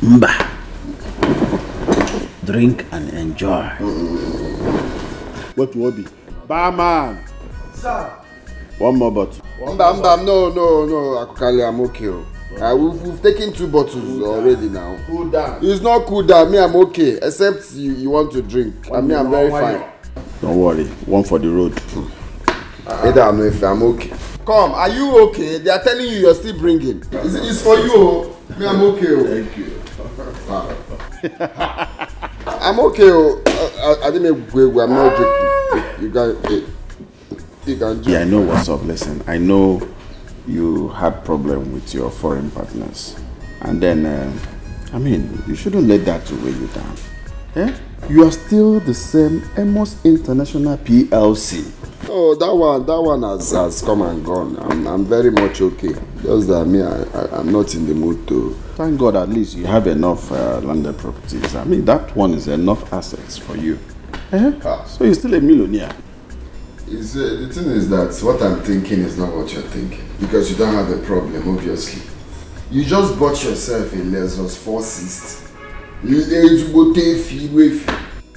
Mba. Drink and enjoy. What will be? Barman! Sir! One more bottle. No, Akokali, I'm okay. We've taken 2 bottles already now. Cool down. It's not cool down. Me, I'm okay. Except you want to drink. I'm very fine. Don't worry. One for the road. I'm okay. Come, are you okay? They are telling you you're still bringing. It's for you. Me, I'm okay. Thank you. I'm okay. I didn't make I'm not joking. You can joke. Yeah, I know what's up. Listen, I know you had problem with your foreign partners. And then, I mean, you shouldn't let that weigh you down. Eh? You are still the same Amos International PLC. Oh, that one has come and gone. I'm very much okay. Just that I'm not in the mood to. Thank God at least you have enough landed properties. I mean, that one is enough assets for you. So you're still a millionaire. The thing is that what I'm thinking is not what you're thinking. Because you don't have a problem, obviously. You just bought yourself a Lexus 460.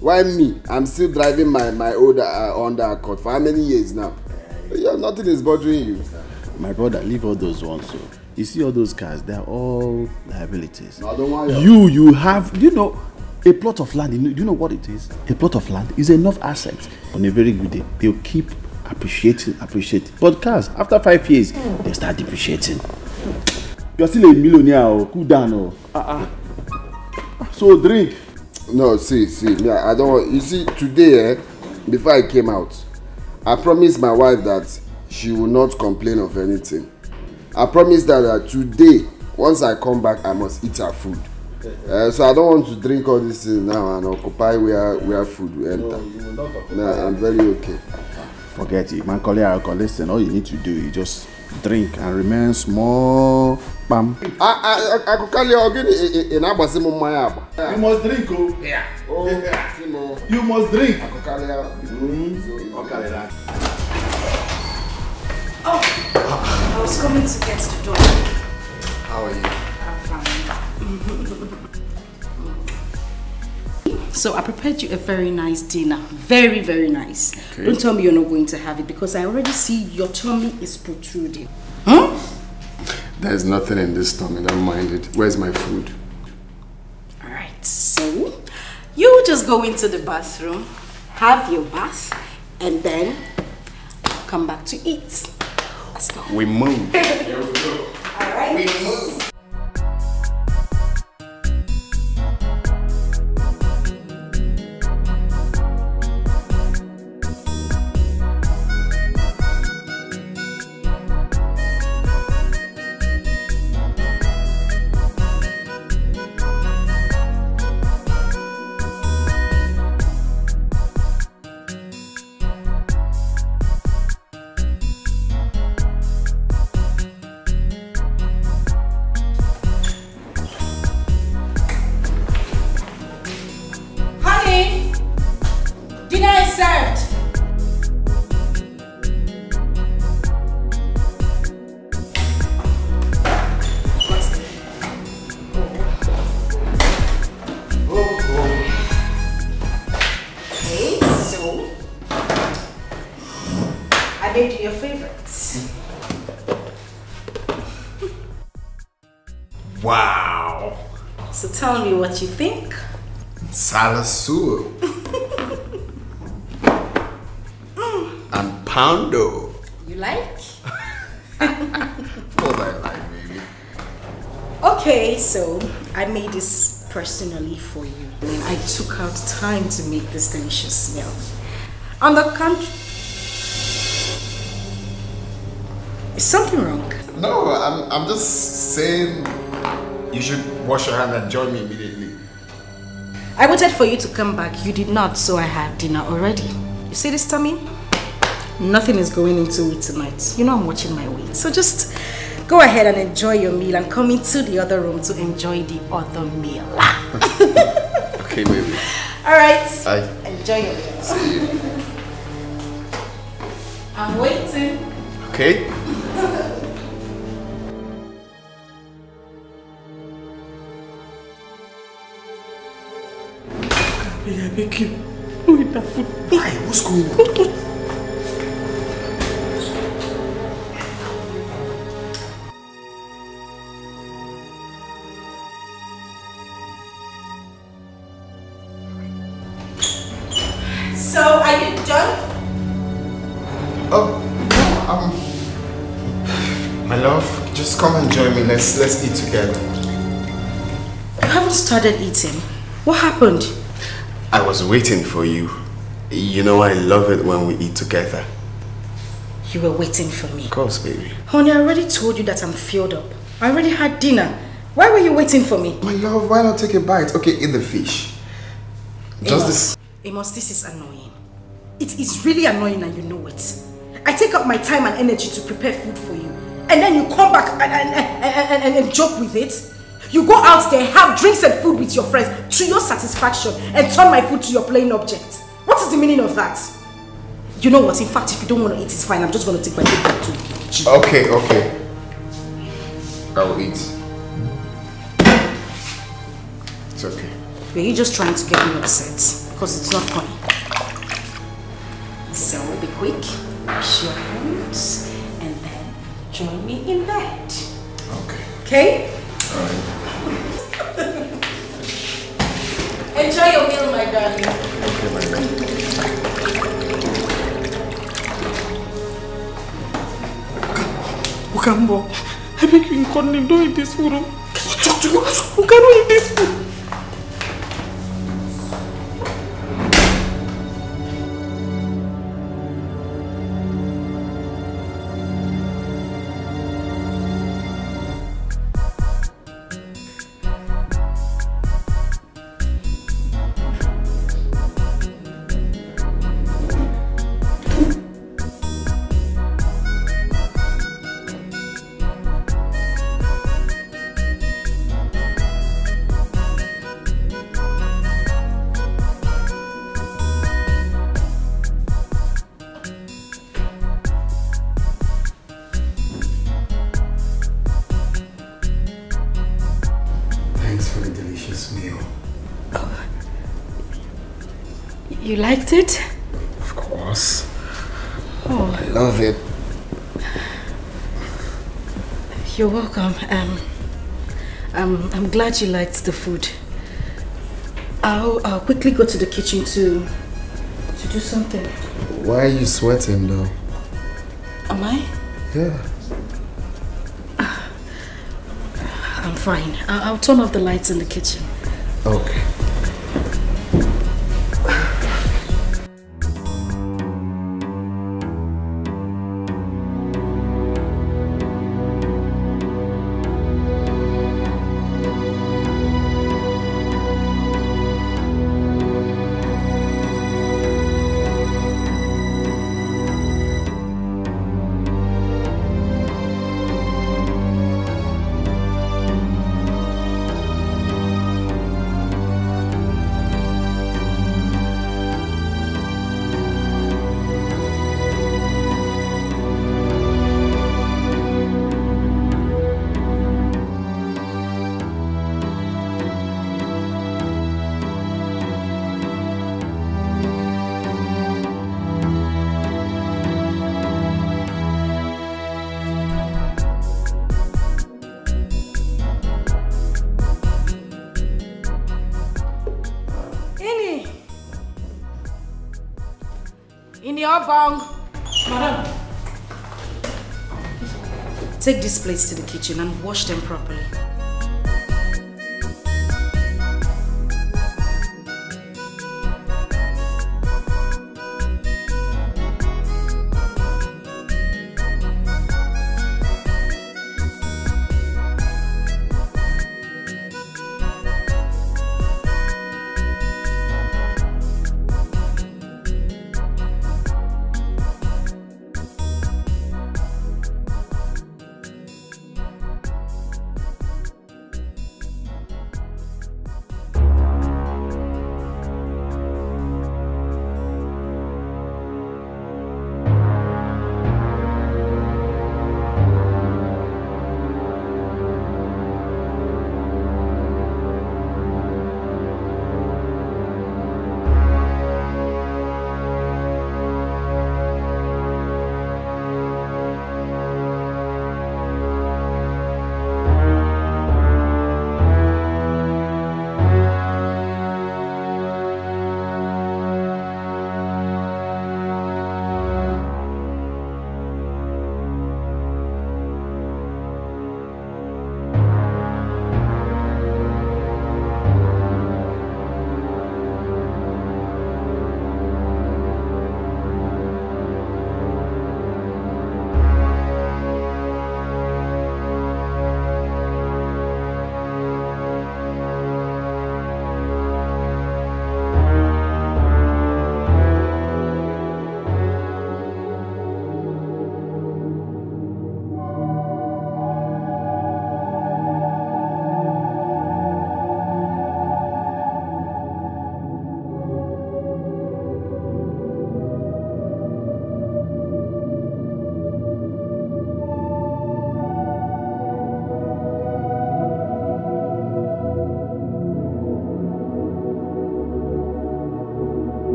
Why me? I'm still driving my old Honda Accord for how many years now? Yeah, nothing is bothering you. My brother, leave all those ones. So you see all those cars, they're all liabilities. No, don't worry. You have, a plot of land. Do you know what it is? A plot of land is enough assets. On a very good day, they'll keep appreciating. But cars, after 5 years, they start depreciating. You're still a millionaire. Cool down. So drink. No, see, I don't want. You see, today, before I came out, I promised my wife that she will not complain of anything. I promised her that today, once I come back, I must eat her food. So I don't want to drink all these things now and occupy where food will enter. No, I'm very okay. Forget it, man. Listen, all you need to do is just drink and remain small. Bam. I could call you again in Abasimu Maya. You must drink, oh. Yeah. Oh, yeah. You must drink. I could call you. Oh, I was coming to get the door. How are you? I'm fine. So I prepared you a very nice dinner. Very, very nice. Okay. Don't tell me you're not going to have it because I already see your tummy is protruding. Huh? There's nothing in this tummy, don't mind it. Where's my food? Alright, so you just go into the bathroom, have your bath, and then come back to eat. Let's go. We move. Here we go. Alright. We move. Wow. So tell me what you think. Salasua. And poundo. You like? What I like, baby. Okay, so I made this personally for you. And I took out time to make this delicious meal. On the contrary, is something wrong? No, I'm just saying you should wash your hand and join me immediately. I waited for you to come back. You did not, so I had dinner already. You see this tummy? Nothing is going into it tonight. You know I'm watching my weight. So just go ahead and enjoy your meal and come into the other room to enjoy the other meal. Okay, baby. Alright. Bye. Enjoy your meal. See you. I'm waiting. Okay. beg you. Don't eat that food. Why? What's going on? So, are you done? Oh, my love, just come and join me. Let's eat together. You haven't started eating. What happened? I was waiting for you. You know I love it when we eat together. You were waiting for me. Of course, baby. Honey, I already told you that I'm filled up. I already had dinner. Why were you waiting for me? My love, why not take a bite? Okay, eat the fish. Amos, this is annoying. It is really annoying and you know it. I take up my time and energy to prepare food for you. And then you come back and joke with it. You go out there, have drinks and food with your friends to your satisfaction and turn my food to your playing object. What is the meaning of that? You know what? In fact, if you don't want to eat, it's fine. I'm just going to take my food back to the kitchen. Okay. I will eat. It's okay. Were you just trying to get me upset? Because it's not funny. So we'll be quick. Wash your hands and then join me in bed. Okay? Alright. Enjoy your meal, my darling. Okay, my love. Ukambo, I beg you in God name, don't eat this food. Can you talk to me? Who can eat this food? You liked it? Of course. Oh. I love it. You're welcome. I'm glad you liked the food. I'll quickly go to the kitchen to do something. Why are you sweating though? Am I? Yeah. I'm fine. I'll turn off the lights in the kitchen. Okay. Madam, take these plates to the kitchen and wash them properly.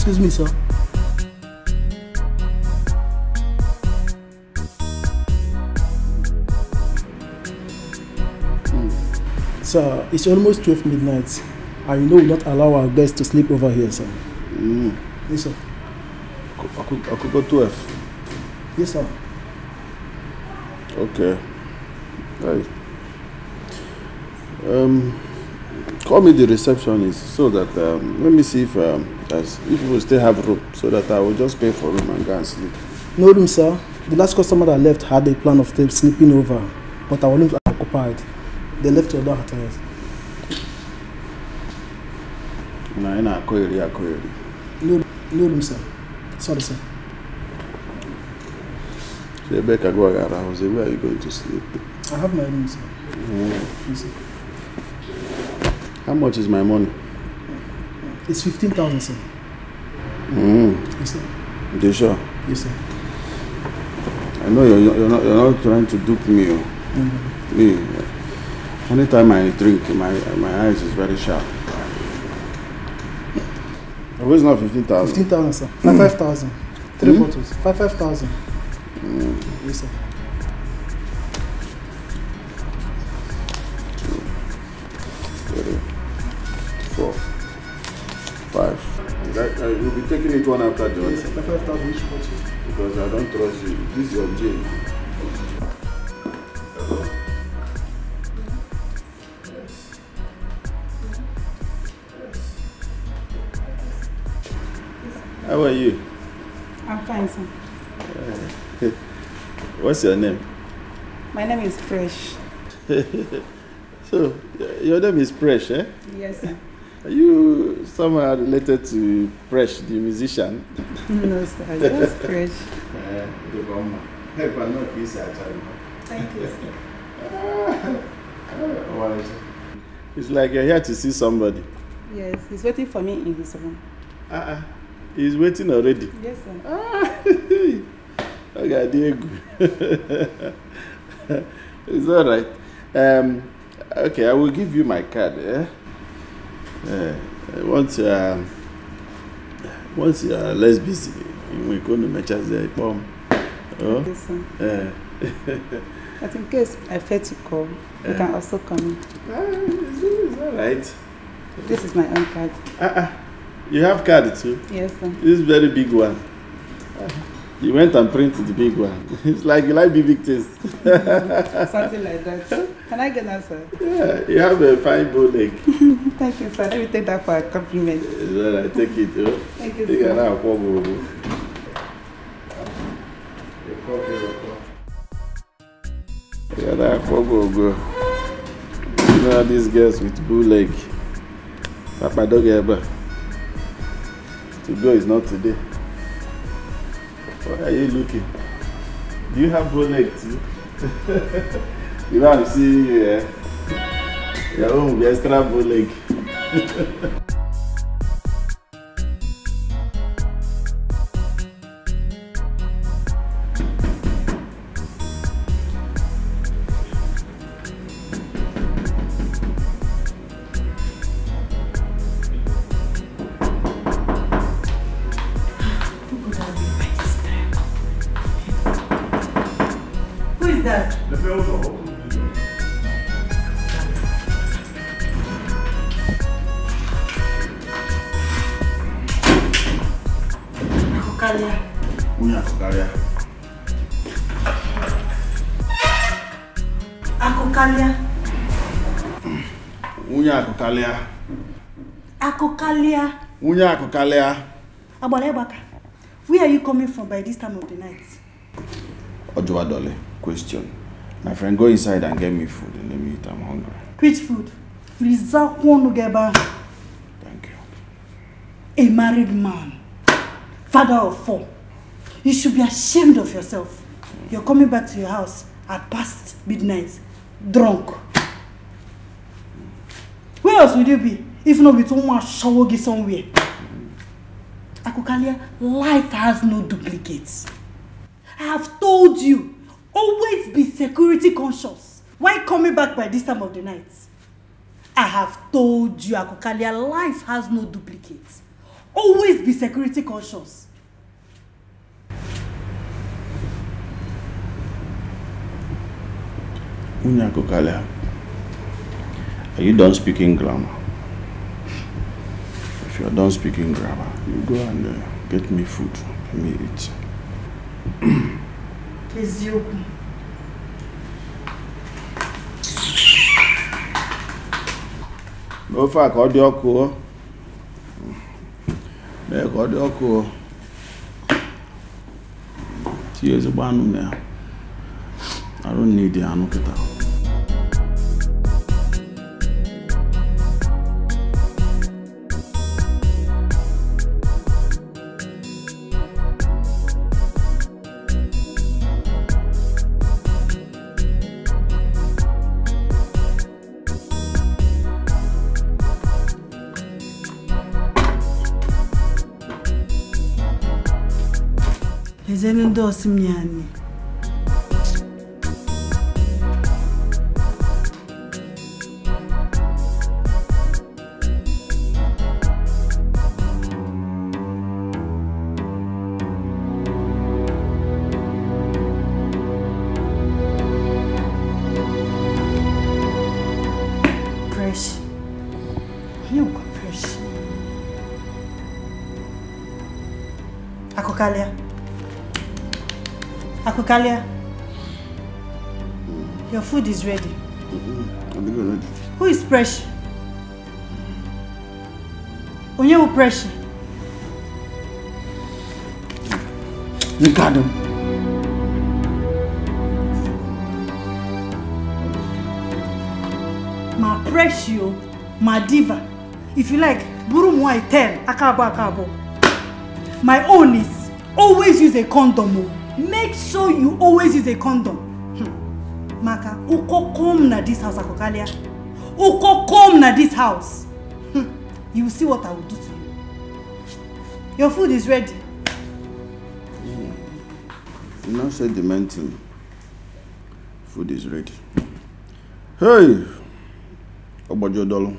Excuse me, sir. Sir, it's almost 12 midnight, and you know we don't allow our guests to sleep over here, sir. Yes, sir. I could go 12. Yes, sir. Okay. Right. Call me the receptionist so that let me see if we will still have room, so that I will just pay for room and go and sleep. No room, sir. The last customer that left had a plan of sleeping over, but our rooms are occupied. They left to other hotels. No room, sir. Sorry, sir. So Rebecca, go around. Where are you going to sleep? I have my room, sir. Yes, sir. How much is my money? It's 15,000, sir. Yes, sir. You sure? Yes, sir. I know you're not trying to dupe me. Me. Anytime I drink, my eyes is very sharp. Where's not 15,000? 15,000, sir. 5,000. 3 bottles. 5,000. Yes, sir. 3, 4, 5. You'll be taking it one after the other. Yes, 5,000 each bottle. Because I don't trust you. This is your jail. Hello? Yes. How are you? I'm fine, sir. What's your name? My name is Fresh. So, your name is Presh, eh? Yes, sir. Are you somehow related to Presh, the musician? No, sir. Just Fresh. Thank you, sir. It's like you're here to see somebody. Yes, he's waiting for me in his room. He's waiting already. Yes, sir. Okay, Diego. It's all right. Okay, I will give you my card. Once you are less busy, we go to match as a bomb. Yes, sir. But in case I fail to call, you can also come in. It's all right. This is my own card. You have card too? Yes, sir. This very big one. You went and printed the big one. It's like you like big things. Something like that. Can I get that, sir? Yeah, you have a fine bow leg. Thank you, sir. Let me take that for a compliment. It's all right, take it. Thank you, You can sir. have a go. You know these girls with bull leg. Papa dog ever. To go is not today. Why are you looking? Do you have bull leg too? You want to see your own will be extra bull leg. Where are you coming from by this time of the night? Ojuadole, question. My friend, go inside and get me food and let me eat. I'm hungry. Which food? Thank you. A married man, father of 4. You should be ashamed of yourself. You're coming back to your house at past midnight, drunk. Where else would you be if not with someone shawogi somewhere? Akukalia, life has no duplicates. I have told you, always be security conscious. Why coming back by this time of the night? I have told you, Akukalia, life has no duplicates. Always be security conscious. Unyako Kalia, are you done speaking grammar? If you're done speaking grammar, you go and get me food. Let me eat. Ezioku. No fact, Odioko. Odioko. Tears of one now. I don't need the anoketa. Ezenendo simnyani. Fresh. You go fresh. Akokalia. Akokalia, your food is ready. I'm ready. Who is Presh? Onye Presh? Ricardo. My Preshio, my diva. If you like, buru moi 10, akabo. My own is always use a condom. Make sure you always use a condom. Maka, uko come na this house, Akokalia. Uko come na this house. You will see what I will do to you. Your food is ready. You now said the main thing. Food is ready. Hey! Obojo Dolo.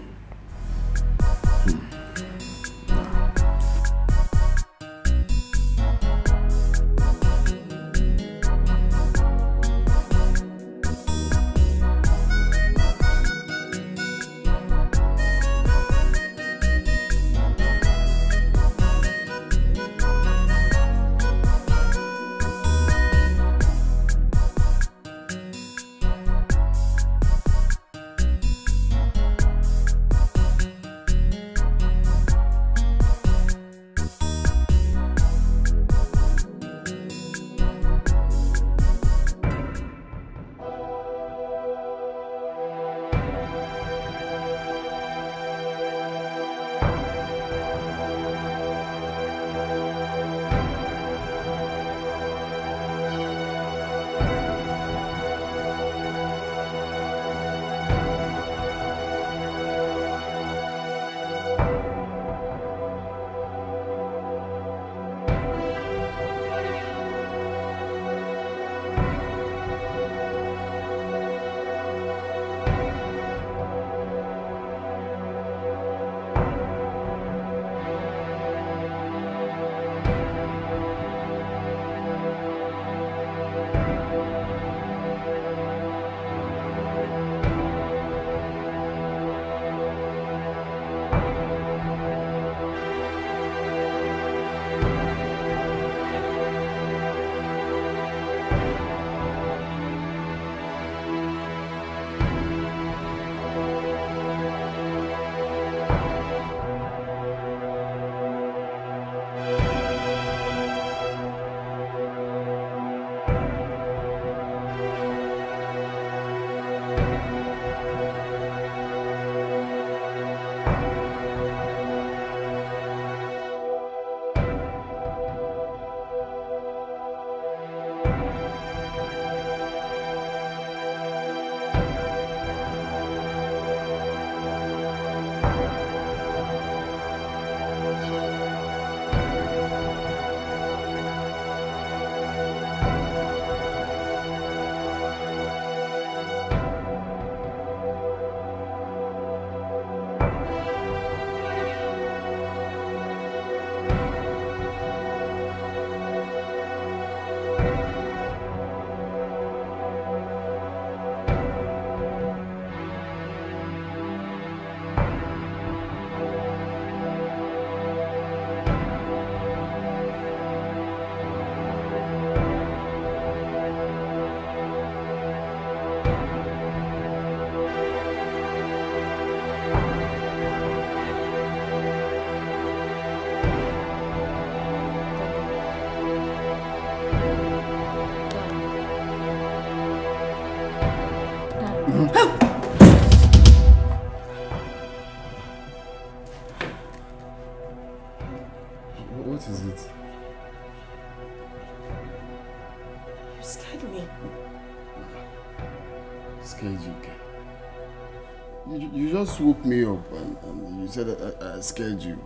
You just woke me up and you said I scared you.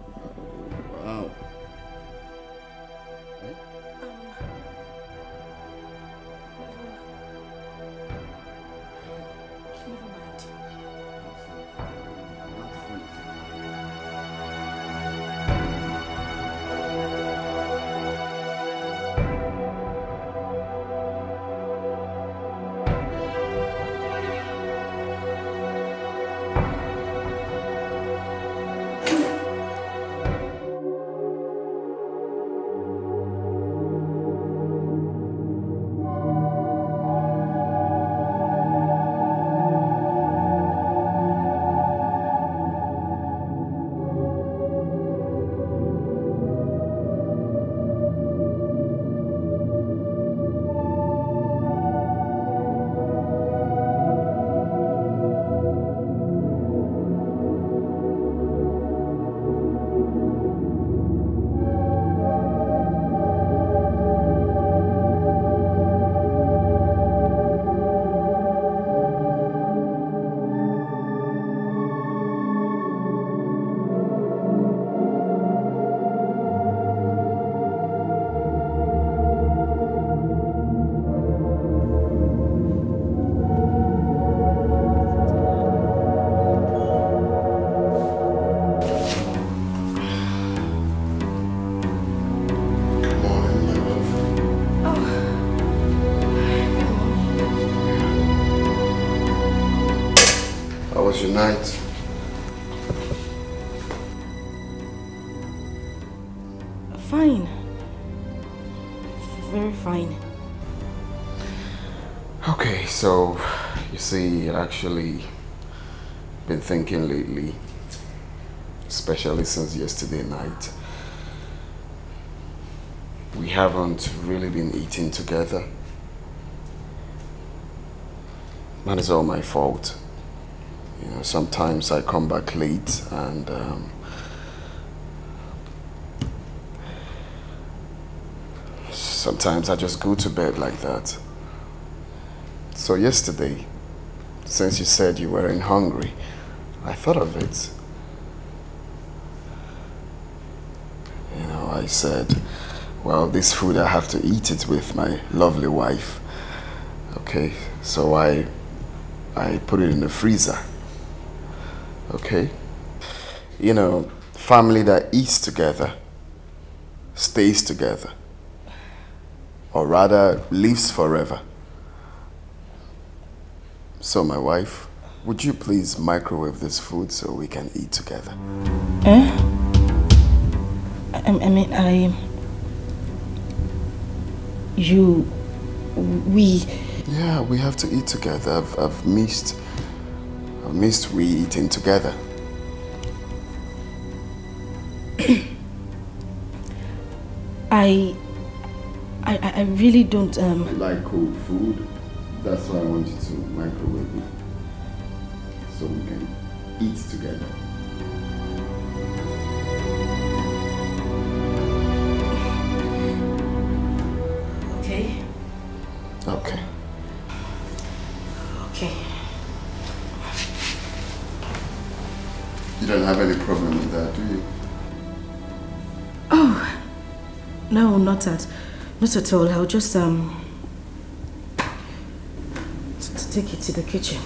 Wow. Night. Fine. Very fine. Okay, so you see, actually been thinking lately, especially since yesterday night. We haven't really been eating together. And it's all my fault. You know, sometimes I come back late and sometimes I just go to bed like that. So yesterday, since you said you weren't hungry, I thought of it. You know, I said, well, this food, I have to eat it with my lovely wife. Okay, so I put it in the freezer. Okay? You know, family that eats together stays together. Or rather, lives forever. So, my wife, would you please microwave this food so we can eat together? Yeah, we have to eat together. I've missed we eating together. I really don't like cold food. That's why I want you to microwave it so we can eat together. Okay. Okay. Okay. You don't have any problem with that, do you? Oh, no, not at all. I'll just take it to the kitchen.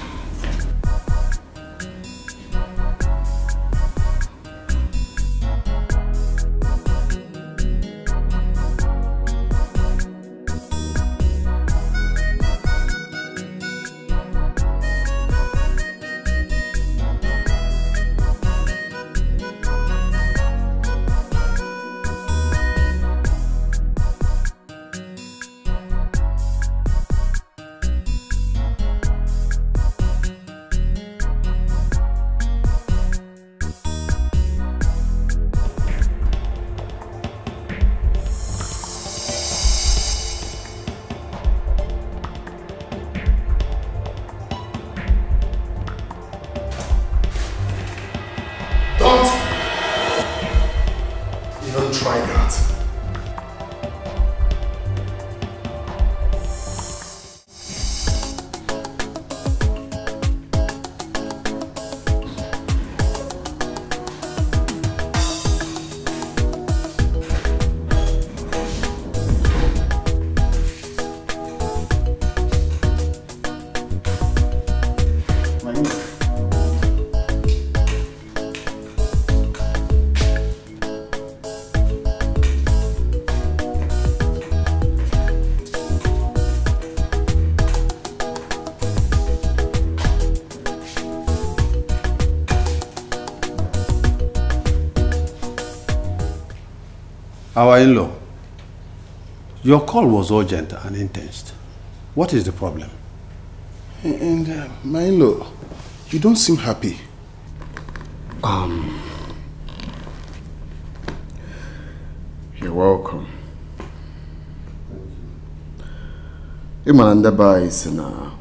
Our in-law, your call was urgent and intense. What is the problem? And my in-law, you don't seem happy. You're welcome. Imanandaba is na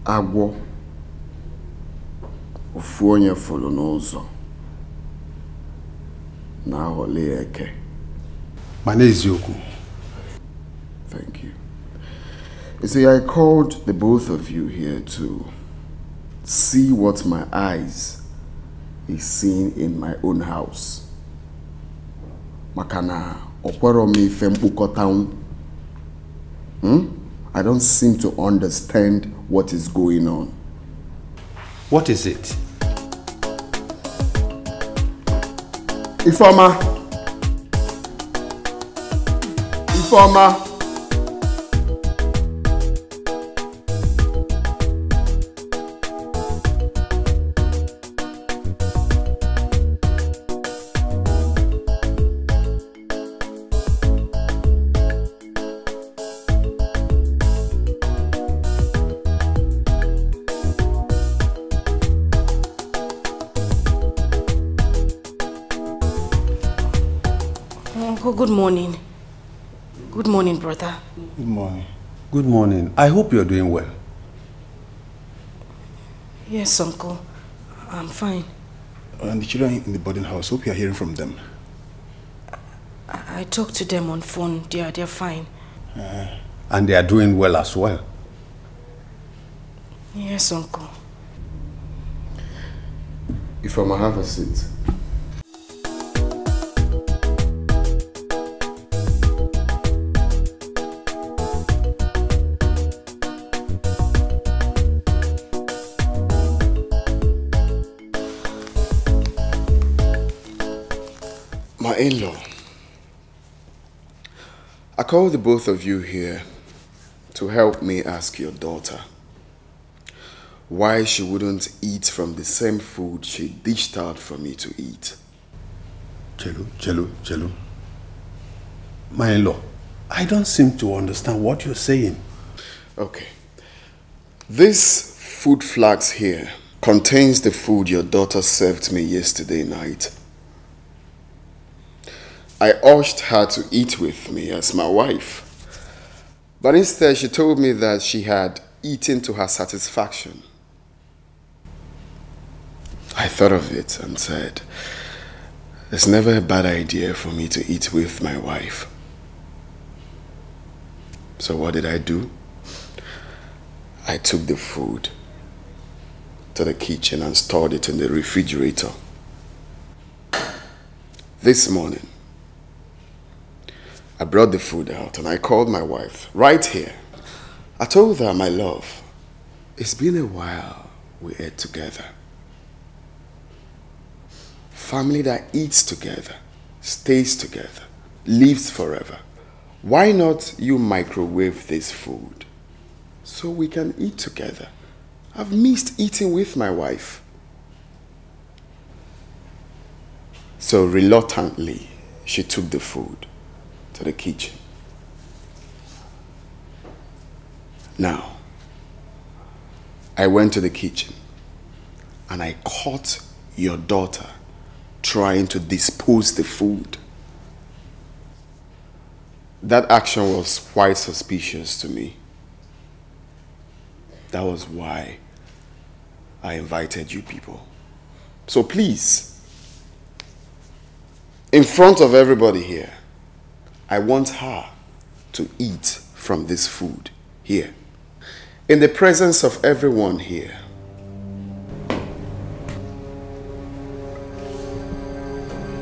agwo ofu onye folo n'ụzọ na ahole eke. Maneziokwu. Thank you. You see, I called the both of you here to see what my eyes is seeing in my own house. Makana okwero mi fempukota. I don't seem to understand what is going on. What is it? Ifeoma. Good morning. Good morning, brother. Good morning. Good morning. I hope you're doing well. Yes, uncle. I'm fine. And the children in the boarding house, hope you are hearing from them. I talked to them on phone. They're fine. And they are doing well as well. Yes, uncle. Ifeoma, have a seat. My in-law, I called the both of you here to help me ask your daughter why she wouldn't eat from the same food she dished out for me to eat. Chelu. My in-law, I don't seem to understand what you're saying. Okay. This food flask here contains the food your daughter served me yesterday night. I urged her to eat with me as my wife, but instead she told me that she had eaten to her satisfaction. I thought of it and said, it's never a bad idea for me to eat with my wife. So what did I do? I took the food to the kitchen and stored it in the refrigerator. This morning, I brought the food out and I called my wife right here. I told her, my love, it's been a while we ate together. Family that eats together, stays together, lives forever. Why not you microwave this food so we can eat together? I've missed eating with my wife. So reluctantly, she took the food to the kitchen. Now, I went to the kitchen and I caught your daughter trying to dispose the food. That action was quite suspicious to me. That was why I invited you people. So please, in front of everybody here, I want her to eat from this food here, in the presence of everyone here.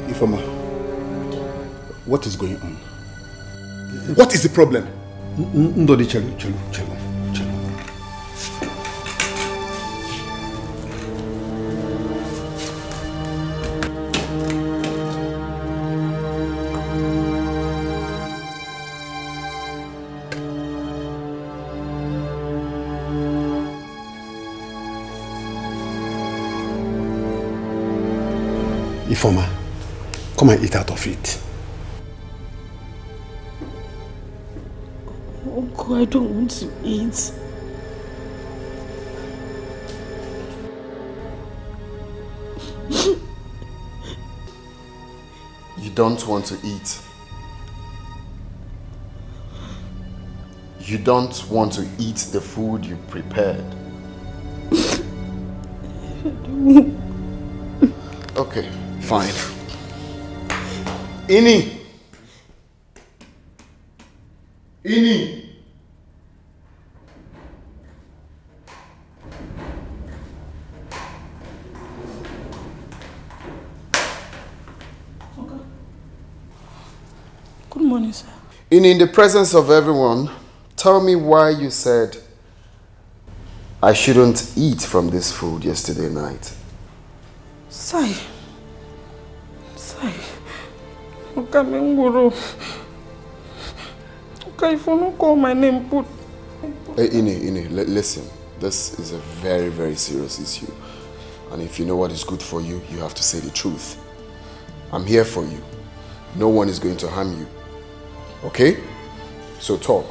Ifeoma, what is going on? What is the problem? Ndodi, Chelu. Ifeoma, come and eat out of it. Uncle, I don't want to eat. You don't want to eat. You don't want to eat the food you prepared. Okay, fine. Ini! Ini! Good morning, sir. In the presence of everyone, tell me why you said I shouldn't eat from this food yesterday night. Sai. Okamenguru. Okay, if you don't call my name, put. Hey, Ini, listen. This is a very, very serious issue. And if you know what is good for you, you have to say the truth. I'm here for you. No one is going to harm you. Okay? So talk.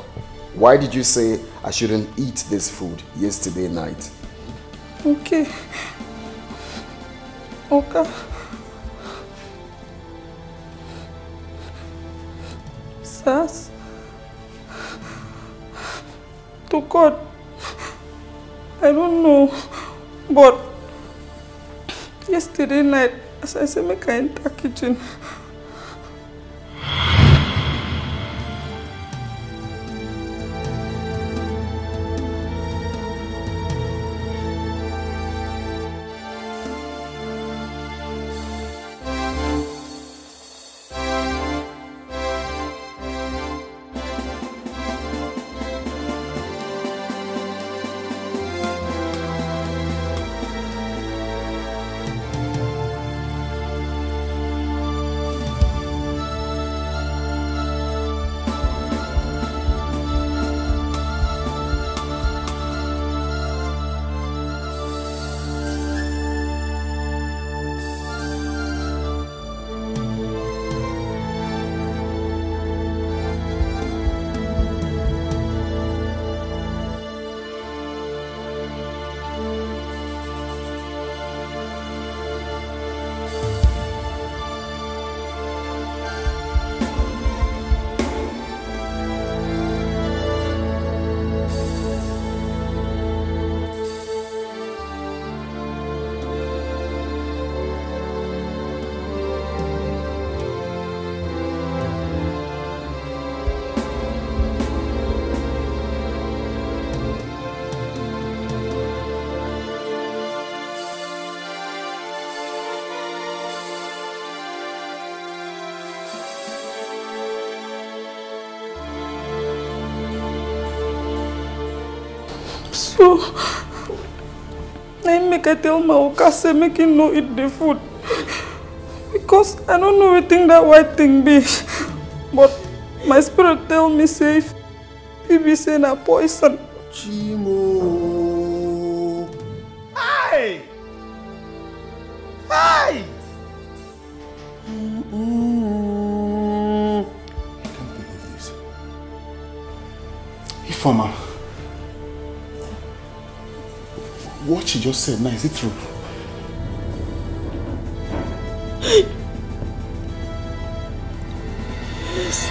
Why did you say I shouldn't eat this food yesterday night? Okay. Sas. To God. I don't know. But yesterday night, as I said, I enter kitchen. So, I make I tell my Okase make him no eat the food. Because I don't know what thing that white thing be. But my spirit tell me say if he be saying a poison. Chimo. Hey! Hey! I can't believe this. Ifeoma. What she just said now, is it true? Yes.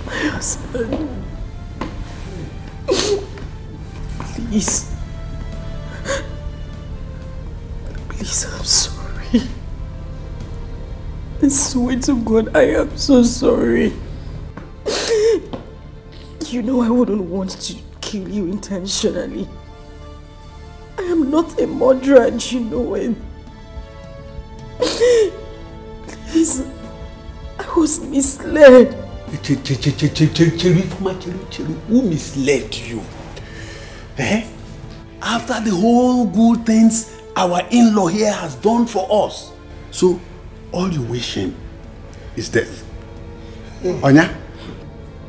My husband. Please. Please, I'm sorry. I swear to God, I am so sorry. You know I wouldn't want to kill you intentionally. I am not a murderer and you know it. Please, I was misled. Who misled you? Eh? After the whole good things our in-law here has done for us. So, all you're wishing is death. Onya?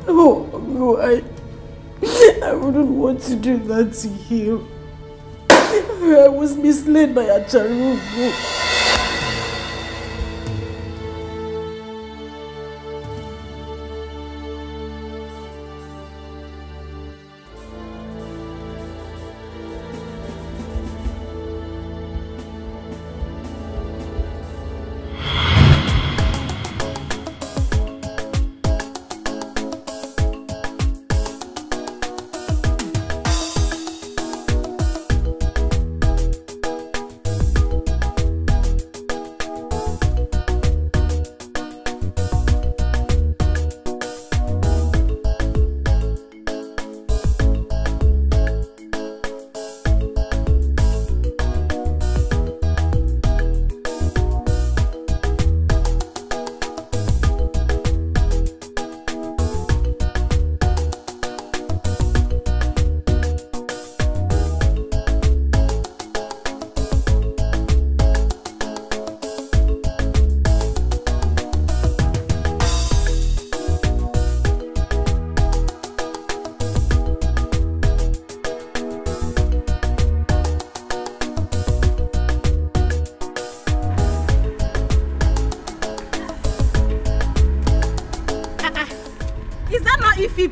No, I wouldn't want to do that to him. I was misled by Acharugo.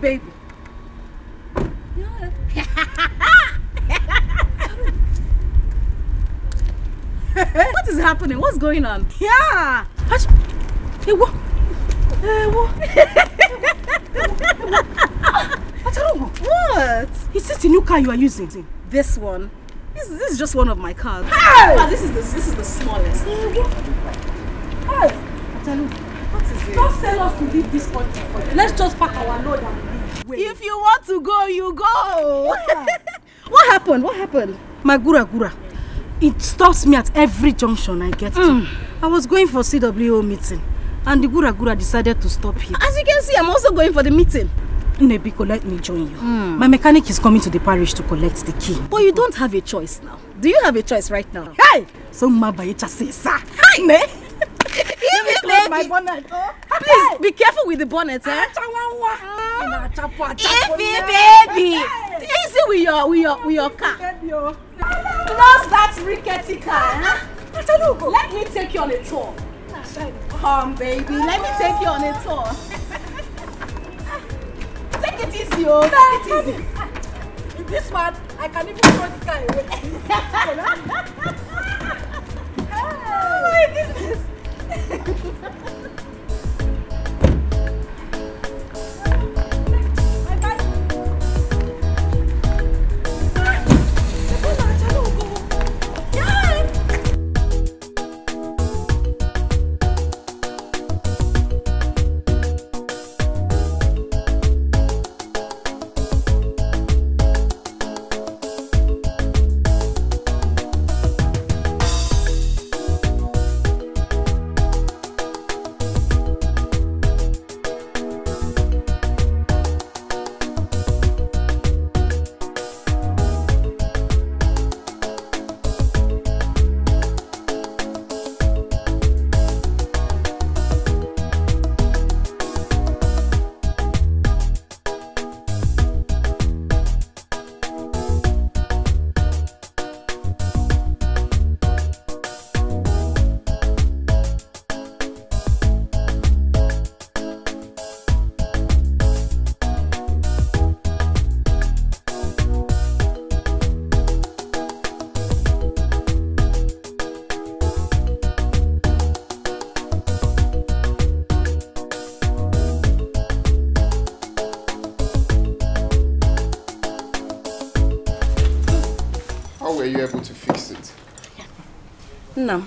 Baby. What is happening? What's going on? Yeah. Hey, what? What? Is this the new car you are using? This one. This is just one of my cars. Hey! This is the smallest. Hey! What is it? Don't tell us to leave this country for you. Let's just pack our load and leave. Wait. If you want to go, you go. Yeah. What happened? What happened? My gura. It stops me at every junction I get to. I was going for CWO meeting and the gura decided to stop here. As you can see, I'm also going for the meeting. Nebiko, let me join you. My mechanic is coming to the parish to collect the key. But you don't have a choice now. Do you have a choice right now? Hey! So Mabayecha says, sir. Hi, ne? Close my bonnet. Please be careful with the bonnet, eh? Baby, easy with your car. Close that rickety car. Let me take you on a tour. Come, baby, let me take you on a tour. Take it easy, oh. Take it easy. In this one, I can even throw the car away. Oh my goodness. Were you able to fix it? No.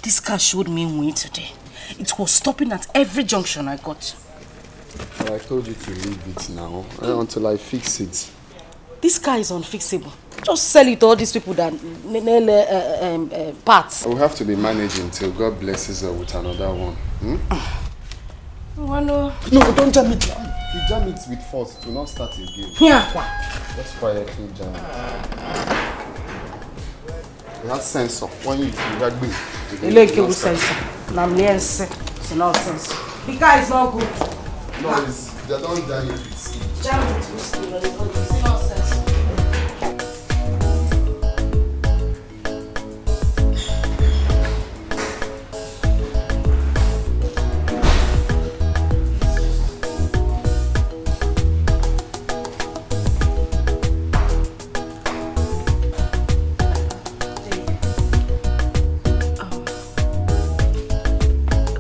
This car showed me way today. It was stopping at every junction I got. Well, I told you to leave it now until I fix it. This car is unfixable. Just sell it to all these people that nail parts. I will have to be managing till God blesses her with another one. No, don't jam it. If you jam it with force, it will not start again. Yeah. Just quietly jam it. It has sensor. When you rugby, it will sensor. It's nonsense. The car is not good. No, they don't die it with ski. Jam it with ski, no, they don't see nonsense.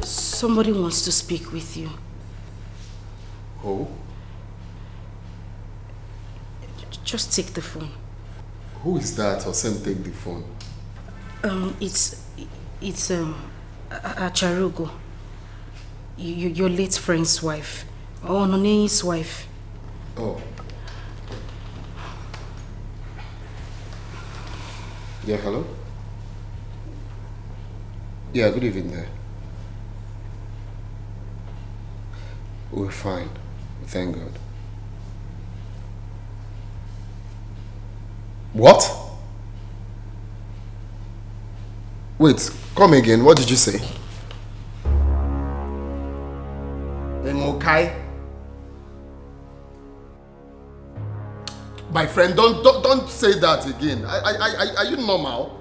Somebody wants to speak with you. Who? Just take the phone. Who is that? Or same take the phone. It's Acharugo. Your late friend's wife. Oh, None's wife. Oh. Yeah, hello? Yeah, good evening there. We're fine. Thank God. What? Wait, come again. What did you say? Emokai? My friend, don't say that again. Are you normal?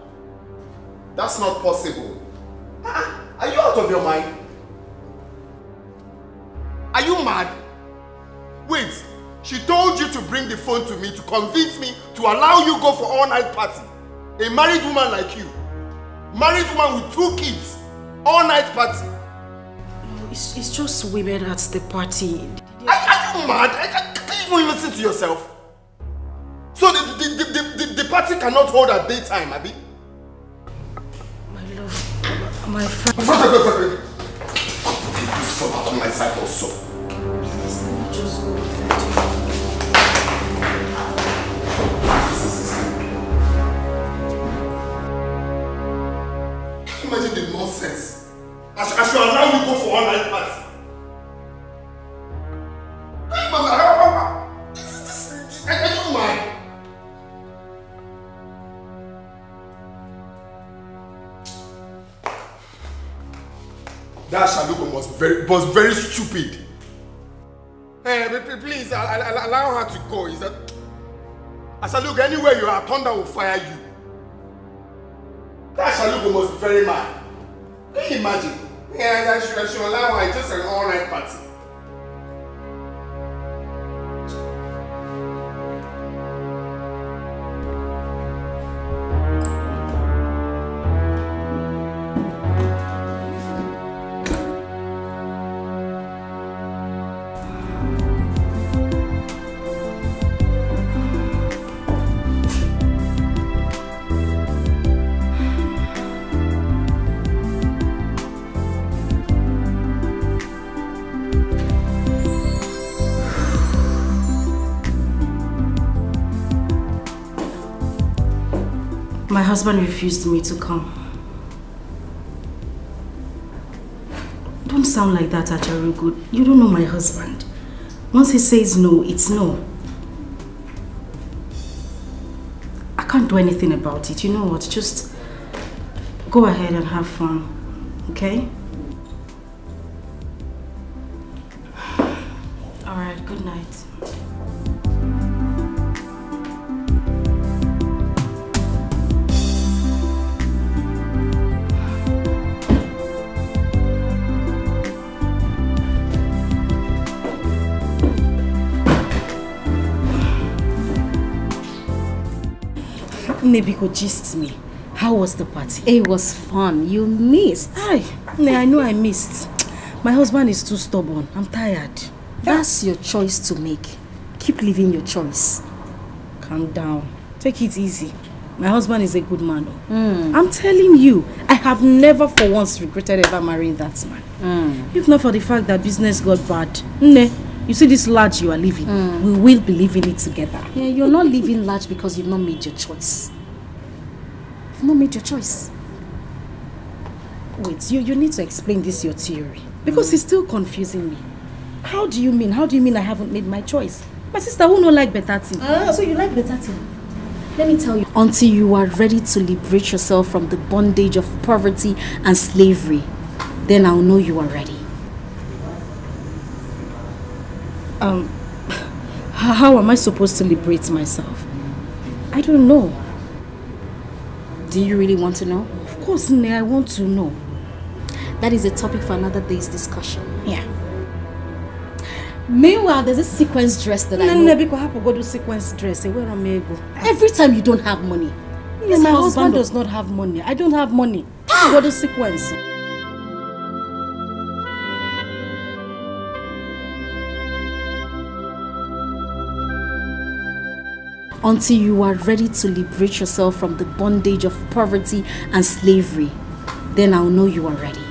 That's not possible. Are you out of your mind? Are you mad? Wait, she told you to bring the phone to me to convince me to allow you go for all-night party. A married woman like you. Married woman with 2 kids. All-night party. It's just women at the party. Are you mad? Can you even listen to yourself? So the party cannot hold at daytime, Abi? My love, my friend. Stop out of my sight also. Please, let me just go. Imagine the nonsense. I should allow you to go for all-night party. Are you mad? That Shalugo was very stupid. Hey, please allow her to go. Is that Shalugo, anywhere you are, thunder will fire you. That Shalugo was very mad. Can you imagine? Yeah, I should allow her. It's just an all-night party. My husband refused me to come. Don't sound like that, Acharugo. You don't know my husband. Once he says no, it's no. I can't do anything about it. You know what? Just go ahead and have fun, okay? All right, good night. Nebiko gist me. How was the party? It was fun. You missed. Hi. I know I missed. My husband is too stubborn. I'm tired. That's your choice to make. Keep living your choice. Calm down. Take it easy. My husband is a good man. I'm telling you, I have never for once regretted ever marrying that man. If not for the fact that business got bad. You see this large you are living, we will be living it together. Yeah, you're not living large because you've not made your choice. You've not made your choice. Wait, you need to explain this your theory. Because it's still confusing me. How do you mean? How do you mean I haven't made my choice? My sister who don't like better thing. So you like better thing? Let me tell you. Until you are ready to liberate yourself from the bondage of poverty and slavery, then I'll know you are ready. How am I supposed to liberate myself? I don't know. Do you really want to know? Of course, Nne, I want to know. That is a topic for another day's discussion. Yeah. Meanwhile, there's a sequence dress that I know. Go do sequence dress. Every time you don't have money. Yes, my husband does not have money. I don't have money. Go do sequence. Until you are ready to liberate yourself from the bondage of poverty and slavery, then I'll know you are ready.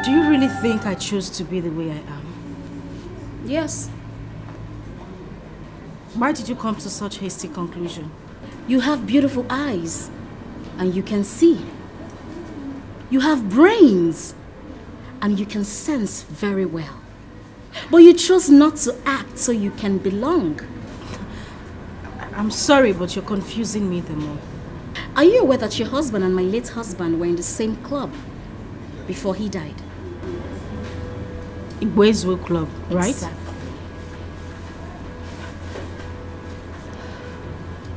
Do you really think I chose to be the way I am? Yes. Why did you come to such hasty conclusion? You have beautiful eyes and you can see. You have brains and you can sense very well. But you chose not to act so you can belong. I'm sorry, but you're confusing me the more. Are you aware that your husband and my late husband were in the same club before he died? Igwezu Club, right? Exactly.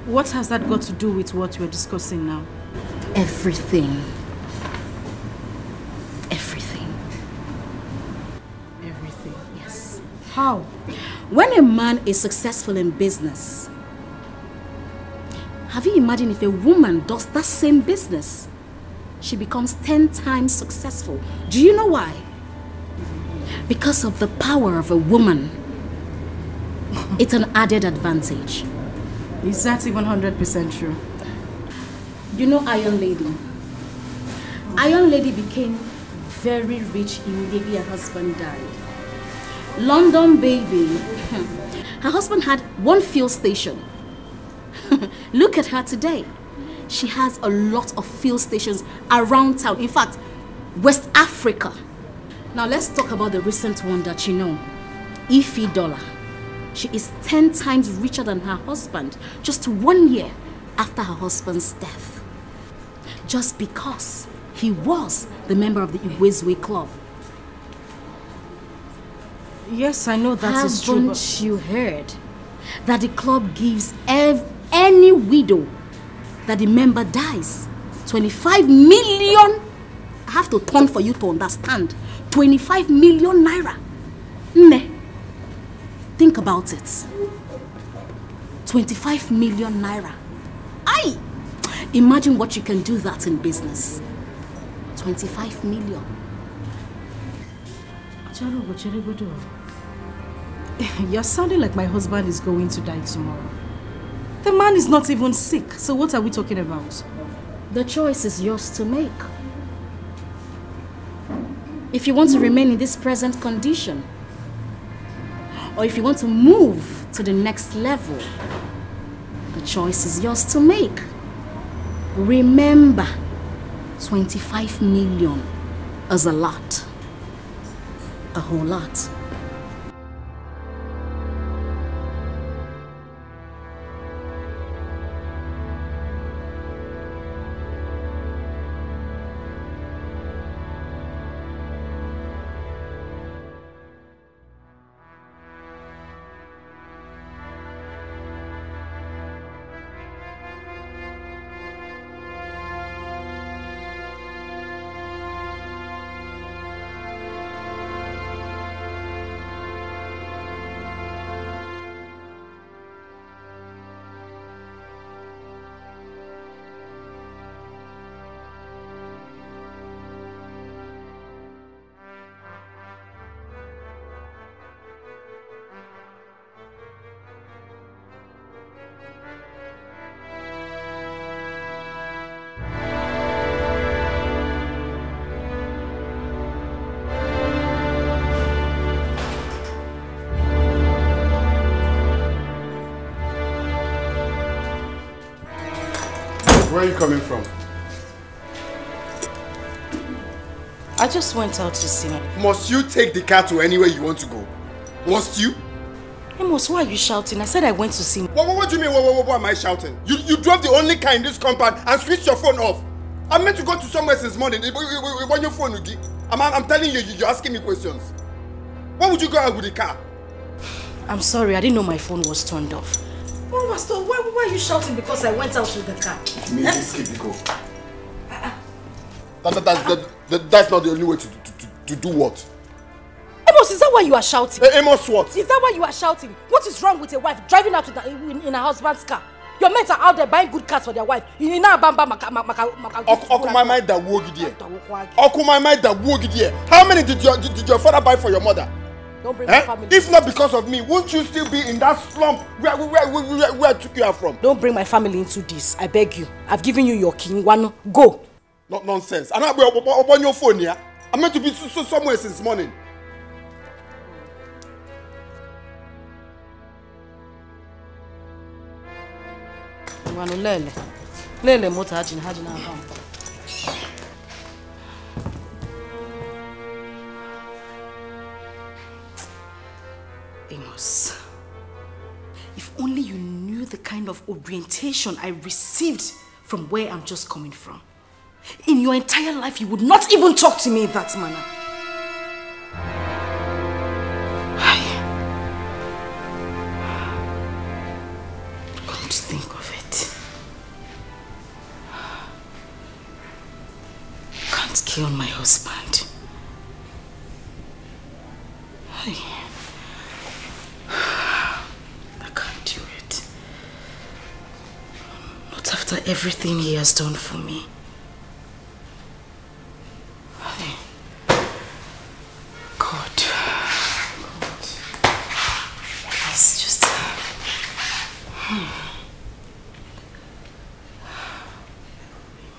What has that got to do with what we're discussing now? Everything. Everything. Everything. Yes. How? When a man is successful in business, have you imagined if a woman does that same business, she becomes 10 times successful? Do you know why? Because of the power of a woman. It's an added advantage. Is that even 100% true? You know Iron Lady? Iron Lady became very rich immediately her husband died. London baby. Her husband had one fuel station. Look at her today. She has a lot of fuel stations around town. In fact, West Africa. Now let's talk about the recent one that you know. Ify Dollar. She is 10 times richer than her husband just 1 year after her husband's death. Just because he was the member of the Igwezu Club. Yes, I know that is true. Haven't you heard that the club gives any widow that the member dies 25 million? I have to turn for you to understand. 25 million naira. Nne, think about it. 25 million naira. Aye! Imagine what you can do that in business. 25 million. You're sounding like my husband is going to die tomorrow. The man is not even sick, so what are we talking about? The choice is yours to make. If you want to remain in this present condition, or if you want to move to the next level, the choice is yours to make. Remember, 25 million is a lot. A whole lot. Where are you coming from? I just went out to see my... Must you take the car to anywhere you want to go? Must you? Amos, why are you shouting? I said I went to see... What do you mean, what am I shouting? You drove the only car in this compound and switched your phone off. I meant to go to somewhere since morning. When your phone, I'm telling you, you're asking me questions. Why would you go out with the car? I'm sorry, I didn't know my phone was turned off. Why are you shouting because I went out with the car? That's not the only way to do what? Amos, is that why you are shouting? Amos what? Is that why you are shouting? What is wrong with a wife driving out in her husband's car? Your mates are out there buying good cars for their wife. You know about my mind that How many did your father buy for your mother? Don't bring my family. If not because of me, won't you still be in that slump where I took you out from? Don't bring my family into this. I beg you. I've given you your king. One, go. Not nonsense. I'm not on your phone here. I'm meant to be somewhere since morning. Lele mota hajina Amos, if only you knew the kind of orientation I received from where I'm just coming from. In your entire life, you would not even talk to me in that manner. Come to think of it, I can't kill my husband. I can't do it. Not after everything he has done for me. God. Please just...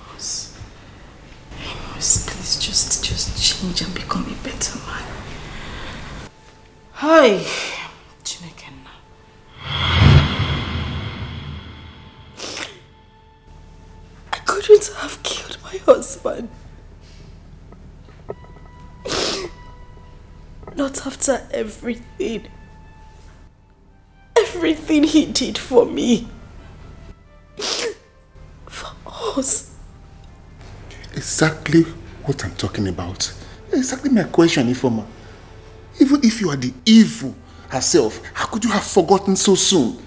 Amos, please just change and become a better man. Hi, Chinekenna. I couldn't have killed my husband. Not after everything he did for me. For us. Exactly what I'm talking about. Exactly my question, Ifoma. Even if you are the evil herself, how could you have forgotten so soon?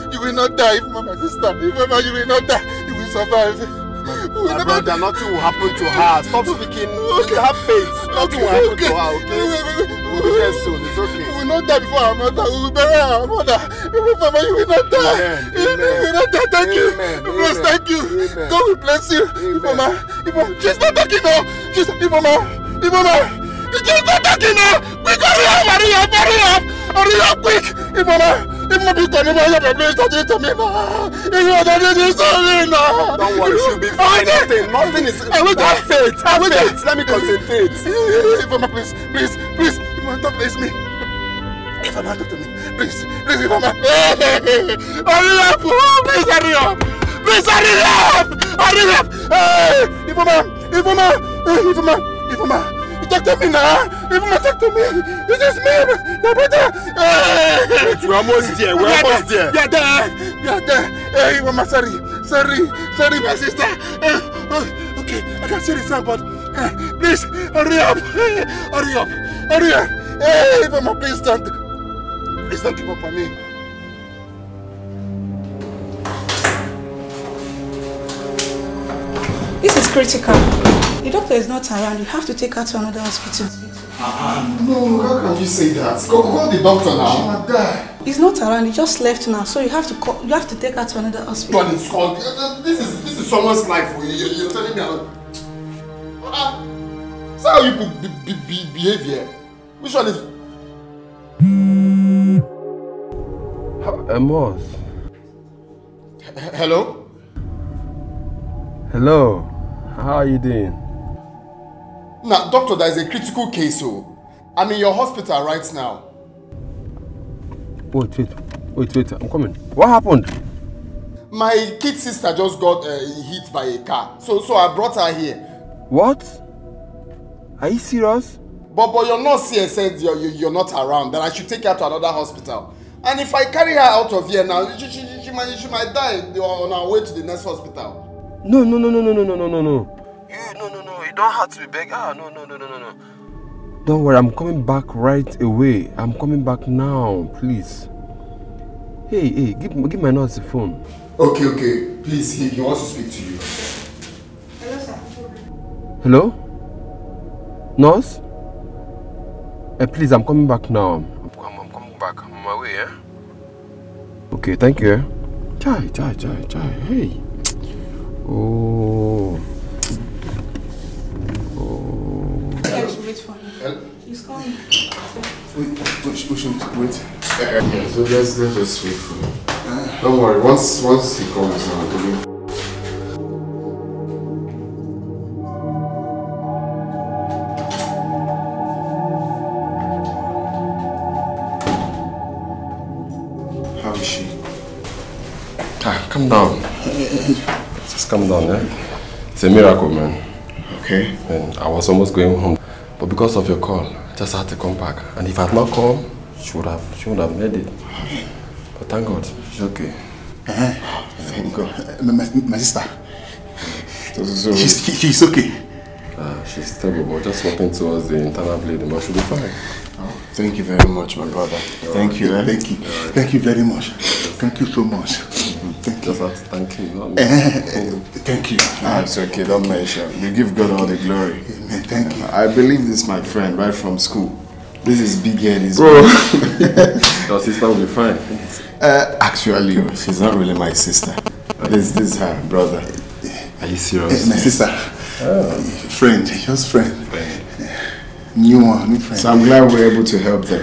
You will not die, my sister. If you will not die, you will survive. My brother, nothing will happen to her. Stop speaking. Okay. Have faith. Nothing will happen to her, okay? We will get soon. It's okay. We will not die before our mother. We will bury our mother. Mama, you will not die. Amen. You will not die. Thank you. Amen. Thank you. Amen. God will bless you. Mama, she's not talking now. She's Mama. She's not talking now. Quick, hurry up, quick. Mama. If my people never have a place to do to me, don't worry, she'll be fine. Nothing is. Have faith. Let me concentrate. Ifama, please. Ifama, don't place me. Ifama, talk to me. Please, Ifama. Hurry up. Ifama. Talk to me now. Ifama, talk to me. This is me, my brother. We're almost there. We are there. Hey, Ifama, sorry, my sister. okay. I can see the sign, but please, hurry up. Hurry up. Hurry up. Hey, Ifeoma, please don't give up on me. This is critical. The doctor is not around. You have to take her to another hospital. No, how can you say that? Call the doctor now. She might die. He's not around. He just left now, so you have to call. You have to take her to another hospital. This is someone's life. You're telling me. So how you behave here? Which one is? Amos. Hello. Hello. How are you doing? Now, doctor, there is a critical case. So, I'm in your hospital right now. Wait. I'm coming. What happened? My kid sister just got hit by a car. So I brought her here. What? Are you serious? But your nurse here said you're not around, that I should take her to another hospital. And if I carry her out of here now, she might die on our way to the next hospital. No. You don't have to be begging. No. Don't worry, I'm coming back right away. I'm coming back now, please. Hey, give my nurse the phone. Okay. Please, he wants to speak to you. Hello, sir. Hello? Nurse? Please, I'm coming back now. I'm coming back. I'm on my way, eh? Okay, thank you. Chai. Hey. Oh. Wait for him. He's coming. Wait. Yeah, so let's just wait for him. Don't worry, once he comes, I'll give him. How is she? Calm down. Just calm down, eh? It's a miracle, man. Okay. And I was almost going home, but because of your call, I just had to come back. And if I had not come, she would have made it. But thank God, she's okay. Thank God. My sister. She's okay. She's stable, but just walking towards the internal bleeding, but she'll be fine. Oh, thank you very much, my brother. Thank you. Thank you very much. Thank you so much. Thank you. Just have to thank him, not me. Thank you. It's okay, don't mention. You give God all the glory. Amen. Thank you. I believe this, my friend, right from school. This is big head, bro. Your sister will be fine. Actually, she's not really my sister. This is her brother. Are you serious? My sister. Friend, just friend. New friend. So I'm glad we're able to help them.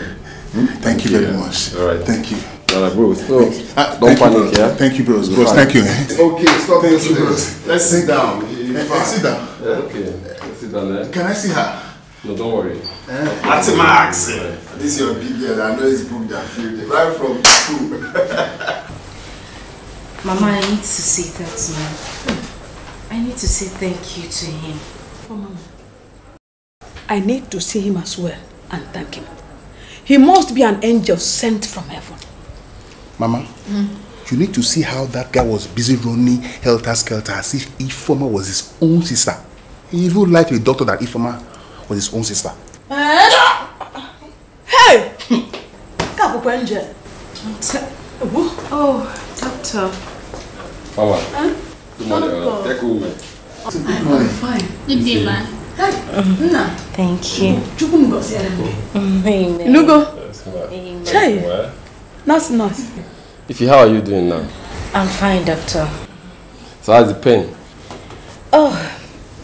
Thank you very much. All right. Thank you. Bros. So, don't panic, yeah? Thank you, bros. Thank you. Okay, stop. Thank you, bros. Let's sit down. Sit down. Okay. Sit down there. Can I see her? No, don't worry. That's my accent. This is your big girl. I know it's booked that field right from school. Mama, I need to say that to him. I need to say thank you to him. Oh, Mama. I need to see him as well and thank him. He must be an angel sent from heaven. Mama, you need to see how that guy was busy running helter-skelter as if Ifeoma was his own sister. He even lied to the doctor that Ifeoma was his own sister. Hey! Oh, doctor. Mama. Good morning. Take over. I'm fine. Good day, ma. Thank you. Amen. Nugo. Amen. Hey. Nice. Ify, how are you doing now? I'm fine, doctor. So how's the pain? Oh,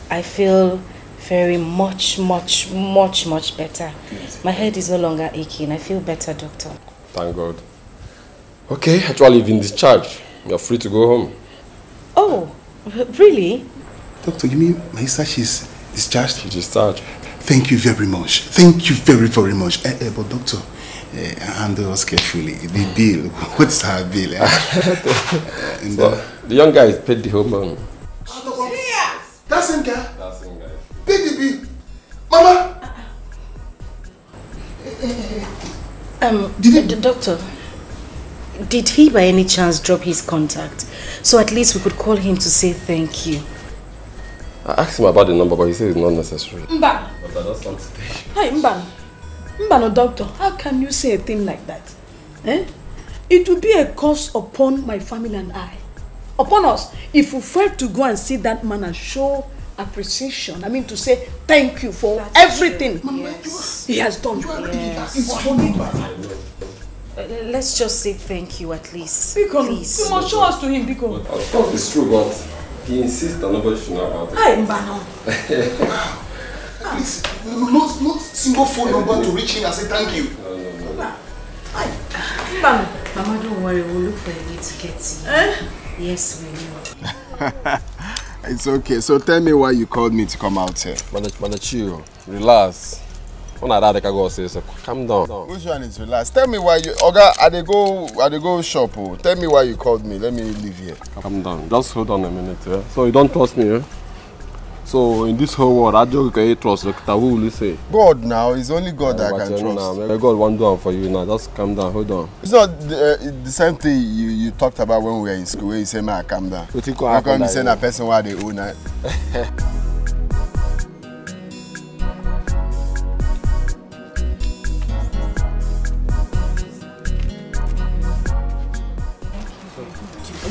I feel very much better. My head is no longer aching. I feel better, doctor. Thank God. Okay, actually you've been discharged. You're free to go home. Oh, really? Doctor, you mean my sister, she's discharged? She's discharged. Thank you very much. Thank you very much. But doctor, handle us carefully. The bill, what's her bill? The young guy is paid the whole money. That same guy? That same guy. Pay the bill. Mama! Doctor, did he by any chance drop his contact? So at least we could call him to say thank you. I asked him about the number, but he said it's not necessary. Mba. But I just want to stay. Hi, Mba. Mba, no doctor. How can you say a thing like that? Eh? It will be a curse upon my family and I. Upon us, if we fail to go and see that man and show appreciation, I mean to say thank you for everything he has done. Let's just say thank you at least. Please. You must show us to him, Biko. Of course, it's true, but he insists that nobody should know about it. Hi, Mbano. Please, no single phone number to reach him and say thank you. No. Hi. Mbano. Mama, don't worry, we'll look for a way to get to you. Yes, we will. It's okay. So tell me why you called me to come out here. Brother, chill. Relax. When I can go say so. Calm down. Which one is relax? Tell me why you... Oga, I dey go shop. Oh. Tell me why you called me. Let me leave here. Calm down. Just hold on a minute. Yeah? So you don't trust me, eh? So in this whole world, I just can't trust. Who will you say? God now. It's only God that I can trust. Now. God won't do it for you now. Just calm down. Hold on. It's not the same thing you talked about when we were in school. Where you say, man, calm down. How come you say that person why they own it?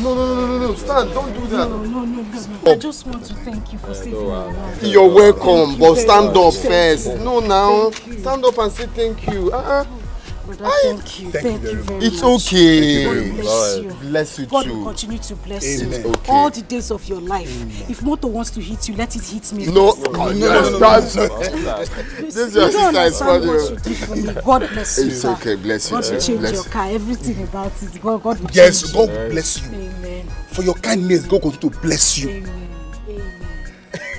No, stand, don't do that. No. I just want to thank you for saving my life. You're welcome, but stand up first. No, now. Stand up and say thank you. Thank you. Thank you very much. It's okay. God bless you. Bless you God too. will continue to bless Amen. you. Okay. All the days of your life. If motor wants to hit you, let it hit me. No. This is your sister is for you. God bless you. It's okay. Bless you. God will change your car. Everything about it. God will change. Yes, God bless you. Amen. For your kindness, God continue to bless you. Amen.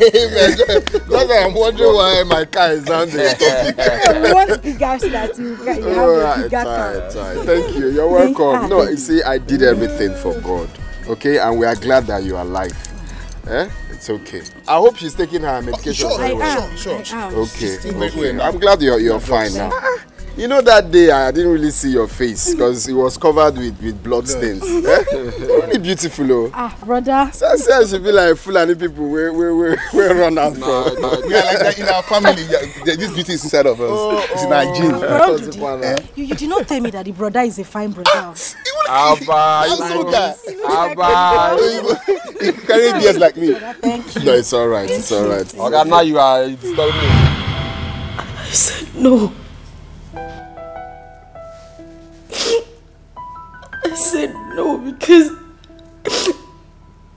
Amen. That's why I'm wondering why my car is down there. You want bigger that you have a bigger car. Thank you. You're welcome. No, you see, I did everything for God. Okay, and we are glad that you are alive. It's okay. I hope she's taking her medication. Sure. Okay. I'm glad you're fine now. You know that day I didn't really see your face because it was covered with blood stains. Really beautiful, brother. So I should be like Fulani people where run out from. Yeah, like that in our family. This beauty is inside of us. It's in our genes. You did not tell me that the brother is a fine brother. You carry beers like me. Thank you. No, it's alright. It's alright. Okay, now you are disturbing me. I said no. I said no because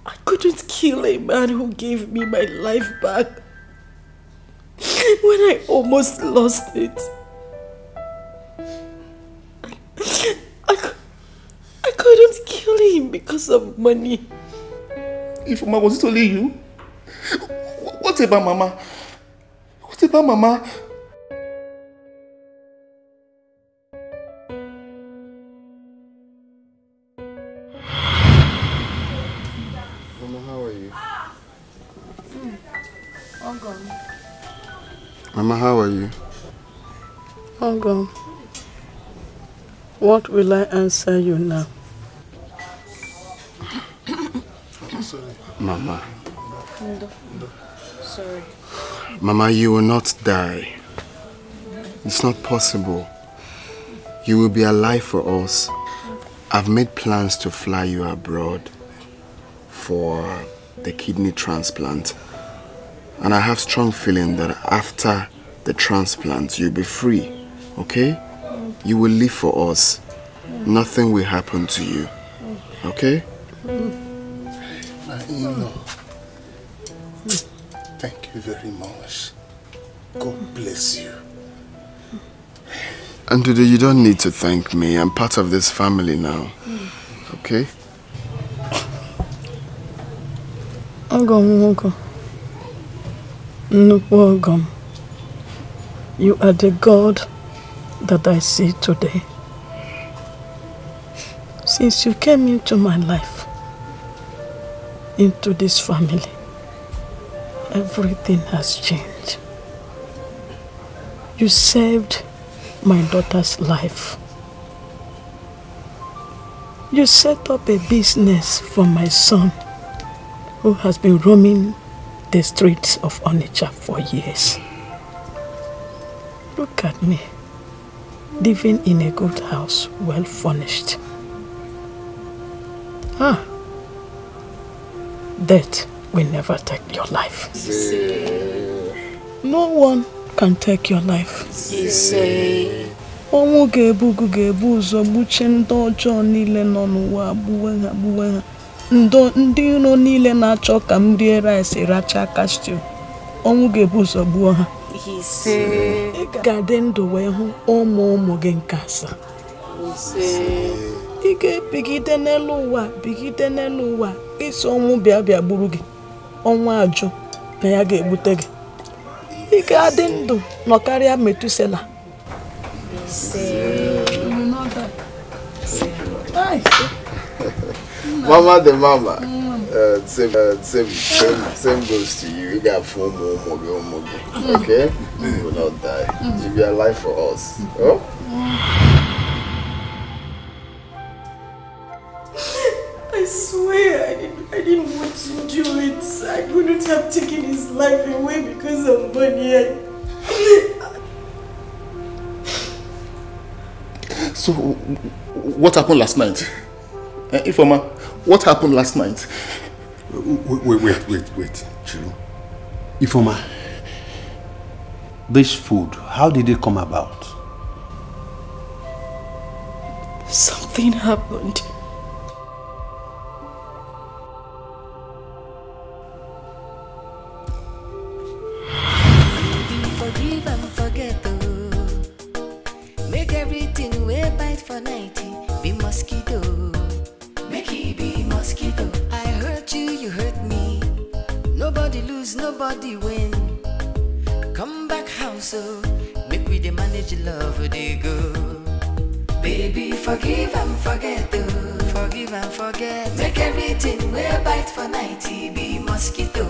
I couldn't kill a man who gave me my life back when I almost lost it. I couldn't kill him because of money. If Mama, was it only you? What about Mama? What about Mama? Mama, how are you? Uncle, what will I answer you now? Mama. Sorry. Mama, you will not die. It's not possible. You will be alive for us. I've made plans to fly you abroad for the kidney transplant. And I have strong feeling that after the transplant, you'll be free, okay? You will live for us. Nothing will happen to you, okay? My in-law, thank you very much. God bless you. And today you don't need to thank me. I'm part of this family now, okay? Uncle. No, you are the God that I see today. Since you came into my life, into this family, everything has changed. You saved my daughter's life. You set up a business for my son who has been roaming the streets of Onitsha for years. Look at me, living in a good house, well furnished. Death will never take your life. No one can take your life. Ọnwụ ga-ebu ụzọ gbuche ndị ọjọọ niile nọ n'ụwa agbuwe ha. Ndị iro niile na-achọ ka m rie rice racha kastiu. Ọnwụ ga-ebu ụzọ gbuo ha. Ị ga-adị ndụ wee hụ ụmụ gị nke asaa. Ị ga-ebigide n'elu ụwa isi ọnwụ bịa gburu gị. Ọnwụ ajụ na ya ga-egbute gị. Ị ga-adị ndụ nọkarịa Metusela. Mama the mama. Same goes to you. You got 4 more. Okay? You will not die. You'll be alive for us. Oh? I swear I didn't want to do it. I couldn't have taken his life away because of money. So, what happened last night? Ifoma, what happened last night? Wait, Chiro. Ifoma, this food, how did it come about? Something happened. Forgive and forget, make everything way bite for 90. Be mosquito, make it be mosquito. I hurt you, you hurt me. Nobody lose, nobody win. Come back house, so make we the manage love they go. Baby, forgive and forget, forgive and forget. Make everything way bite for 90. Be mosquito.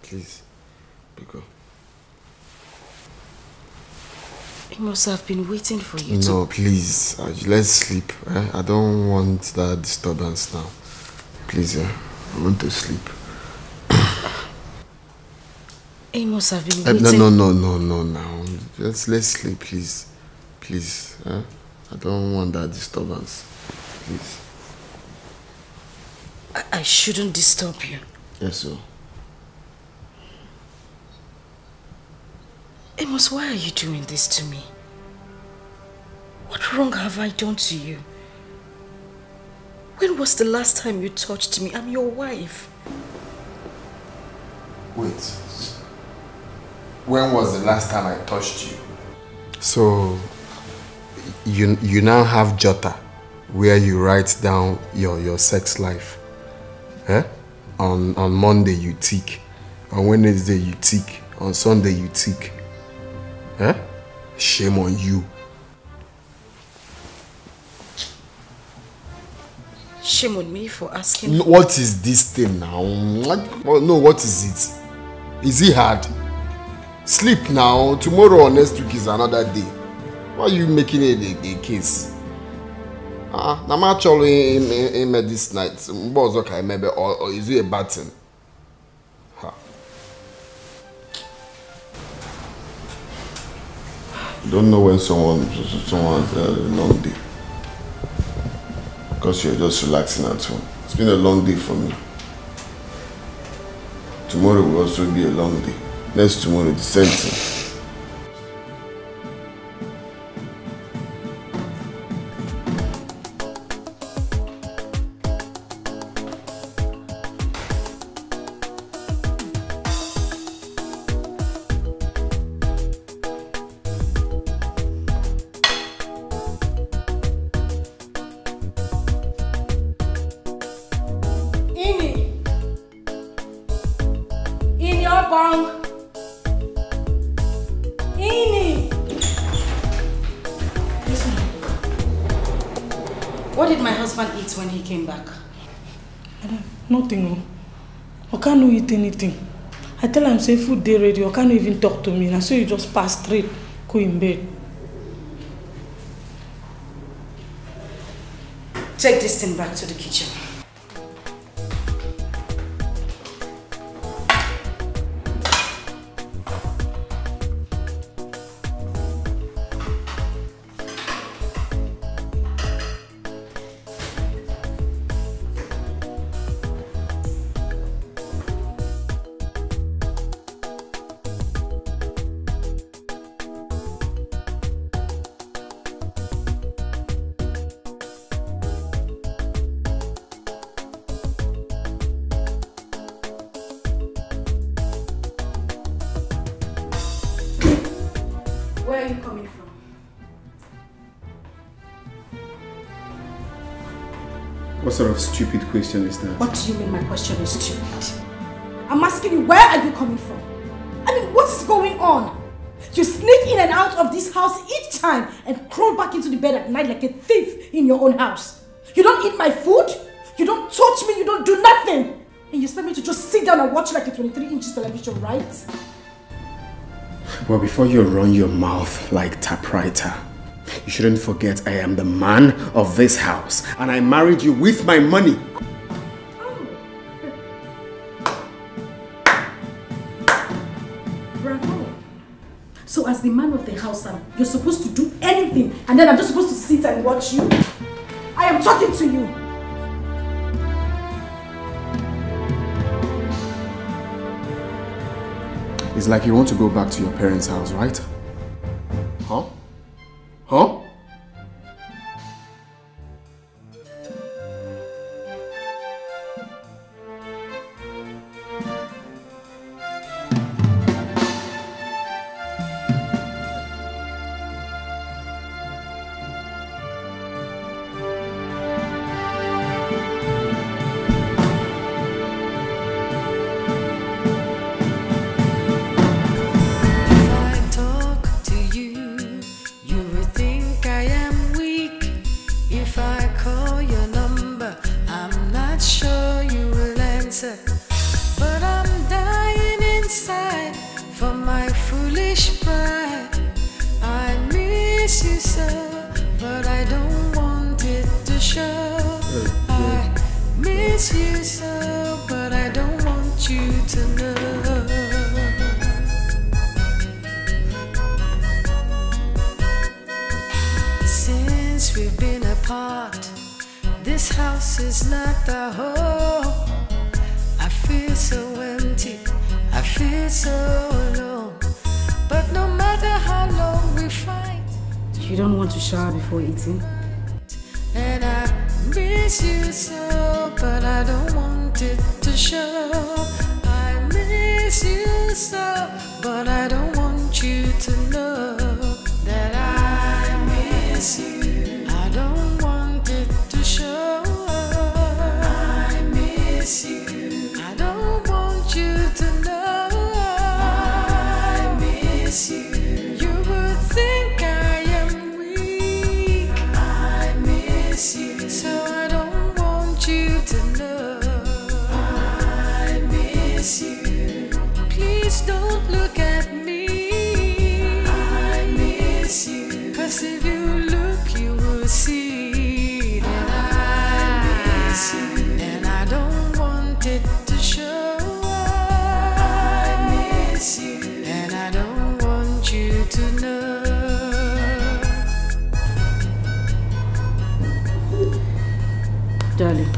Please, Biko. He must have been waiting for you. No, please. Let's sleep. I don't want that disturbance now. Please, I want to sleep. He must have been waiting. No. Now, let's sleep, please. Please. I don't want that disturbance. Please. I shouldn't disturb you. Yes, sir. Amos, why are you doing this to me? What wrong have I done to you? When was the last time you touched me? I'm your wife. Wait. When was the last time I touched you? So, you now have Jota, where you write down your sex life. Eh? On Monday you tick. On Wednesday you tick. On Sunday you tick. Eh? Shame on you. Shame on me for asking. What is this thing now? No, what is it? Is it hard? Sleep now. Tomorrow or next week is another day. Why are you making it a case? I'm actually in this night. Or is it a bad thing? Don't know when someone's a long day. Because you're just relaxing at home. It's been a long day for me. Tomorrow will also be a long day. Next tomorrow, the same thing. What did my husband eat when he came back? Nothing. I can't eat anything. I tell him say food day ready. I can't even talk to me. And so you just pass straight, go in bed. Take this thing back to the kitchen. are you coming from? What sort of stupid question is that? What do you mean my question is stupid? I'm asking you, where are you coming from? I mean, what is going on? You sneak in and out of this house each time and crawl back into the bed at night like a thief in your own house. You don't eat my food, you don't touch me, you don't do nothing. And you expect me to just sit down and watch like a 23-inch television, right? Well, before you run your mouth like typewriter, you shouldn't forget I am the man of this house and I married you with my money. Bravo. So as the man of the house, you're supposed to do anything and then I'm just supposed to sit and watch you? I am talking to you. It's like you want to go back to your parents' house, right? Huh? Huh? And I miss you so, but I don't want it to show. I miss you so, but I don't want you to know that I miss you. I don't want it to show. I miss you. I don't want you to know. I miss you. You would think I am weak. I miss you. So I don't want you to know. I miss you. Please don't look at me. I miss you. 'Cause if you look, you will see that I miss you. And I don't want it to show. I miss you. And I don't want you to know. Darling,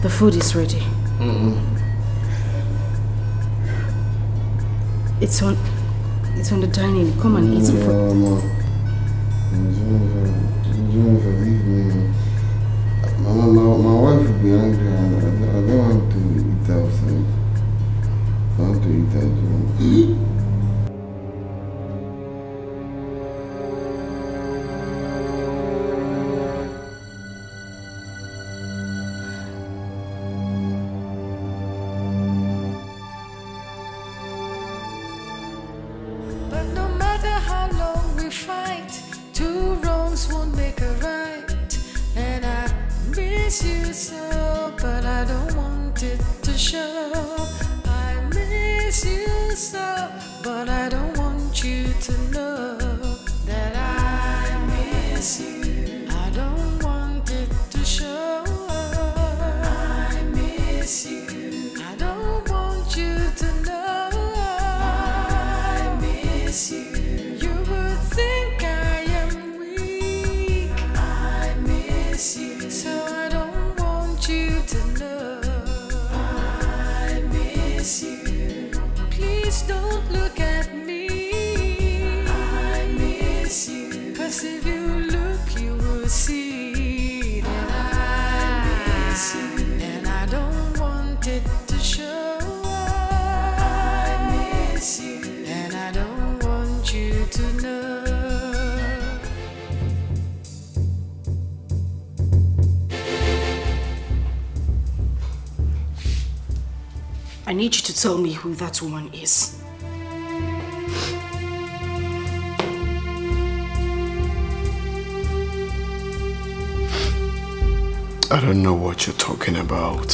the food is ready. It's on the dining. Come and eat it. Mama, my wife will be angry and I don't want to eat outside. I want to eat at home. But no matter how long we fight, two wrongs won't make a right. And I miss you so, but I don't want it to show. I miss you so, but I don't want you to know that I miss you. I don't want it to show. I miss you. I don't want you to know. I miss you. You would think I am weak. I miss you. So I don't want you to know. I miss you. Please don't look at me. I miss you. 'Cause if you look, you will see that I miss you. And I don't want it to show. I miss you. And I don't want you need you to tell me who that woman is. I don't know what you're talking about.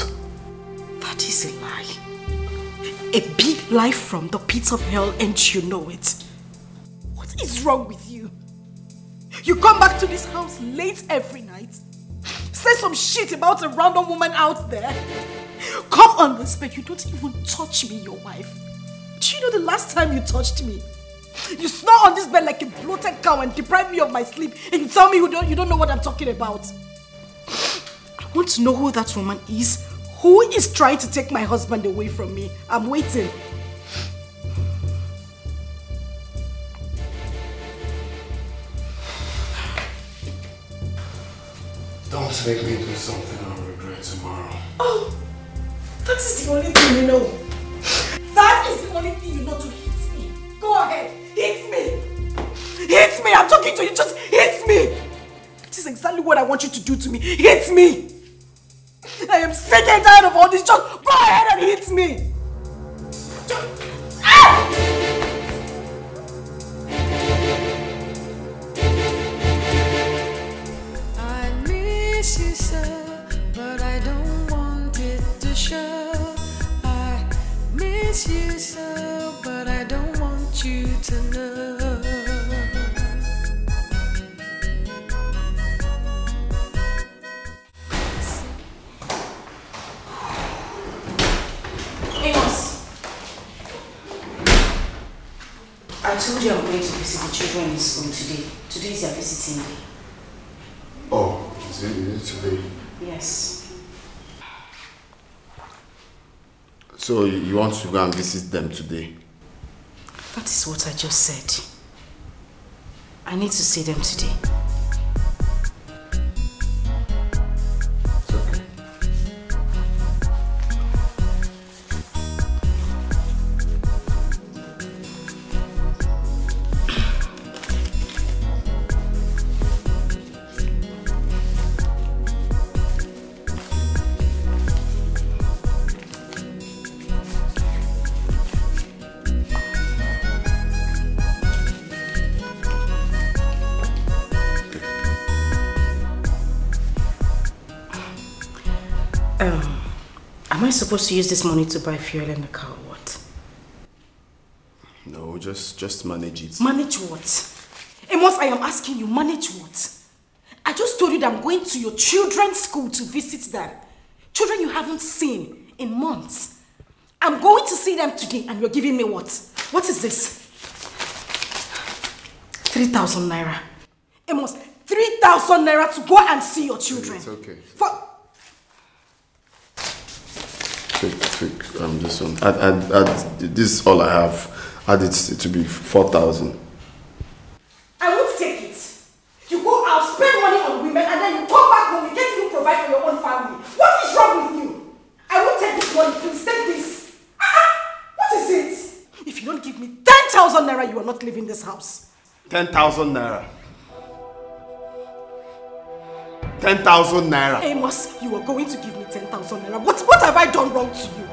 That is a lie. A big lie from the pit of hell, and you know it. What is wrong with you? You come back to this house late every night, say some shit about a random woman out there, come on this bed, you don't even touch me, your wife. Do you know the last time you touched me? You snore on this bed like a bloated cow and deprive me of my sleep, and you tell me you don't know what I'm talking about. I want to know who that woman is. Who is trying to take my husband away from me? I'm waiting. Don't make me do something I'll regret tomorrow. Oh, that is the only thing you know. That is the only thing you know to hit me. Go ahead, hit me. Hit me, I'm talking to you, just hit me. This is exactly what I want you to do to me. Hit me. I am sick and tired of all this. Just go ahead and hit me. I miss you so, but I don't want it to show. I miss you so, but I don't want you to know. I told you I'm going to visit the children in school today. Today is their visiting day. Oh, is it today? Yes. So you want to go and visit them today? That is what I just said. I need to see them today. Am I supposed to use this money to buy fuel in the car or what? No, just manage it. Manage what? Amos, I am asking you, manage what? I just told you that I'm going to your children's school to visit them. Children you haven't seen in months. I'm going to see them today and you're giving me what? What is this? 3,000 naira. Amos, 3,000 naira to go and see your children. It's okay. Take this one. This is all I have. Add it to be 4,000. I won't take it. You go out, spend money on women, and then you come back home, you can't even provide for your own family. What is wrong with you? I won't take this money, please take this. What is it? If you don't give me 10,000 naira, you are not leaving this house. 10,000 naira. 10,000 naira. Amos, you are going to give me 10,000 naira. What have I done wrong to you?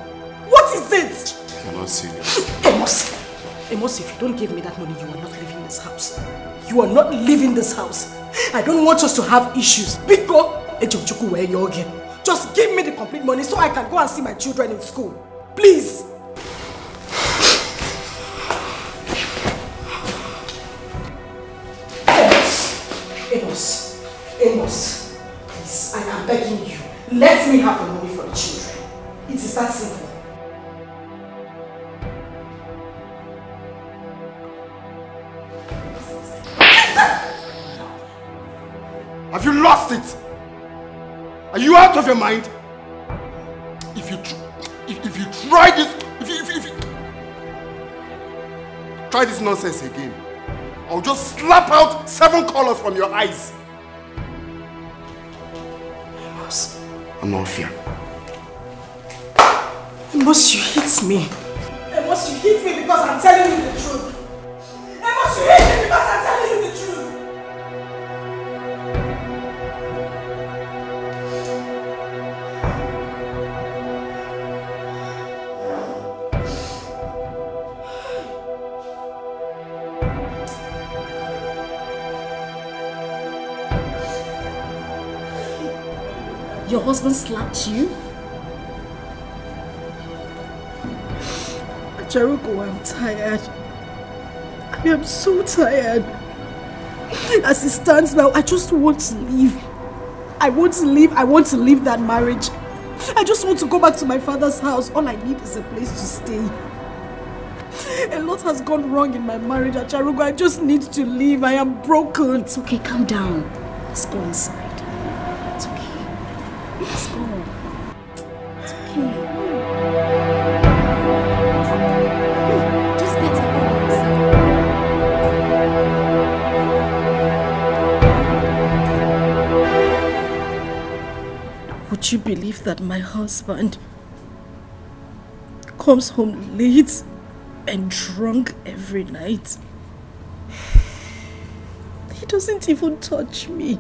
What is it? You're not serious. Amos, if you don't give me that money, you are not leaving this house. You are not leaving this house. I don't want us to have issues. Just give me the complete money so I can go and see my children in school. Please. Amos. Please, I am begging you. Let me have the money for the children. It is that simple. Have you lost it? Are you out of your mind? If you try this, if you try this nonsense again, I'll just slap out 7 colors from your eyes. Amos. I'm not fear. Amos, you hit me. Amos, you hit me because I'm telling you the truth. Amos, you hit me because I'm telling you the truth. Your husband slapped you? Charuko, I'm tired. I am so tired. As it stands now, I just want to leave. I want to leave. I want to leave that marriage. I just want to go back to my father's house. All I need is a place to stay. A lot has gone wrong in my marriage, Charuko. I just need to leave. I am broken. It's okay, calm down. Let's go inside. It's okay. Let's go. It's okay. Just get a hold of yourself. Would you believe that my husband comes home late and drunk every night? He doesn't even touch me.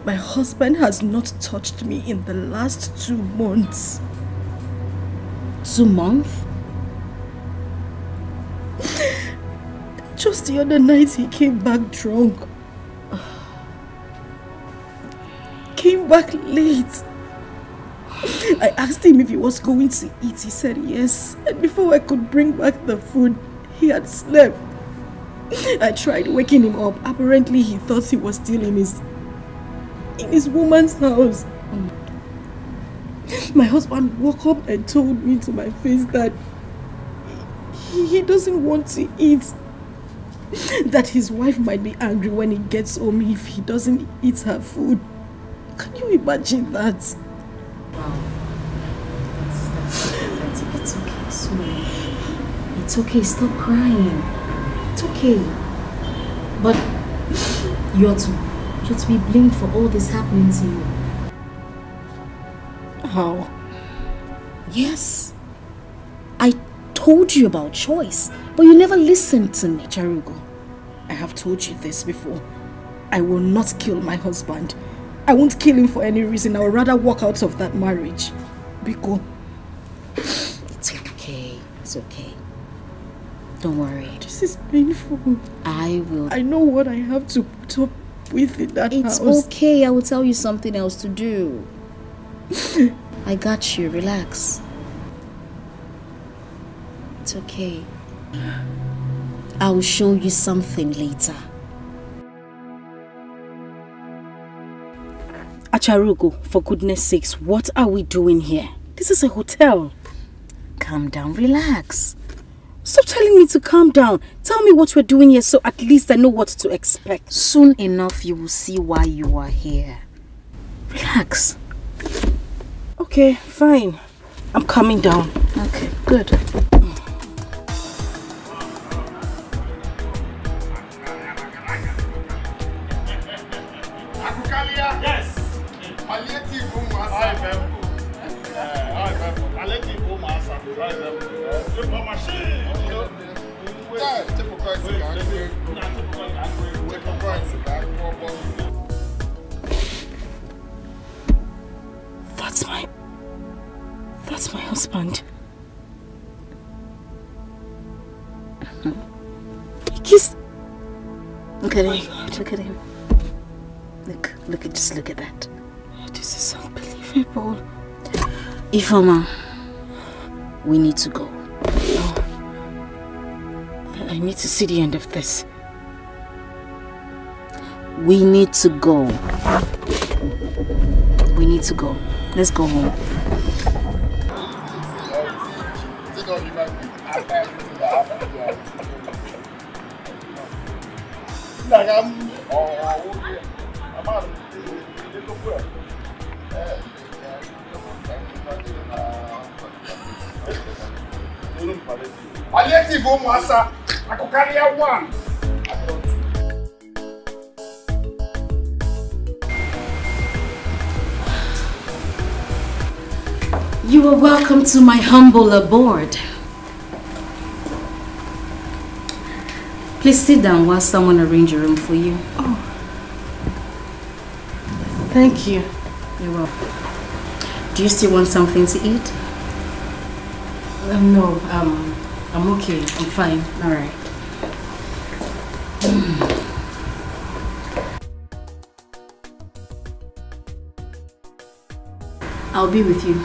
My husband has not touched me in the last 2 months. 2 months? Just the other night he came back drunk. Came back late. I asked him if he was going to eat. He said yes. And before I could bring back the food, he had slept. I tried waking him up. Apparently he thought he was still in his woman's house. My husband woke up and told me to my face that he doesn't want to eat. That his wife might be angry when he gets home if he doesn't eat her food. Can you imagine that? Wow. It's okay, sweetie. It's okay, stop crying. It's okay. But you're to be blamed for all this happening to you. How? Yes. I told you about choice, but you never listened to me. Charugo, I have told you this before. I will not kill my husband. I won't kill him for any reason. I would rather walk out of that marriage. Biko. It's okay. It's okay. Don't worry. This is painful. I will. I know what I have to put up with in that house. It's okay. I will tell you something else to do. I got you. Relax. It's okay. I will show you something later. Acharugo, for goodness sakes, what are we doing here? This is a hotel. Calm down, relax. Stop telling me to calm down. Tell me what we're doing here so at least I know what to expect. Soon enough, you will see why you are here. Relax. Okay, fine. I'm coming down. Okay, good. Yes. That's my husband. He kissed. Look at him. Look at him. Just look at that. This is unbelievable. Ifeoma, we need to go. Oh. I need to see the end of this. We need to go. We need to go. Let's go home. You are welcome to my humble abode. Please sit down while someone arranges a room for you. Oh. Thank you. You're welcome. Do you still want something to eat? No, I'm okay. I'm fine. All right. I'll be with you.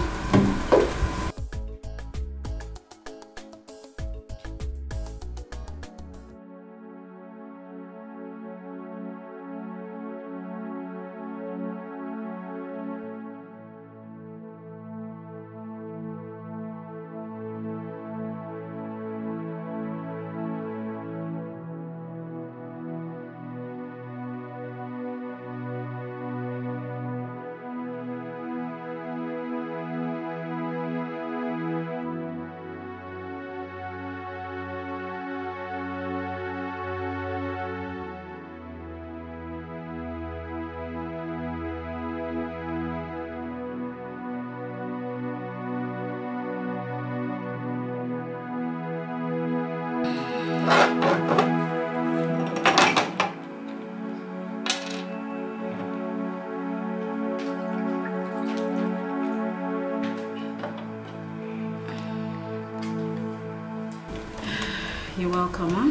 You're welcome, huh?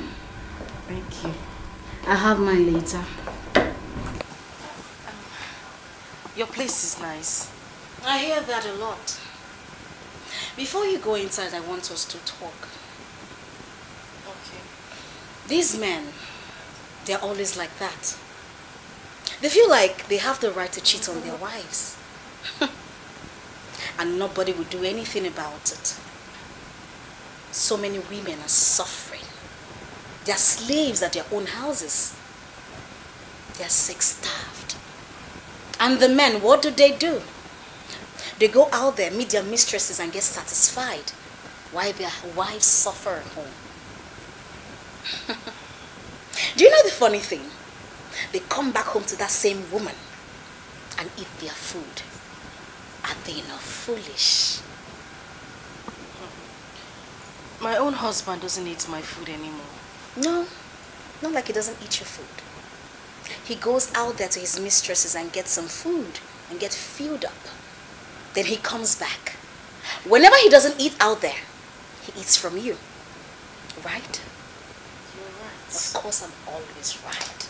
Thank you. I'll have mine later. Your place is nice. I hear that a lot. Before you go inside, I want us to talk. Okay. These men, they're always like that. They feel like they have the right to cheat on their wives. And nobody will do anything about it. So many women are suffering. They're slaves at their own houses. They're sex-starved. And the men, what do? They go out there, meet their mistresses and get satisfied while their wives suffer at home. Do you know the funny thing? They come back home to that same woman and eat their food. Are they not foolish? My own husband doesn't eat my food anymore. No, not like he doesn't eat your food. He goes out there to his mistresses and gets some food and gets filled up. Then he comes back. Whenever he doesn't eat out there, he eats from you. Right? You're right. Of course I'm always right.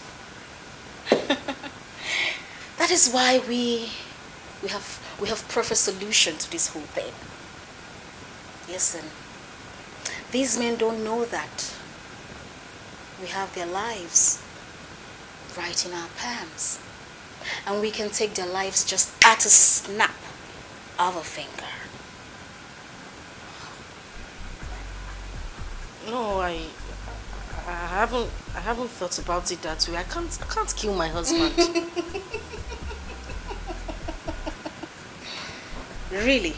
That is why we have perfect solution to this whole thing. Listen. These men don't know that we have their lives right in our palms. And we can take their lives just at a snap of a finger. No, I haven't thought about it that way. I can't kill my husband. Really?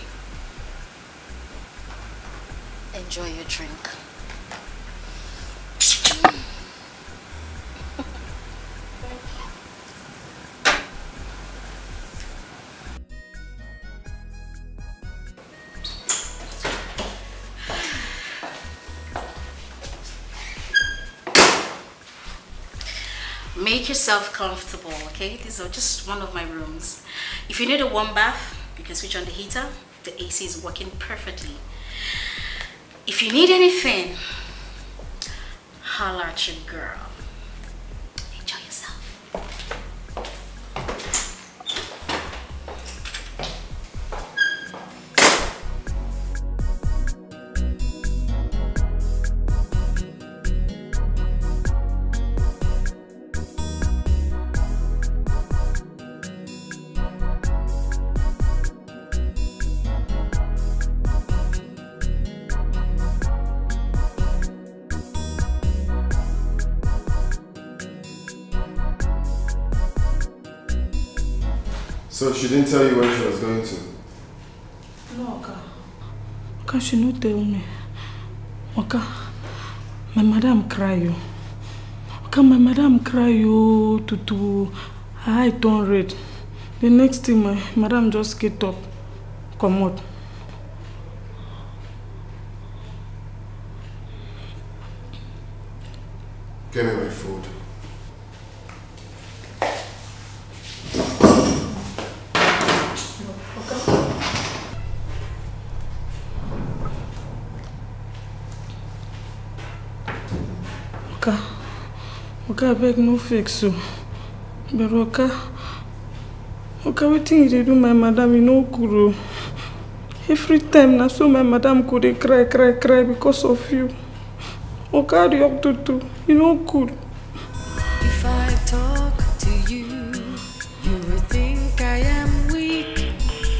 Enjoy your drink. Make yourself comfortable, okay? These are just one of my rooms. If you need a warm bath, you can switch on the heater. The AC is working perfectly. If you need anything, holler at your girl. Enjoy yourself. So she didn't tell you where she was going to? No, Oka. Oka, she no tell me. Oka, my madam cry you. Oka, my madam cry you to her eye turn red. The next thing my madam just get up, come out. Give me my food. Oka, I beg no fix so. But Oka, Okay, wetin you do my madam, you know good. Every time na so my madam go dey cry because of you. Okay, how do you do? You know good. If I talk to you, you will think I am weak.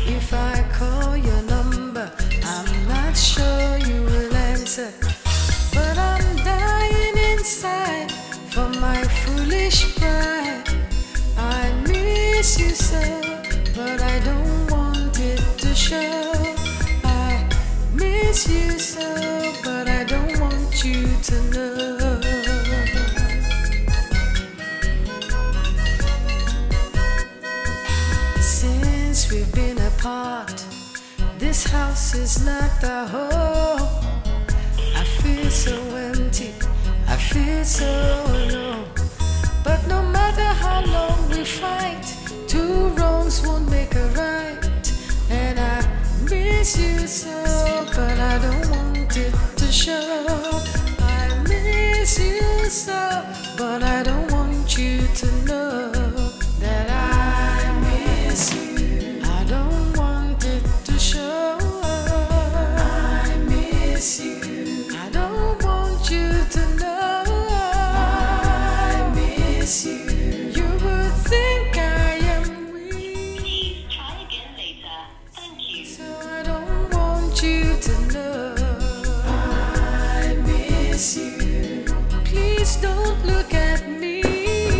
If I call your number, I'm not sure you will answer. But I'm dying inside for my foolish pride. I miss you so, but I don't want it to show. I miss you so, but I don't want you to know. Since we've been apart, this house is not a home. I feel so empty, I feel so alone. But no matter how long we fight, two wrongs won't make a right. And I miss you so, but I don't want it to show. I miss you so, but I don't want you to know that I miss you. I don't want it to show. I miss you. I don't want you to know. I miss you. You would think I am weak. Please try again later. Thank you. So I don't want you to know. I miss you. Please don't look at me.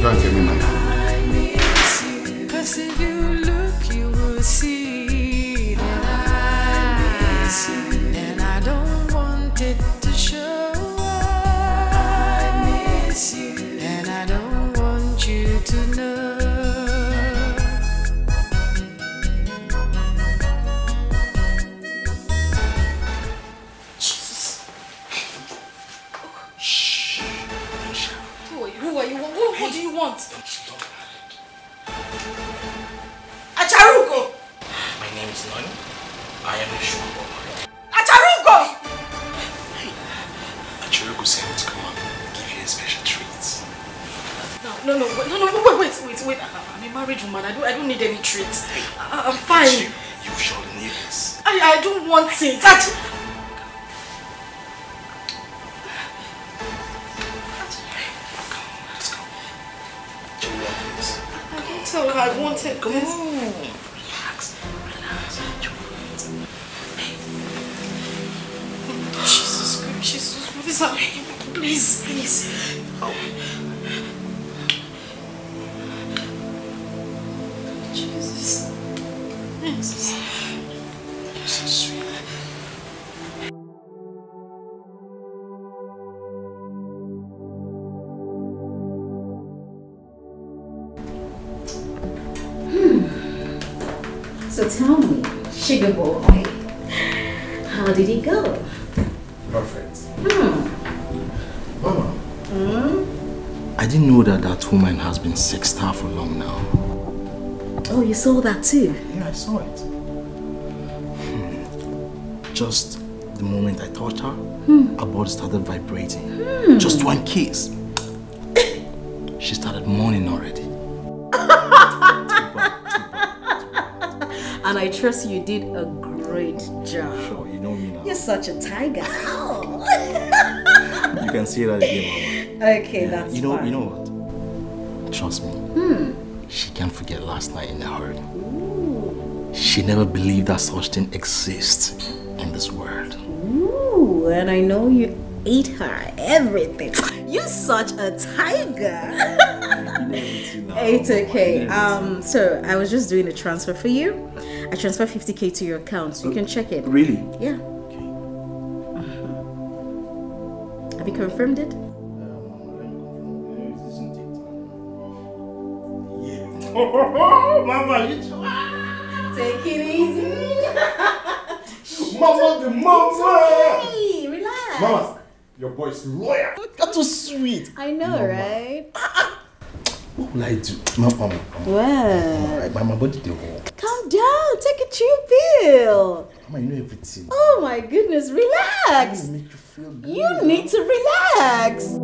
Don't give me my phone. I miss you. 'Cause if you look, you will see that I miss you. And I don't want it to show. I miss you. And I don't want you to know. Who are you? What do you want? Acharugo! My name is Nani. I am a sugar. Acharugo! Acharugo sent me to come and give you a special treat. No, wait. I'm a married woman. I don't need any treats. I'm fine. You surely need this. I don't want it. So I want it. Come on. Relax. Jesus, what is happening? Please. Oh. Jesus. You're so sweet. So tell me, sugar boy, how did it go? Perfect. Mama. I didn't know that woman has been sex-star for long now. Oh, you saw that too? Yeah, I saw it. Just the moment I touched her, her body started vibrating. Just one kiss. She started moaning already. And I trust you did a great job. Sure, you know me now. You're such a tiger. You can see that again, Mama. Okay, that's You know fine. what? Trust me. She can't forget last night in the herd. She never believed that such thing exists in this world. Ooh, and I know you ate her everything. You're such a tiger. It's okay. So I was just doing a transfer for you. I transferred 50K to your account, so you can check it. Really? Yeah. Have you confirmed it? Mama, you take it easy. Mama, Hey, relax. Mama, your boy's loyal. You're too sweet. I know, Mama. right? What will I do? Mama. What? My body dey hot. Calm down. Take a chill pill. Mama, you know everything. Oh my goodness, relax. Make you feel good. You need to relax.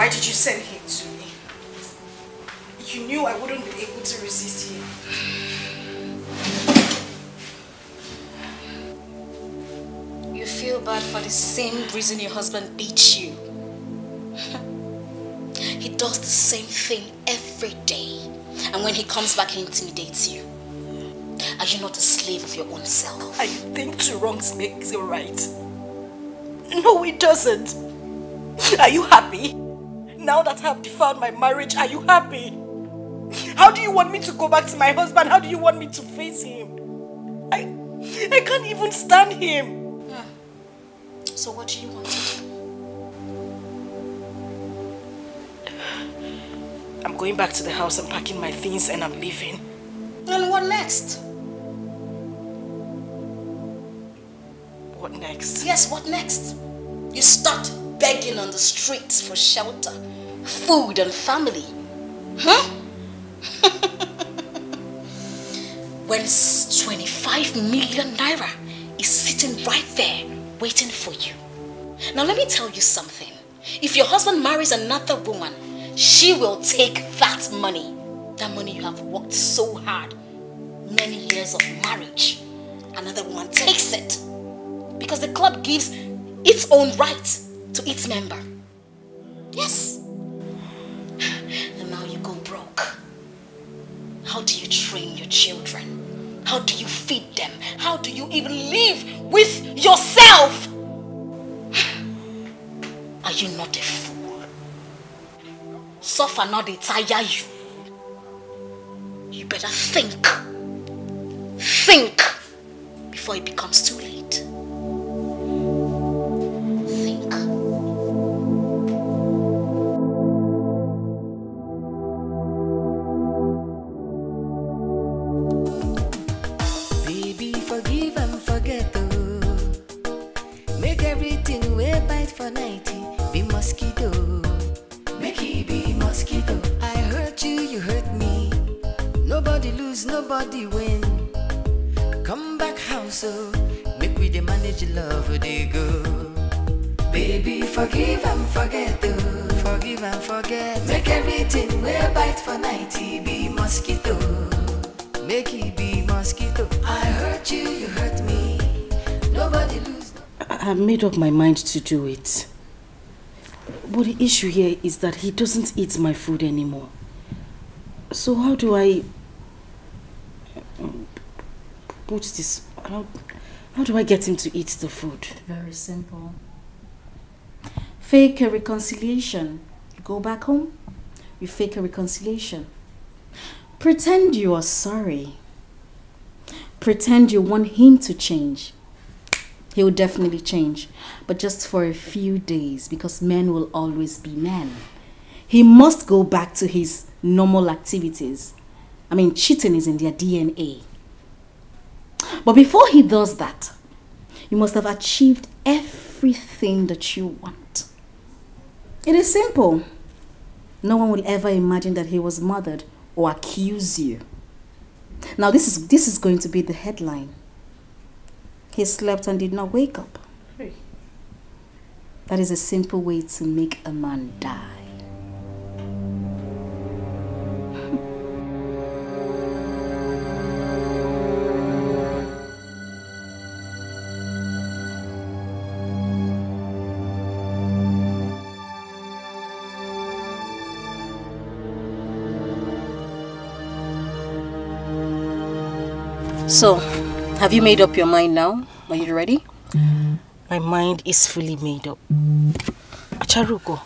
Why did you send him to me? You knew I wouldn't be able to resist him. You feel bad for the same reason your husband beats you. He does the same thing every day. And when he comes back, he intimidates you. Are you not a slave of your own self? I think two wrongs makes it right. No, it doesn't. Are you happy? Now that I've defiled my marriage, are you happy? How do you want me to go back to my husband? How do you want me to face him? I can't even stand him. So what do you want to do? I'm going back to the house and packing my things and I'm leaving. And what next? What next? Yes, what next? You start begging on the streets for shelter, food and family. Huh? When 25 million naira is sitting right there waiting for you. Now let me tell you something. If your husband marries another woman, she will take that money. That money you have worked so hard, many years of marriage. Another woman takes it. Because the club gives its own right to its member. Yes. And now you go broke. How do you train your children? How do you feed them? How do you even live with yourself? Are you not a fool? Suffer not they tire you. You better think. Think before it becomes too late. Think. Baby, forgive and forget, oh. Make everything we bite for 90 be mosquito. Make it be mosquito. I hurt you, you hurt me. Nobody lose, nobody win. Come back house, oh. Make we the manage love, they go. Baby, forgive and forget, oh. Forgive and forget. Make everything we bite for 90 be mosquito. Make it be mosquito. I hurt you, you hurt me. Nobody lose. I've made up my mind to do it. But the issue here is that he doesn't eat my food anymore. So how do I put this? How do I get him to eat the food? Very simple. Fake a reconciliation. You go back home, you fake a reconciliation. Pretend you are sorry. Pretend you want him to change. He will definitely change, but just for a few days, because men will always be men. He must go back to his normal activities. I mean, cheating is in their DNA. But before he does that, you must have achieved everything that you want. It is simple. No one will ever imagine that he was murdered or accuse you. Now this is going to be the headline. He slept and did not wake up. Hey. That is a simple way to make a man die. So, have you made up your mind now? Are you ready? My mind is fully made up. Acharuko,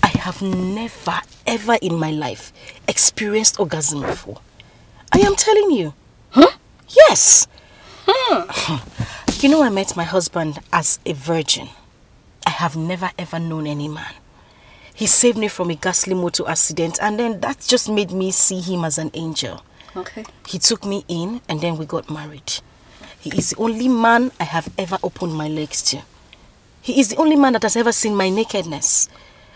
I have never ever in my life experienced orgasm before. I am telling you. Huh? Yes. You know, I met my husband as a virgin. I have never ever known any man. He saved me from a ghastly motor accident, and then that just made me see him as an angel. Okay. He took me in and then we got married. He is the only man I have ever opened my legs to. He is the only man that has ever seen my nakedness.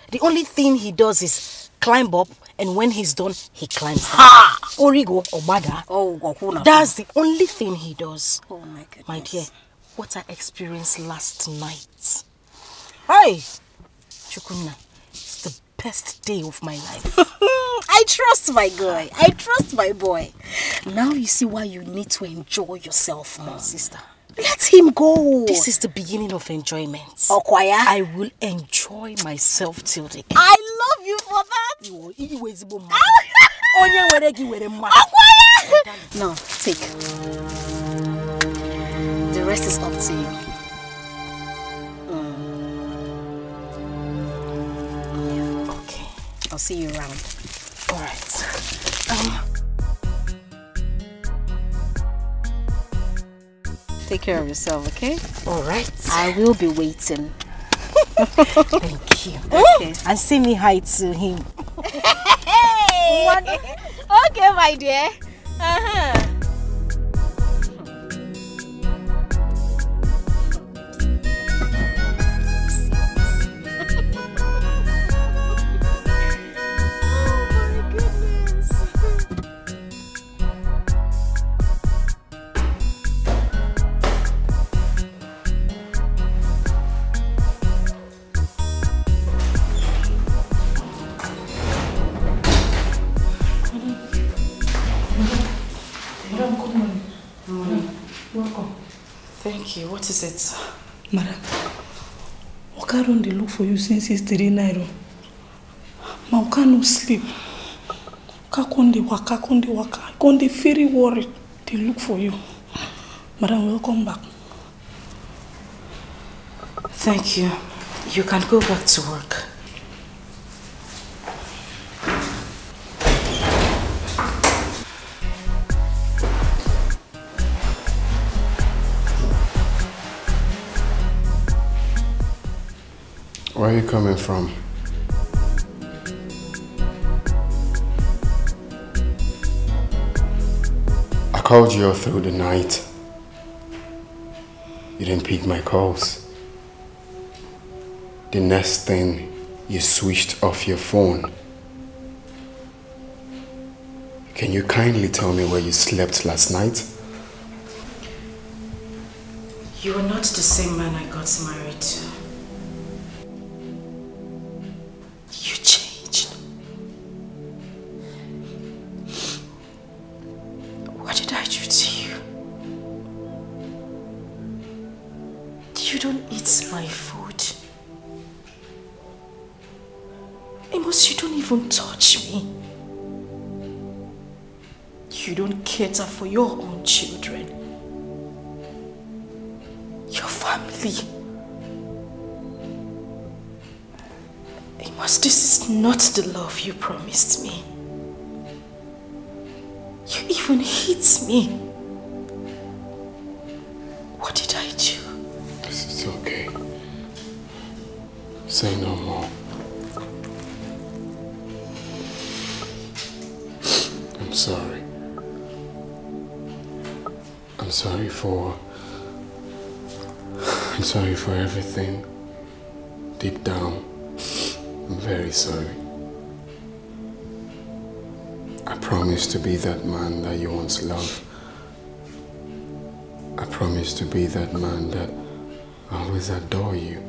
The only thing he does is climb up, and when he's done, he climbs down. Ha! Origo, Obada. Oh, that's the only thing he does. Oh my goodness. My dear, what I experienced last night. Hi! Chukunna, it's the happiest day of my life. I trust my guy. I trust my boy. Now you see why you need to enjoy yourself more, sister. Let him go. This is the beginning of enjoyment. Okwaya, I will enjoy myself till the end. I love you for that. Now, take. The rest is up to you. Okay, I'll see you around. All right. Take care of yourself, okay? All right. I will be waiting. Thank you. Okay. And say me hi to him. Hey! Okay, my dear. Thank you. What is it? Madam, Waka don dey look for you since yesterday night. Ma Waka no sleep. Waka con dey waka. I con dey very worried. They look for you. Madam, welcome back. Thank you. You can go back to work. Where are you coming from? I called you all through the night. You didn't pick my calls. The next thing, you switched off your phone. Can you kindly tell me where you slept last night? You are not the same man I got married to. You changed. What did I do to you? You don't eat my food. Amos, you don't even touch me. You don't cater for your own children. Your family. Amos, this is not the love you promised me. You even hit me. What did I do? It's okay. Say no more. I'm sorry. I'm sorry for everything. Deep down, I'm very sorry. I promise to be that man that you once loved. I promise to be that man that always adore you.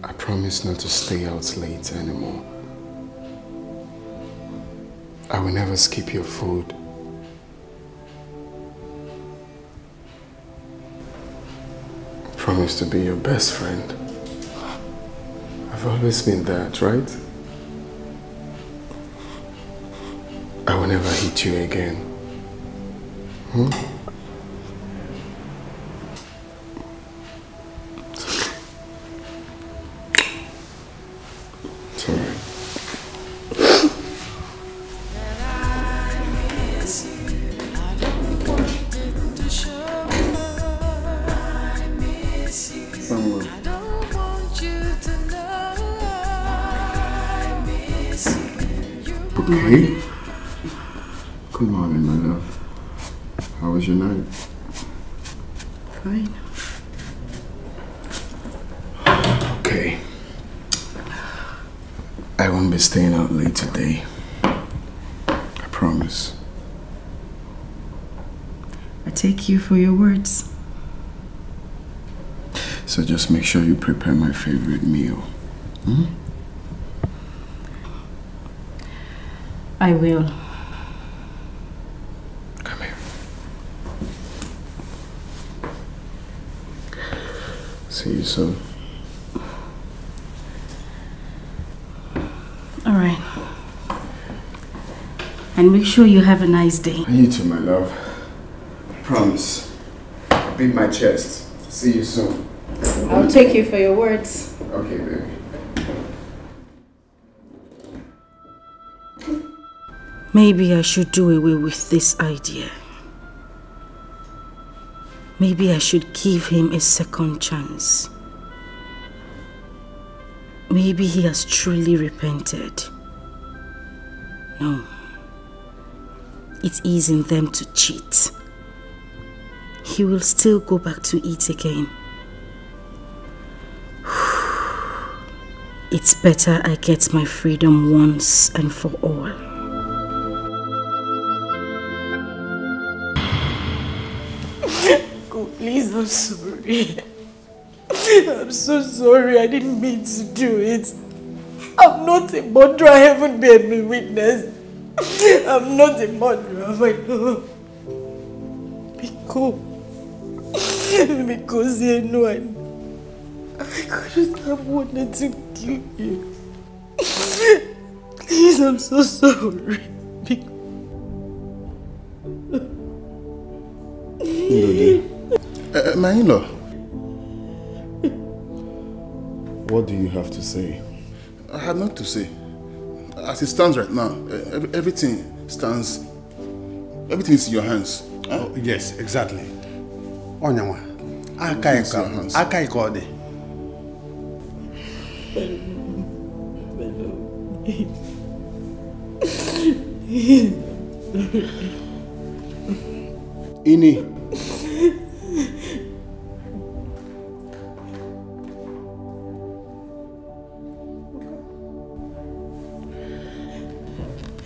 I promise not to stay out late anymore. I will never skip your food. I promise to be your best friend. I've always been that, right? I will never hit you again. It's alright. Okay. Good morning, my love. How was your night? Fine. Okay. I won't be staying out late today. I promise. I take you for your words. So just make sure you prepare my favorite meal. Hmm? I will. Come here. See you soon. All right. And make sure you have a nice day. You too, my love. Promise. Beat my chest. See you soon. I'll take you for your words. Okay, baby. Maybe I should do away with this idea. Maybe I should give him a second chance. Maybe he has truly repented. No. It is in them to cheat. He will still go back to it again. It's better I get my freedom once and for all. Please, I'm sorry. I'm so sorry. I didn't mean to do it. I'm not a murderer. I haven't been a witness. I'm not a murderer. I know. Because you know I couldn't have wanted to kill you. Please, I'm so sorry. My in-law. What do you have to say? I have not to say. As it stands right now, everything is in your hands. Huh? Oh, yes, exactly. Onyawa, Akai Kode. Ini.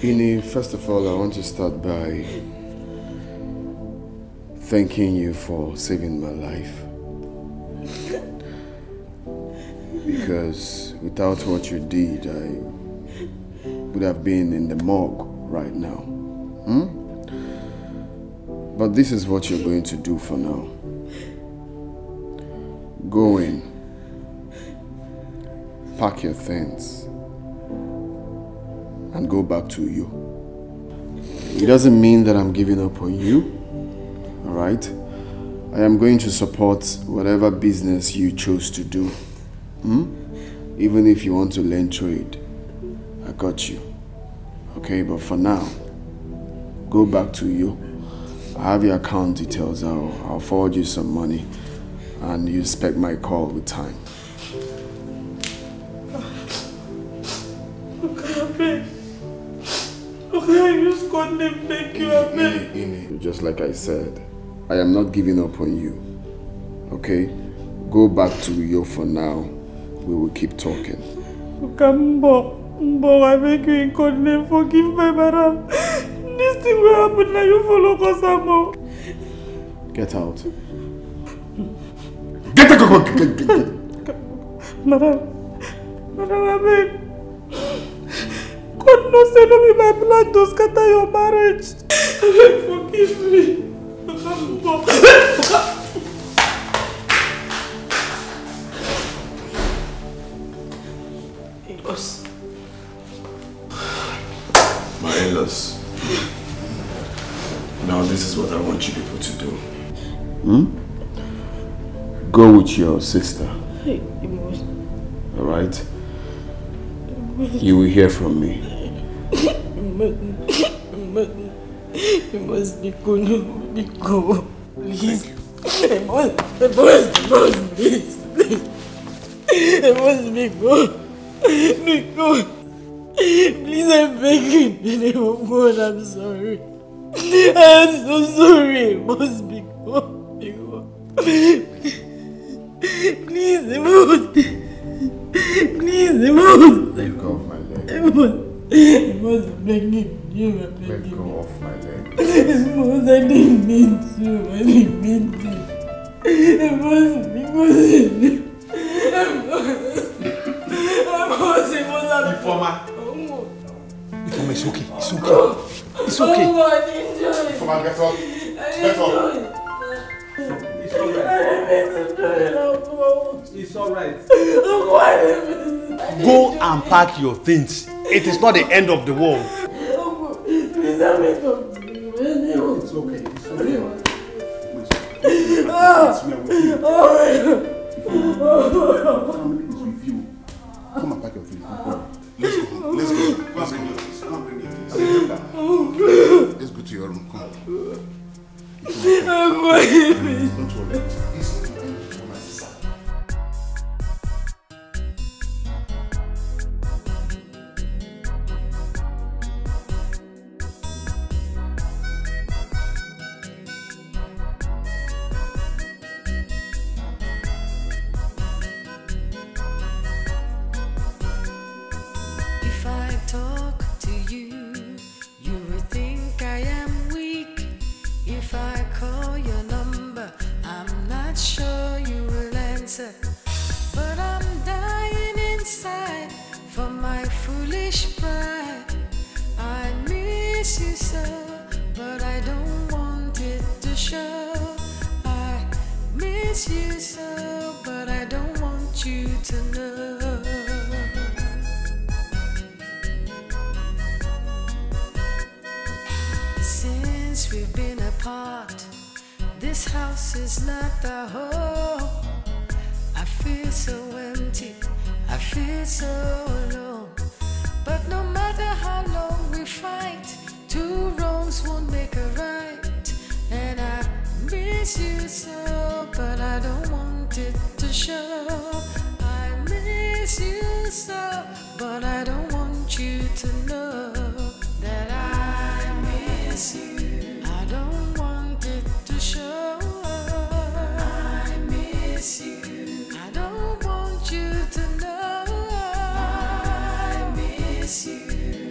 Ini, first of all, I want to start by thanking you for saving my life. Because without what you did, I would have been in the morgue right now. But this is what you're going to do for now. Go in, pack your things, and go back to you. It doesn't mean that I'm giving up on you, all right? I am going to support whatever business you choose to do. Even if you want to learn trade, I got you. Okay, but for now, go back to you. I have your account details. I'll forward you some money, and you expect my call with time. Just like I said, I am not giving up on you. Okay? Go back to Uyo for now. We will keep talking. Mbo, I beg you in God's name, forgive my madam. This thing will happen now, you follow Kosamo. Get out. Get out! Madam, I beg. God knows I don't be my blood to scatter your marriage. I beg, forgive me. My in-laws. Now this is what I want you people to do. Go with your sister. Alright? You will hear from me. You must be good. Please. I must please. I must be good. Please, I'm begging in the name of God, I'm sorry. I am so sorry. I must be good. Please, I must. Please, I must. Let go of my leg. I must beg you. Let go of my leg. I didn't mean to. I must be good. Ifeoma, get up. Get up. It's alright. Go and pack your things. It is not the end of the world. It's okay. Family is with you. Come and pack your things. Let's go. Let's go. Let's go. Let's go to your room. Come. Don't worry. If I talk to you, you will think I am weak. If I call your number, I'm not sure you will answer. But I'm dying inside for my foolish pride. I miss you so, but I don't want it to show. I miss you so, but I don't want you to know. Since we've been apart, this house is not a home. I feel so empty, I feel so alone. But no matter how long we fight, two wrongs won't make a right. And I miss you so, but I don't want it to show. I miss you so, but I don't want you to know that I miss you. I don't want it to show. I miss you. I don't want you to know. I miss you.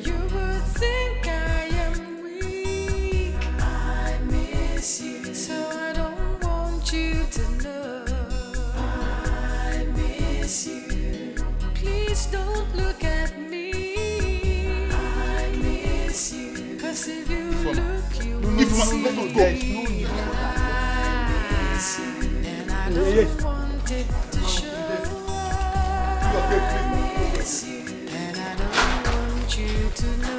You would think I am weak. I miss you. So I don't want you to know. I miss you. Please don't look at me. I miss you. 'Cause if you look, you will see. I miss you. And I don't want it to show. I miss you. And I don't want you to know.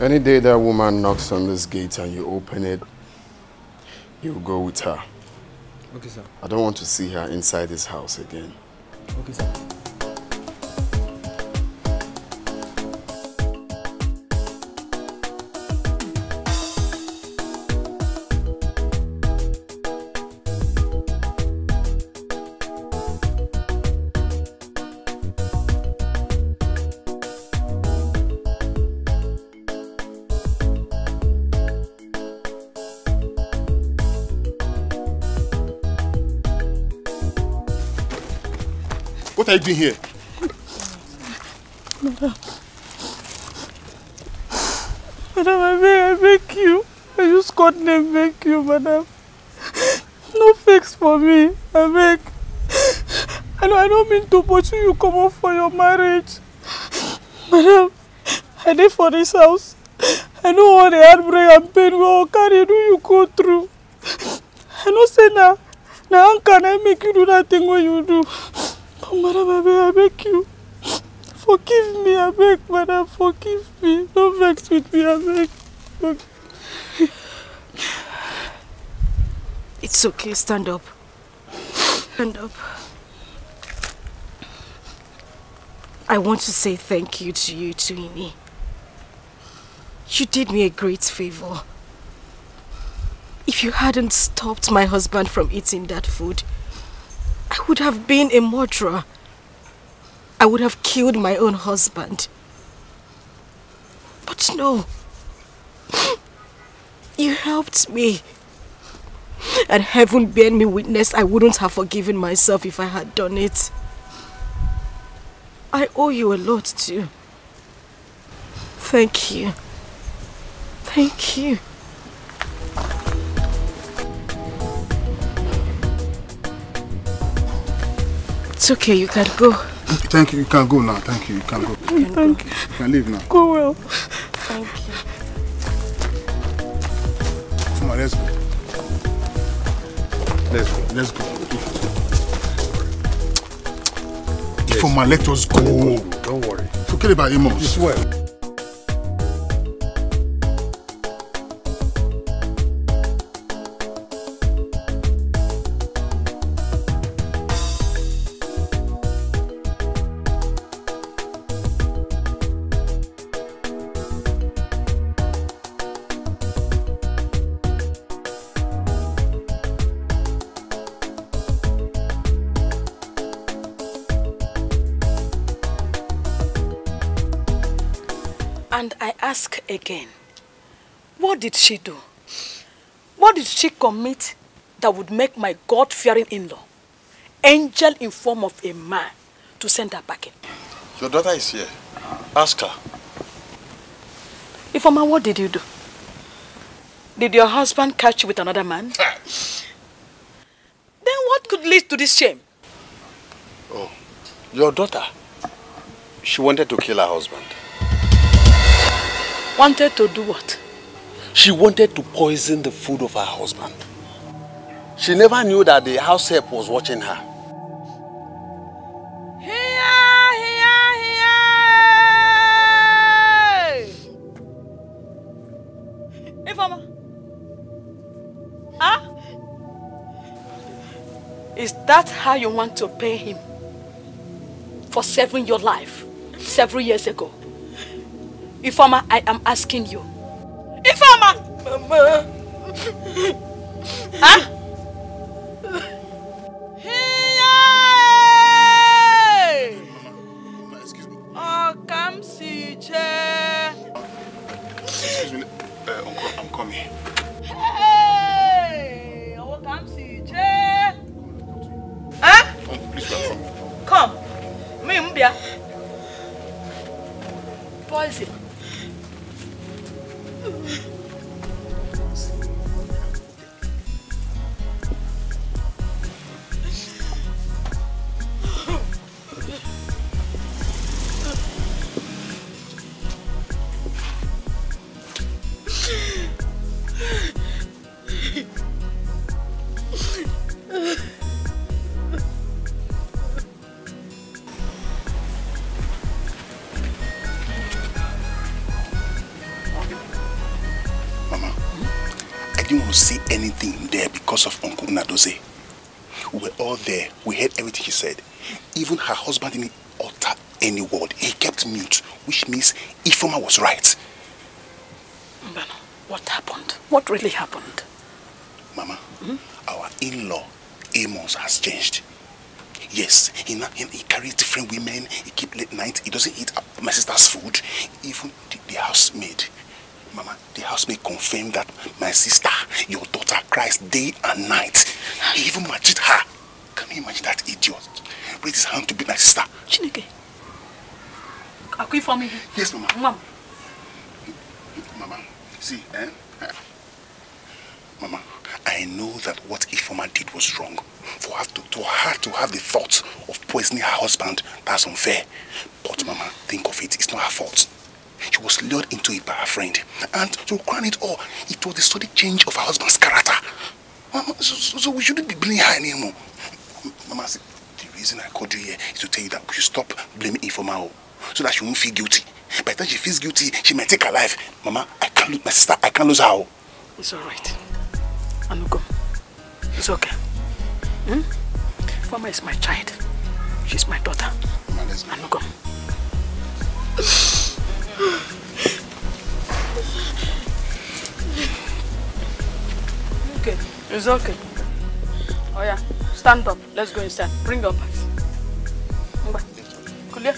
Any day that woman knocks on this gate and you open it, you go with her. Okay, sir. I don't want to see her inside this house again. Okay, sir. What are you doing here? Madam, I beg you. I use God name beg you, madam. No fix for me. I beg. I don't mean to pursue you come up for your marriage. Madam, I did for this house. I know all the heartbreak and pain we all carry do you go through. I know say now how can I make you do that thing when you do? But madam, I beg you. Forgive me, I beg, madam, forgive me. Don't vex with me, I beg. It's okay, stand up. Stand up. I want to say thank you to you, Twini. You did me a great favor. If you hadn't stopped my husband from eating that food, I would have been a murderer. I would have killed my own husband. But no. You helped me. And heaven bear me witness, I wouldn't have forgiven myself if I had done it. I owe you a lot too. Thank you. Thank you. It's okay, you can go. Thank you, you can go now. Thank you, you can go. Thank you. You can leave now. Go well. Thank you. Come on, let's go. Let's go. Ifoma, let us go. Don't worry. Forget about Amos. You swear. And I ask again, what did she do? What did she commit that would make my God-fearing in-law, angel in form of a man, to send her back in? Your daughter is here. Ask her. Ifoma, what did you do? Did your husband catch you with another man? Then what could lead to this shame? Oh, your daughter, she wanted to kill her husband. Wanted to do what? She wanted to poison the food of her husband. She never knew that the house help was watching her. Ifoma. Huh? Is that how you want to pay him for saving your life several years ago? Ifoma, I am asking you. Ifoma! Mama! Huh? Hey! Excuse me. Oh, come see, Excuse me, Uncle, I'm coming. Hey! Oh, come see, huh? Please welcome me. Come. Me, Mbia. Poison. To say anything there because of Uncle Nadoze. We were all there. We heard everything he said. Even her husband didn't utter any word. He kept mute, which means Ifoma was right. Mbano, what happened? What really happened? Mama, our in-law, Amos, has changed. Yes, he carries different women. He keeps late night. He doesn't eat my sister's food. Even the housemaid. Mama, the housemaid confirmed that my sister, your daughter, cries day and night. He even matched her. Can you imagine that idiot? Raise his hand to be my sister. Chineke. Are you for me? Yes, Mama. Mama. Mama, see, Mama, I know that what Ifoma did was wrong. For her to have the thought of poisoning her husband, that's unfair. But Mama, think of it, it's not her fault. She was lured into it by her friend. And to crown it all, it was the sudden change of her husband's character. Mama, so we shouldn't be blaming her anymore. Mama, the reason I called you here is to tell you that we should stop blaming Ifoma, so that she won't feel guilty. By the time she feels guilty, she might take her life. Mama, I can't lose my sister. I can't lose her. It's alright. Anugo. It's okay. Ifoma is my child. She's my daughter. Mama, let's go. Anugo. Okay, it's okay. Oh yeah, stand up. Let's go inside. Bring your bags. Kulia.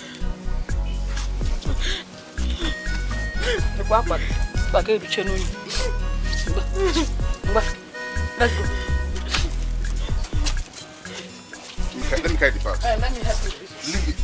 Let's go. carry the bags. Let me help you. Leave it.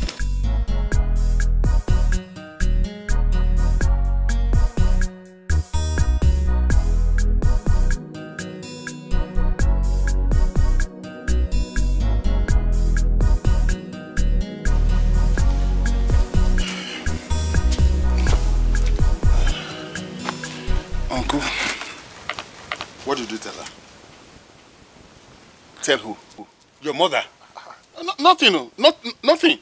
Uncle, what did you tell her? Tell who? Your mother? Nothing, no. Nothing.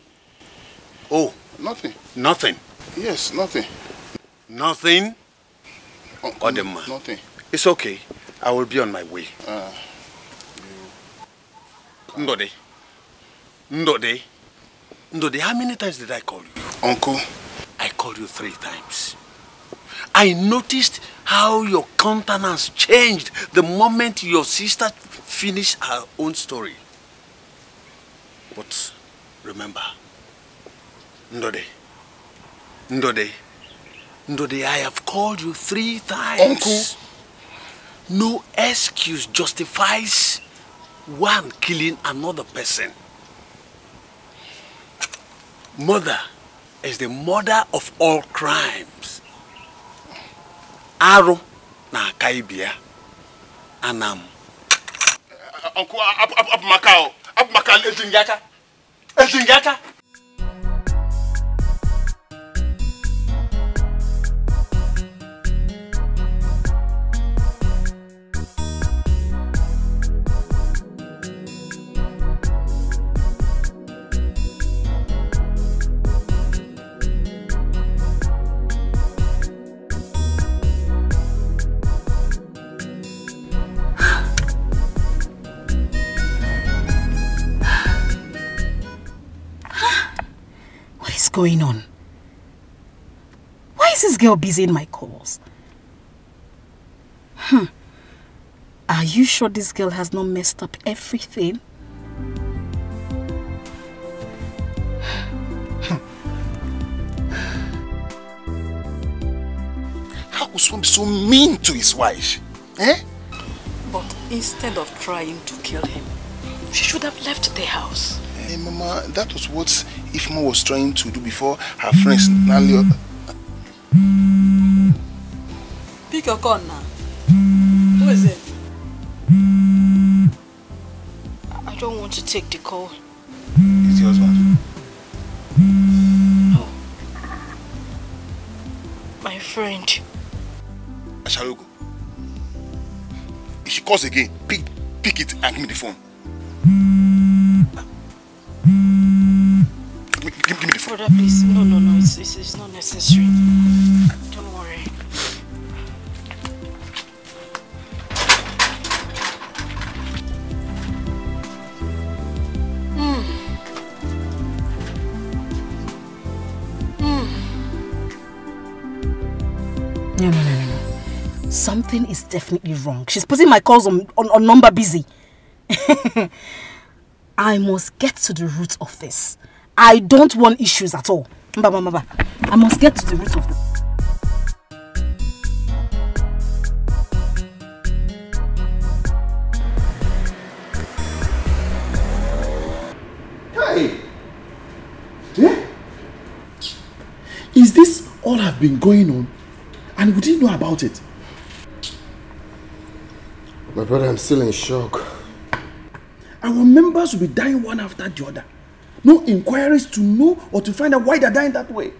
Oh, nothing. Nothing? Yes, nothing. Nothing? Odema. Nothing. It's okay. I will be on my way. Ndode. Ndode. Ndode, how many times did I call you? Uncle. I called you 3 times. I noticed how your countenance changed the moment your sister finished her own story. But remember, Ndode, Ndode, Ndode, I have called you 3 times. Uncle. No excuse justifies one killing another person. Mother is the mother of all crimes. Aro na kaibia anam. Uncle, up Macau. Up Macau, Ejingaka. Ejingaka. Going on? Why is this girl busy in my calls? Are you sure this girl has not messed up everything? How could someone be so mean to his wife? Eh? But instead of trying to kill him, she should have left the house. Hey, Mama, that was what Ifma was trying to do before her friends Nali. Pick your gun now. Who is it? I don't want to take the call. It's your husband. Oh. My friend. I shall go. If she calls again, pick it and give me the phone. Give me the phone. Brother, please. No, it's not necessary. Don't worry. No. Something is definitely wrong. She's putting my calls on number busy. I must get to the root of this. I don't want issues at all. I must get to the root of this. Hey! Yeah? Is this all have been going on? And we didn't know about it? My brother, I'm still in shock. Our members will be dying one after the other. No inquiries to know or to find out why they're dying that way.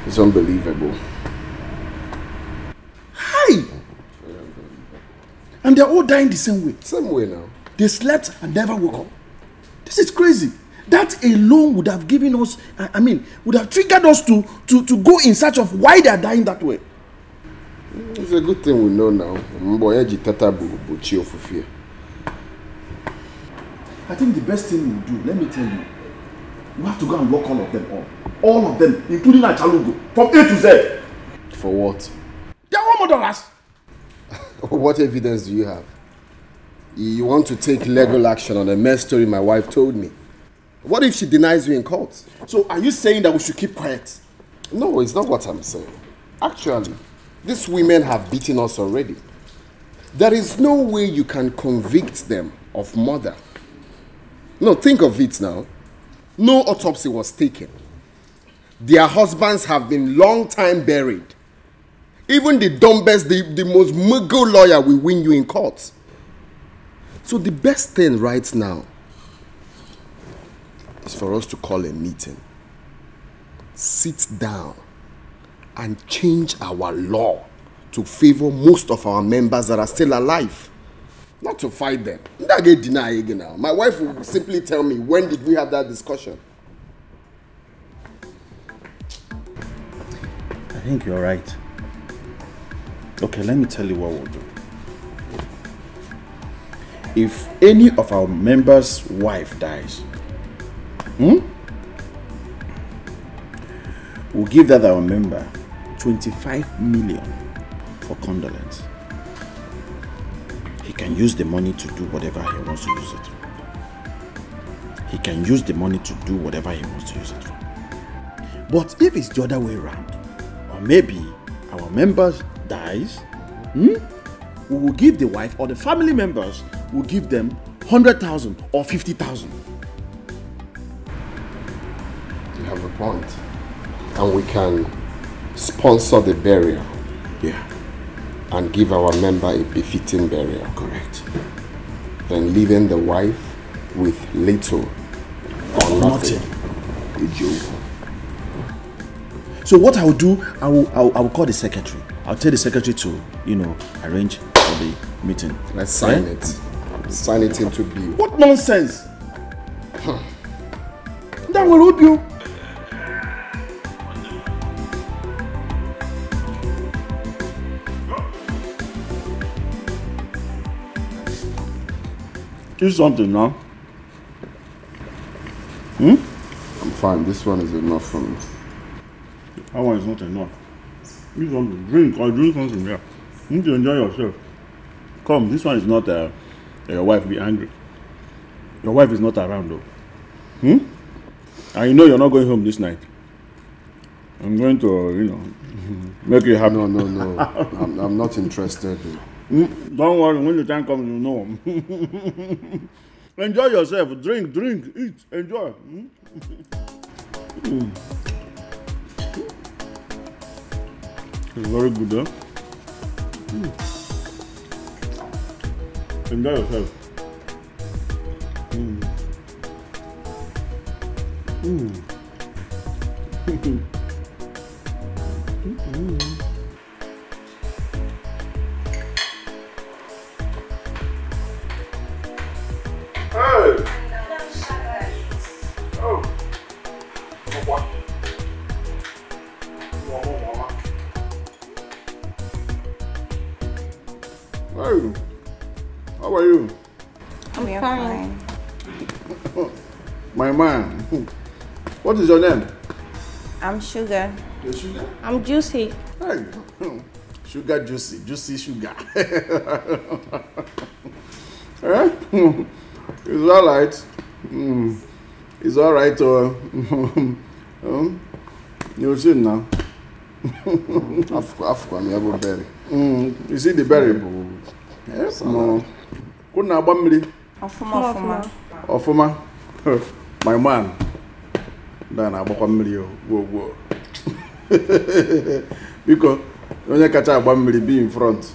It's unbelievable. Hi! And they're all dying the same way. Same way now. They slept and never woke up. This is crazy. That alone would have given us, would have triggered us to go in search of why they're dying that way. It's a good thing we know now. I think the best thing we'll do, let me tell you, we have to go and lock all of them up. All of them, including Achalugo, from A to Z. For what? They are more than us. What evidence do you have? You want to take legal action on a mess story my wife told me. What if she denies you in court? So are you saying that we should keep quiet? No, it's not what I'm saying. Actually, these women have beaten us already. There is no way you can convict them of murder. No, think of it now. No autopsy was taken. Their husbands have been long time buried. Even the dumbest, the most muggle lawyer will win you in court. So the best thing right now is for us to call a meeting, sit down, and change our law to favor most of our members that are still alive. Not to fight them. I get denied again now. My wife will simply tell me, when did we have that discussion? I think you're right. Okay, let me tell you what we'll do. If any of our members' wife dies, we'll give that our member 25 million for condolence. He can use the money to do whatever he wants to use it for. He can use the money to do whatever he wants to use it for. But if it's the other way around, or maybe our member dies, we will give the wife or the family members will give them 100,000 or 50,000. You have a point. And we can sponsor the burial. Yeah. And give our member a befitting burial. Correct. Then leaving the wife with little or nothing. So what I will do, I will call the secretary. I'll tell the secretary to, arrange for the meeting. Let's sign it. Sign it into bill. What nonsense! That will help you. Do something now. I'm fine. This one is enough for me. That one is not enough. You want to drink or drink something here. You need to enjoy yourself. Come, this one is not your wife be angry. Your wife is not around though. And you know you're not going home this night. I'm going to, make you happy. No. I'm not interested. Don't worry, when the time comes, you know. Enjoy yourself. Drink, eat, enjoy. It's very good, huh? Enjoy yourself. How are you? I'm fine. My man. What is your name? I'm Sugar. You're Sugar? I'm Juicy. Hey. Sugar Juicy. Juicy Sugar. It's alright. It's alright. You'll see now. You see the berry? Yes. No. Couldn't have been Ofuma. My man. Then I bought whoa. Because when you catch a bamboo be in front,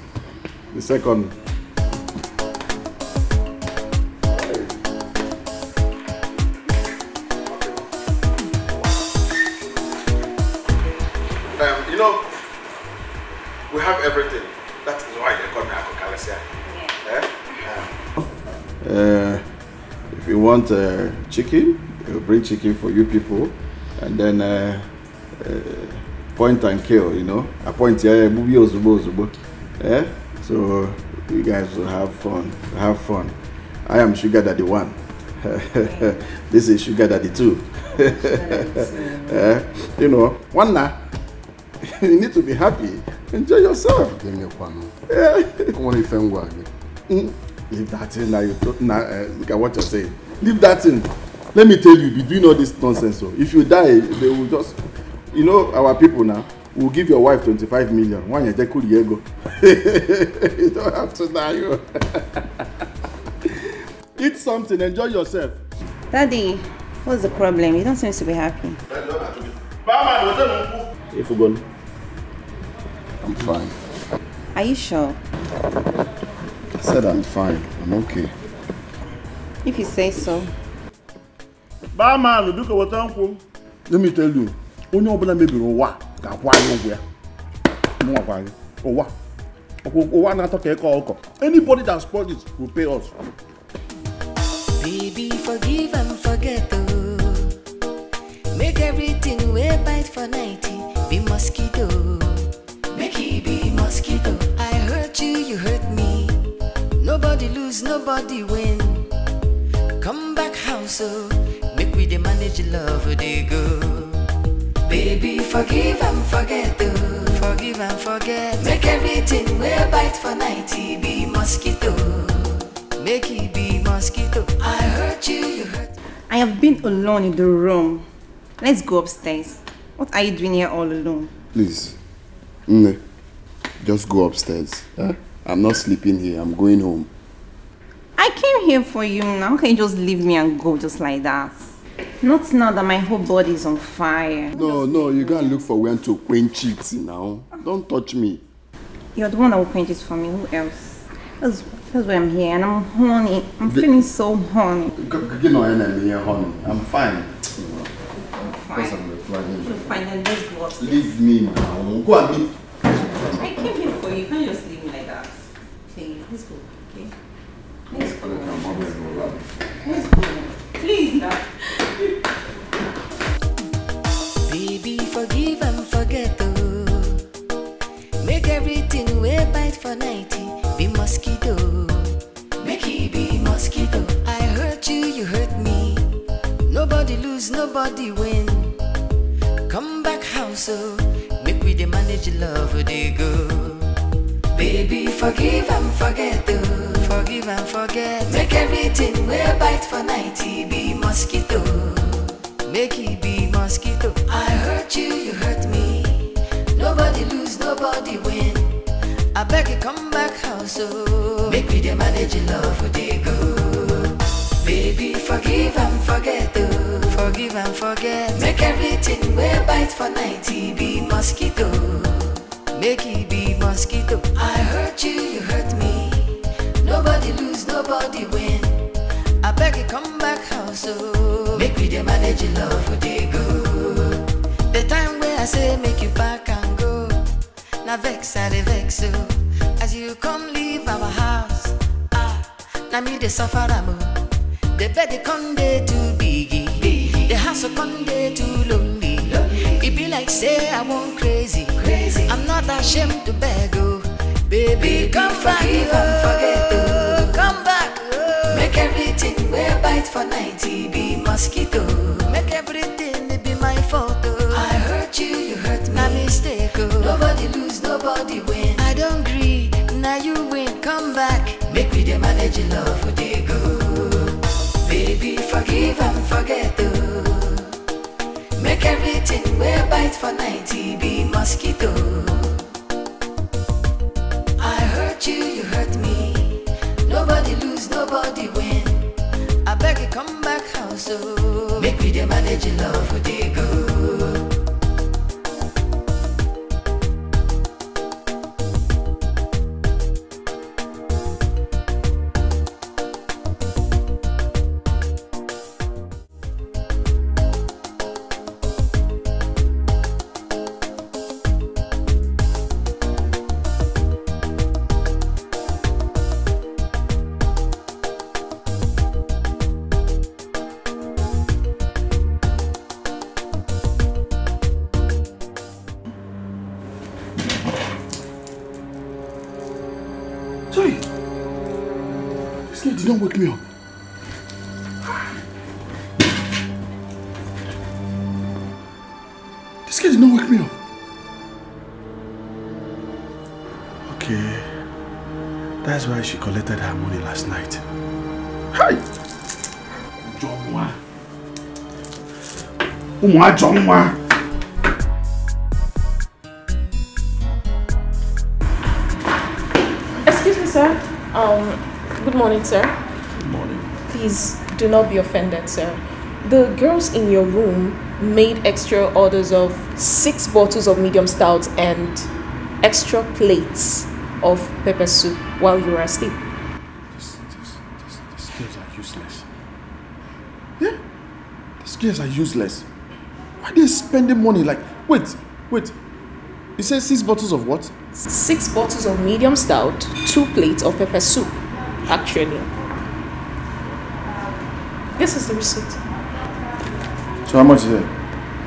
the second. We have everything. That is why they call me Akokalesia. If you want chicken, we'll bring chicken for you people, and then point and kill. A point here, so you guys will have fun. I am Sugar Daddy 1. This is Sugar Daddy 2. One now. You need to be happy. Enjoy yourself. Give me a Leave that in now. Look at what you're saying. Leave that in. Let me tell you, be doing all this nonsense. So if you die, they will just, our people now will give your wife 25 million. One year, cool year go. You don't have to die. Eat something. Enjoy yourself. Daddy, what's the problem? You don't seem to be happy. If we're gone, I'm fine. Are you sure? I said I'm fine. I'm okay. If you say so. Let me tell you, anybody that spoils this will pay us. Baby, forgive and forget, oh. Make everything way bite for 90. Be mosquito. Make it be mosquito. I hurt you, you hurt me. Nobody lose, nobody win. Come back house, oh. Make we the manage love, they go. Baby, forgive and forget, oh. Forgive and forget. Make everything way bite for 90. Be mosquito. Make it be mosquito. I hurt you, you hurt me. I have been alone in the room. Let's go upstairs. What are you doing here all alone? Please. Nne, just go upstairs. Huh? I'm not sleeping here. I'm going home. I came here for you now. How can you just leave me and go just like that? Not now that my whole body is on fire. No, you gotta look for when to quench it now. Don't touch me. You're the one that will quench it for me. Who else? That's why I'm here and I'm horny. I'm feeling so horny. You know, enemy, honey. I'm fine. I'm fine. I'm fine, then let's go upstairs. Leave me now. Go and meet. I came here for you. You can't just leave me like that. Please, let's go. Okay? Let's go. Let's go. Please, now. Baby, forgive and forget, oh. Make everything way bite for 90. Be mosquito. Make it be mosquito. I hurt you, you hurt me. Nobody lose, nobody win. Come back house, oh. Make we the manage love, they go. Baby, forgive and forget, oh. Forgive and forget. Make everything way bite for 90. Be mosquito. Make it be mosquito. I hurt you, you hurt me. Nobody lose, nobody win. I beg you, come back house, oh. Make we the manage love, they go. Baby, forgive and forget, oh. Forgive and forget. Make everything way bite for 90. Be mosquito. Make it be mosquito. I hurt you, you hurt me. Nobody lose, nobody win. I beg you, come back house, oh. Make we the manage love, they go. The time where I say make you back and go. Now vex, I dey vex, oh. As you come leave our house, now me the suffer, the bed come day too biggie. The house come day too lonely. It be like say I want crazy. I'm not ashamed to beg, oh. Baby, come back, oh. Come back, oh. Make everything way bite for 90. Be mosquito. Make everything be my fault, oh. I hurt you, you hurt me. Now mistake, oh. Nobody lose, nobody win. I don't agree, now you win. Come back, make we the manage love, they go. Baby, forgive and forget, oh. Make everything way bite for 90. Be mosquito. I hurt you, you hurt me. Nobody lose, nobody win. I beg you, come back house, oh. Make we the manage love, they go. Don't wake me up. This kid did not wake me up. Okay. That's why she collected her money last night. Hi! Jongwa. Jongwa. Excuse me, sir. Good morning, sir. Good morning. Please Do not be offended, sir. The girls in your room made extra orders of 6 bottles of medium stout and extra plates of pepper soup while you were asleep. These girls are useless. Yeah? These girls are useless. Why are they spending money like... Wait. You said 6 bottles of what? 6 bottles of medium stout, 2 plates of pepper soup, actually. This is the receipt. So how much is it?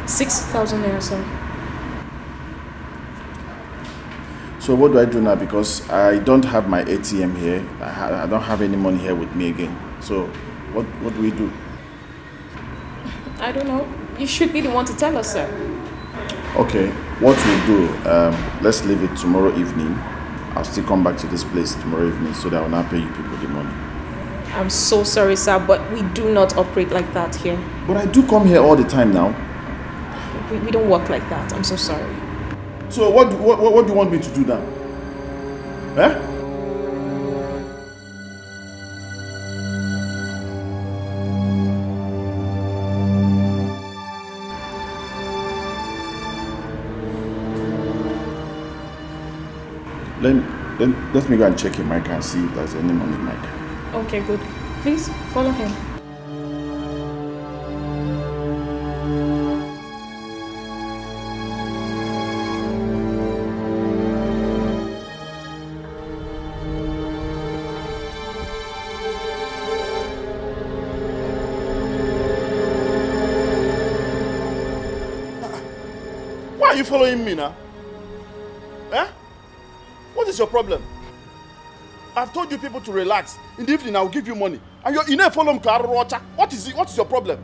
6,000 naira, sir. So what do I do now? Because I don't have my ATM here. I don't have any money here with me again. So what do we do? I don't know. You should be the one to tell us, sir. Okay, what we'll do, let's leave it tomorrow evening. I'll still come back to this place tomorrow evening so that I'll not pay you people the money. I'm so sorry, sir, but we do not operate like that here. But I do come here all the time now. We don't work like that. I'm so sorry. So what do you want me to do now? Eh? Let me go and check in my car and see if there's any money in my car. Okay, good. Please, follow him. Why are you following me now? Eh? What is your problem? I've told you people to relax. In the evening, I'll give you money. And you never follow me. What is it? What is your problem?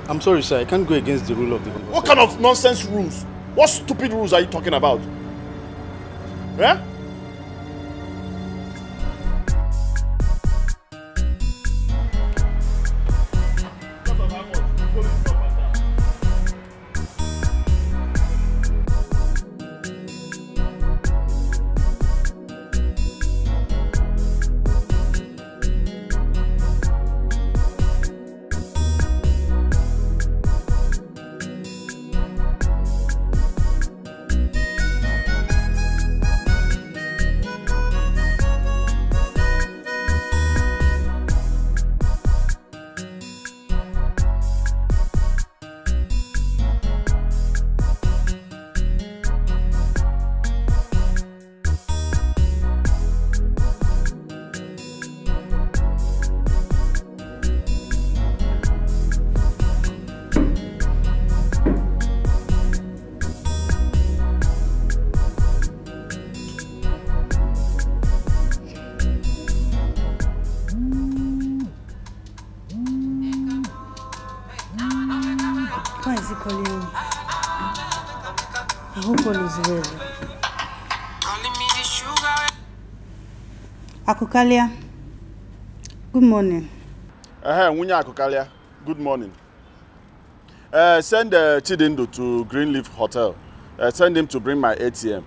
I'm sorry, sir. I can't go against the rule of the river. What kind of nonsense rules? What stupid rules are you talking about? Eh? Akukalia, good morning. Wunya Akukalia, good morning. Send Chidindo to Greenleaf Hotel. Send him to bring my ATM.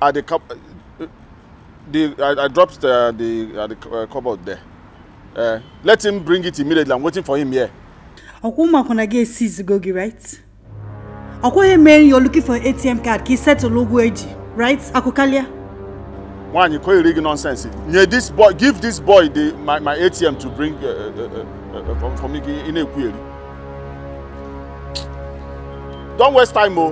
At I dropped the cupboard there. Let him bring it immediately. I'm waiting for him here. Okuma kona get seize gogi, right? Okwa man, you're looking for an ATM card. He set a logo edge, right? Akukalia. One, you call it nonsense. Yeah, this boy, give this boy my ATM to bring for me in a query. Don't waste time, Mo.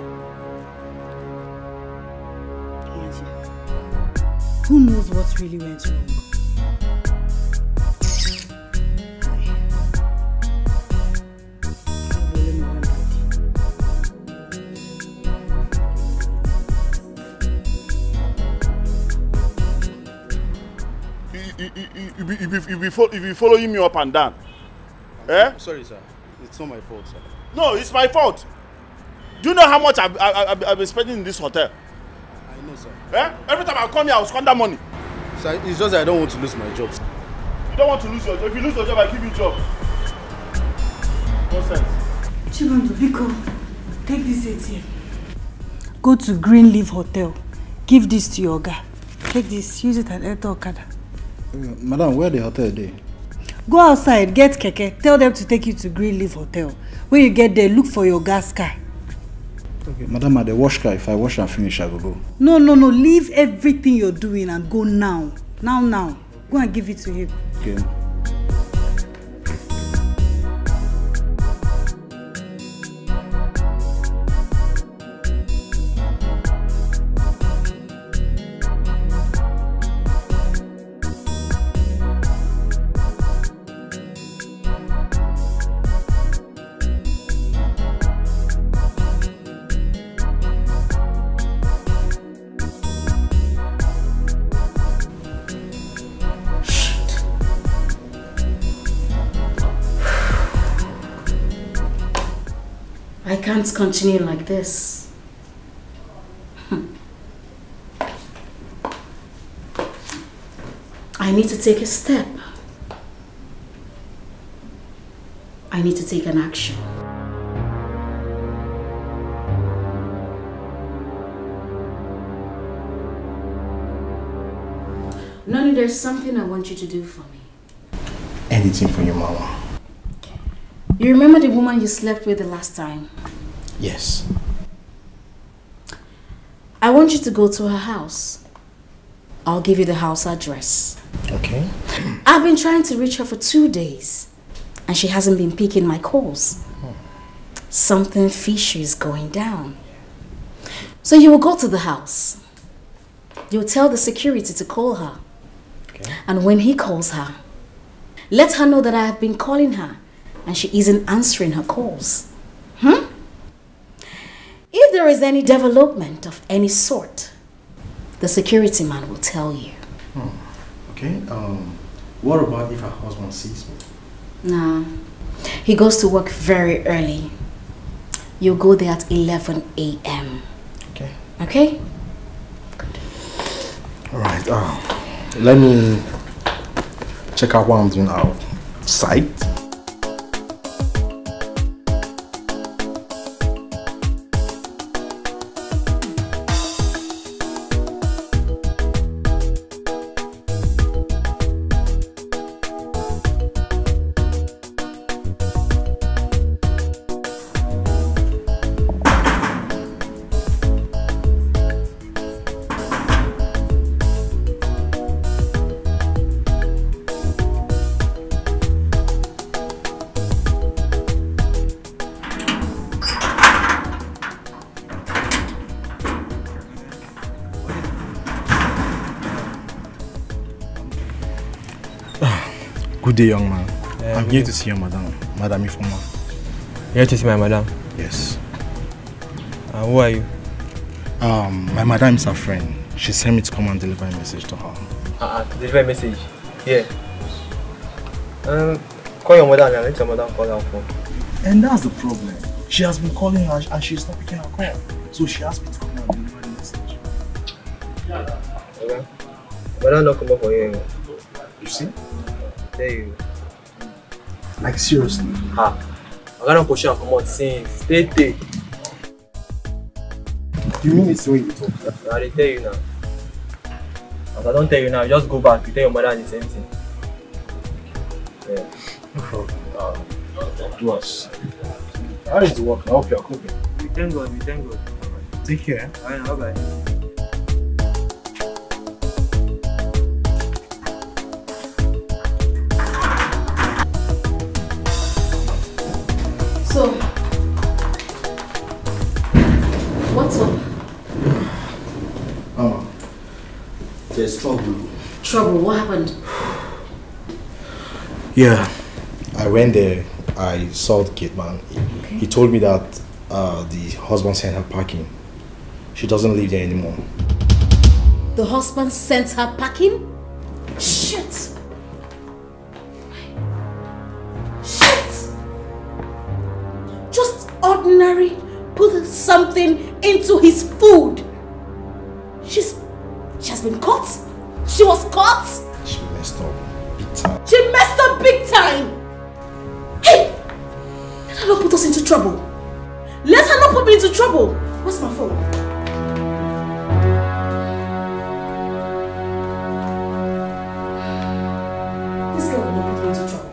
Who knows what really went wrong? If you following me up and down, I'm sorry, sir. It's not my fault, sir. No, it's my fault. Do you know how much I've been spending in this hotel? I know, sir. Every time I come here, I'll squander money. Sir, it's just that I don't want to lose my job. You don't want to lose your job. If you lose your job, I give you a job. Nonsense. Chibandu, Biko, take this ATM. Go to Greenleaf Hotel. Give this to your guy. Take this. Use it at Eto Okada. Madam, where the hotel there? Go outside, get keke, tell them to take you to Greenleaf Hotel. When you get there, look for your gas car. Okay, madam, the wash car, if I wash and finish, I will go. No, leave everything you're doing and go now. Now. Go and give it to him. Okay. I can't continue like this. I need to take a step. I need to take an action. Nani, there's something I want you to do for me. Anything for your mama. You remember the woman you slept with the last time? Yes. I want you to go to her house. I'll give you the house address. Okay. I've been trying to reach her for 2 days and she hasn't been picking my calls. Something fishy is going down. So you will go to the house. You'll tell the security to call her. Okay. And when he calls her, let her know that I have been calling her and she isn't answering her calls. If there is any development of any sort, the security man will tell you. Okay. What about if her husband sees me? Nah. He goes to work very early. You'll go there at 11 a.m. Okay. Okay? Alright. Let me check out what I'm doing outside. Good day, young man. I'm here to see your madam, Madam Ifoma. Here to see my madam? Yes. Who are you? My madam is her friend. She sent me to come and deliver a message to her. Deliver a message? Yeah. Call your mother and let your mother call her phone. And that's the problem. She has been calling her and she's not picking her call. So she asked me to come and deliver the message. Okay. Madam not come up for you. You see? There you. Like seriously? I can't push her come out since. Stay. You mean it's the way you talk? I tell you now. As I don't tell you now, just go back. You tell your mother the same thing. Yeah. No problem. Do us. How is the work? I hope you are cooking. We thank God. Take care. Bye. So, what's up? There's trouble. Trouble? What happened? Yeah, I went there. I saw the gate man. Okay. He told me that the husband sent her packing. She doesn't live there anymore. The husband sent her packing? Shit! Just ordinary put something into his food. She has been caught? She was caught? She messed up big time. She messed up big time! Hey! Let her not put us into trouble. Let her not put me into trouble. Where's my phone? This girl will not put me into trouble.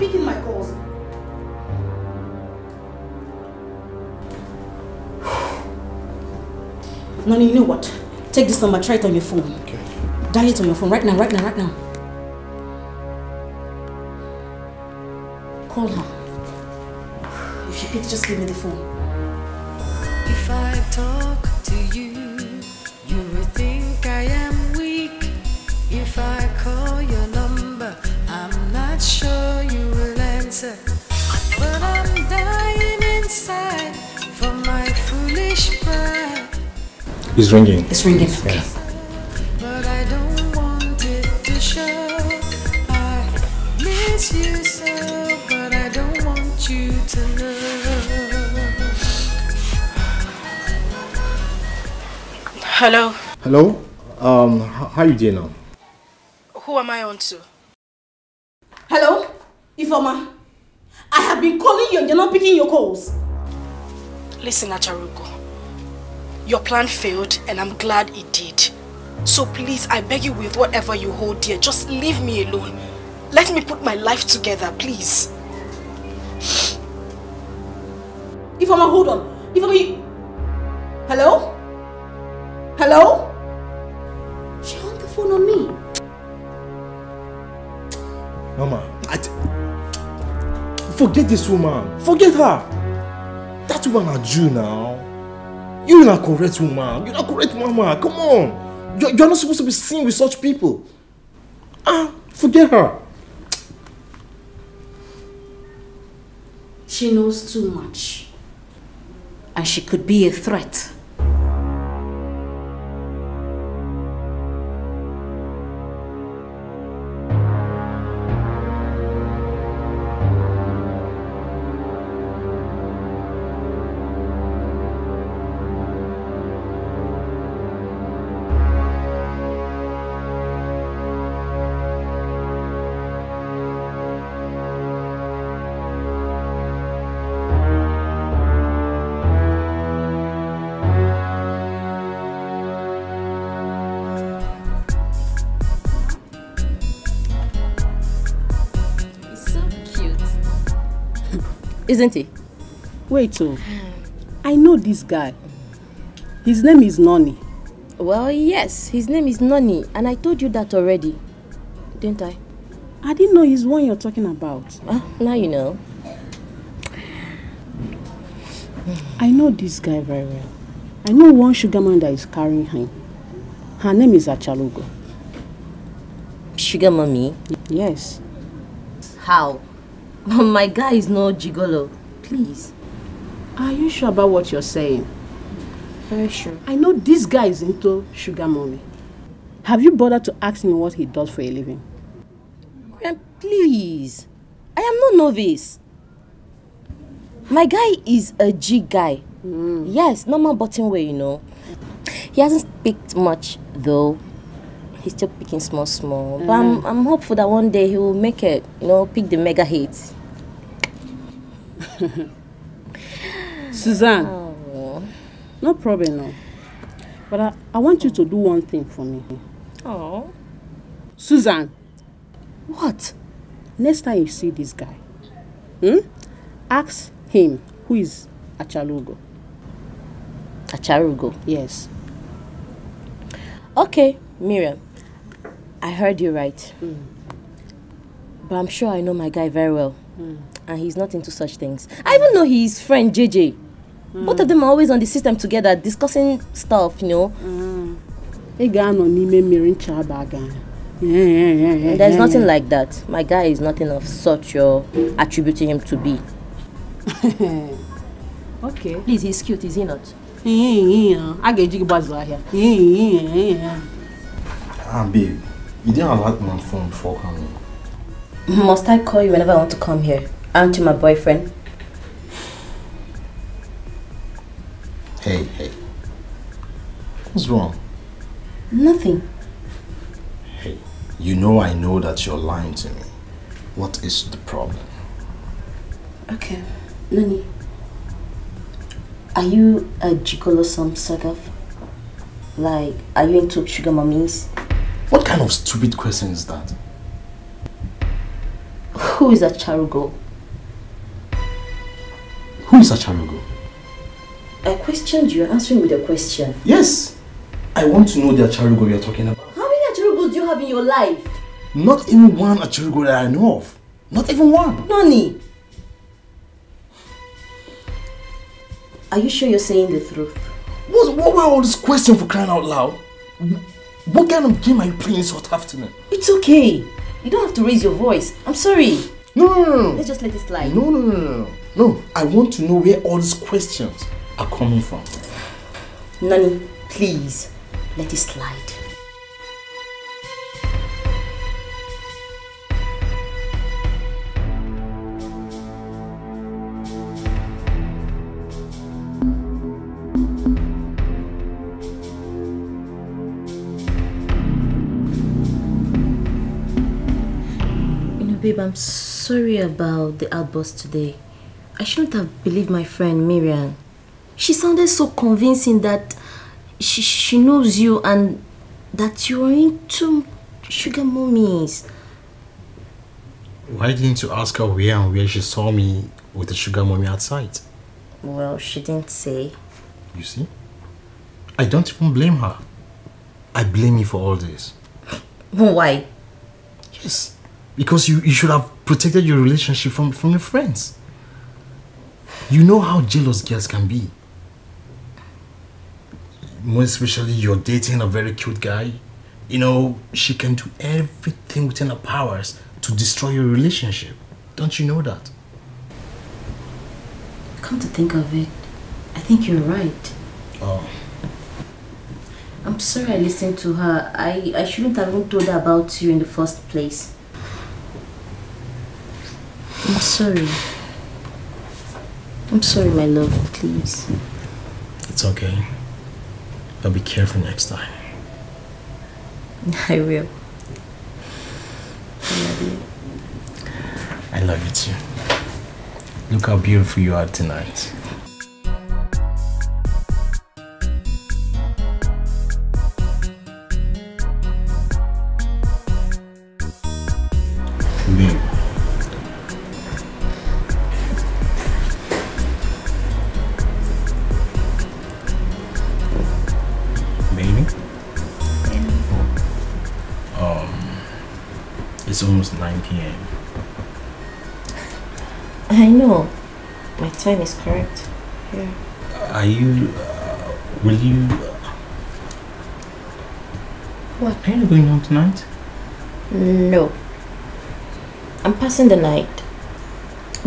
picking my calls. Nani, you know what? Take this number, try it on your phone. Okay. Dial it on your phone right now. Call her. If she picks, just give me the phone. If I talk to you, you will think I am weak. If I call your number, I'm not sure you will answer. But I'm dying inside for my foolish pride. It's ringing. It's ringing. Yeah. But I don't want it to show. I miss you so, but I don't want you to know. Hello. Hello? How you doing now? Who am I on to? Hello? Ifoma. I have been calling you and you're not picking your calls. Listen, Acharuko. Your plan failed and I'm glad it did. So please, I beg you with whatever you hold dear, just leave me alone. Let me put my life together, please. Ifoma, hold on. Ifoma, hello? Hello? She hung the phone on me. Mama, forget this woman. Forget her. That woman are Jew now. You're not correct woman. You're not correct mama. Come on. You're not supposed to be seen with such people. Forget her. She knows too much. And she could be a threat. Isn't he? Wait, I know this guy. His name is Noni. Well, yes, his name is Noni, and I told you that already, didn't I? I didn't know he's one you're talking about. Now you know. I know this guy very well. I know one sugar man that is carrying him. Her name is Achalugo. Sugar mommy? Yes. How? My guy is no gigolo. Please. Are you sure about what you're saying? Very sure. I know this guy is into sugar mommy. Have you bothered to ask him what he does for a living? Please. I am no novice. My guy is a G guy. Yes, normal bottom way, you know. He hasn't picked much though. He's still picking small. But I'm hopeful that one day he will make it, you know, pick the mega hits. Suzanne. No problem, no. But I want you to do one thing for me. Oh. Suzanne. What? Next time you see this guy, ask him who is Achalugo. Achalugo? Yes. Okay, Miriam. I heard you right. But I'm sure I know my guy very well. And he's not into such things. I even know his friend JJ. Both of them are always on the system together discussing stuff, you know. There's nothing like that. My guy is nothing of such you're attributing him to be. Okay. Please, he's cute, is he not? Babe, you didn't alert my phone before coming. Must I call you whenever I want to come here? Aren't you my boyfriend? Hey. What's wrong? Nothing. Hey, you know I know that you're lying to me. What is the problem? Okay, Nani. Are you a gigolo some sort of? Like, are you into sugar mummies? What kind of stupid question is that? Who is Acharugo? Who is Acharugo? I questioned you, answering with a question. Yes. I want to know the Acharugo you're talking about. How many Acharugos do you have in your life? Not even one Acharugo that I know of. Not even one. Nani? Are you sure you're saying the truth? What were all these questions for crying out loud? What kind of game are you playing this hot afternoon? It's okay. You don't have to raise your voice. I'm sorry. No. Let's just let it slide. No, I want to know where all these questions are coming from. Nani, please, let it slide. Babe, I'm sorry about the outburst today. I shouldn't have believed my friend Miriam. She sounded so convincing that she knows you and that you're into sugar mummies. Why didn't you ask her where she saw me with the sugar mummy outside? Well, she didn't say. You see? I don't even blame her. I blame you for all this. Why? Yes. Because you should have protected your relationship from your friends. You know how jealous girls can be. More especially you're dating a very cute guy. You know, she can do everything within her powers to destroy your relationship. Don't you know that? Come to think of it, I think you're right. Oh. I'm sorry I listened to her. I shouldn't have even told her about you in the first place. I'm sorry. I'm sorry, my love, please. It's okay. But be careful next time. I will. I love you. I love you too. Look how beautiful you are tonight. Babe. It's almost 9 p.m. I know. My time is correct. Yeah. Are you... will you... What? Are you going home tonight? No. I'm passing the night.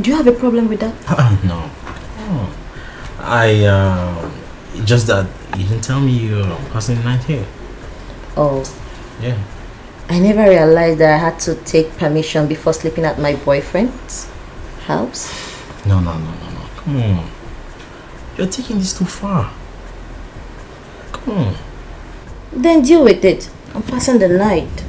Do you have a problem with that? No. Oh. Just that you didn't tell me you're passing the night here. Oh. Yeah. I never realized that I had to take permission before sleeping at my boyfriend's house. No. Come on. You're taking this too far. Come on. Then deal with it. I'm passing the night.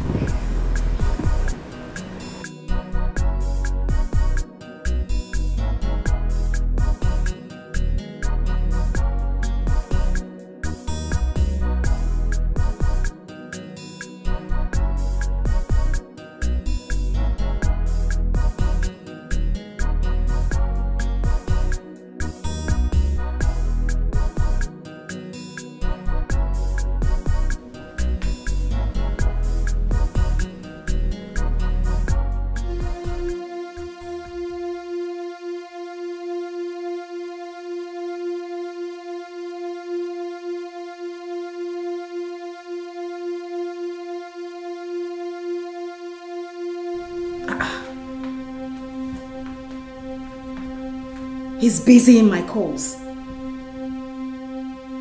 He's busy in my calls.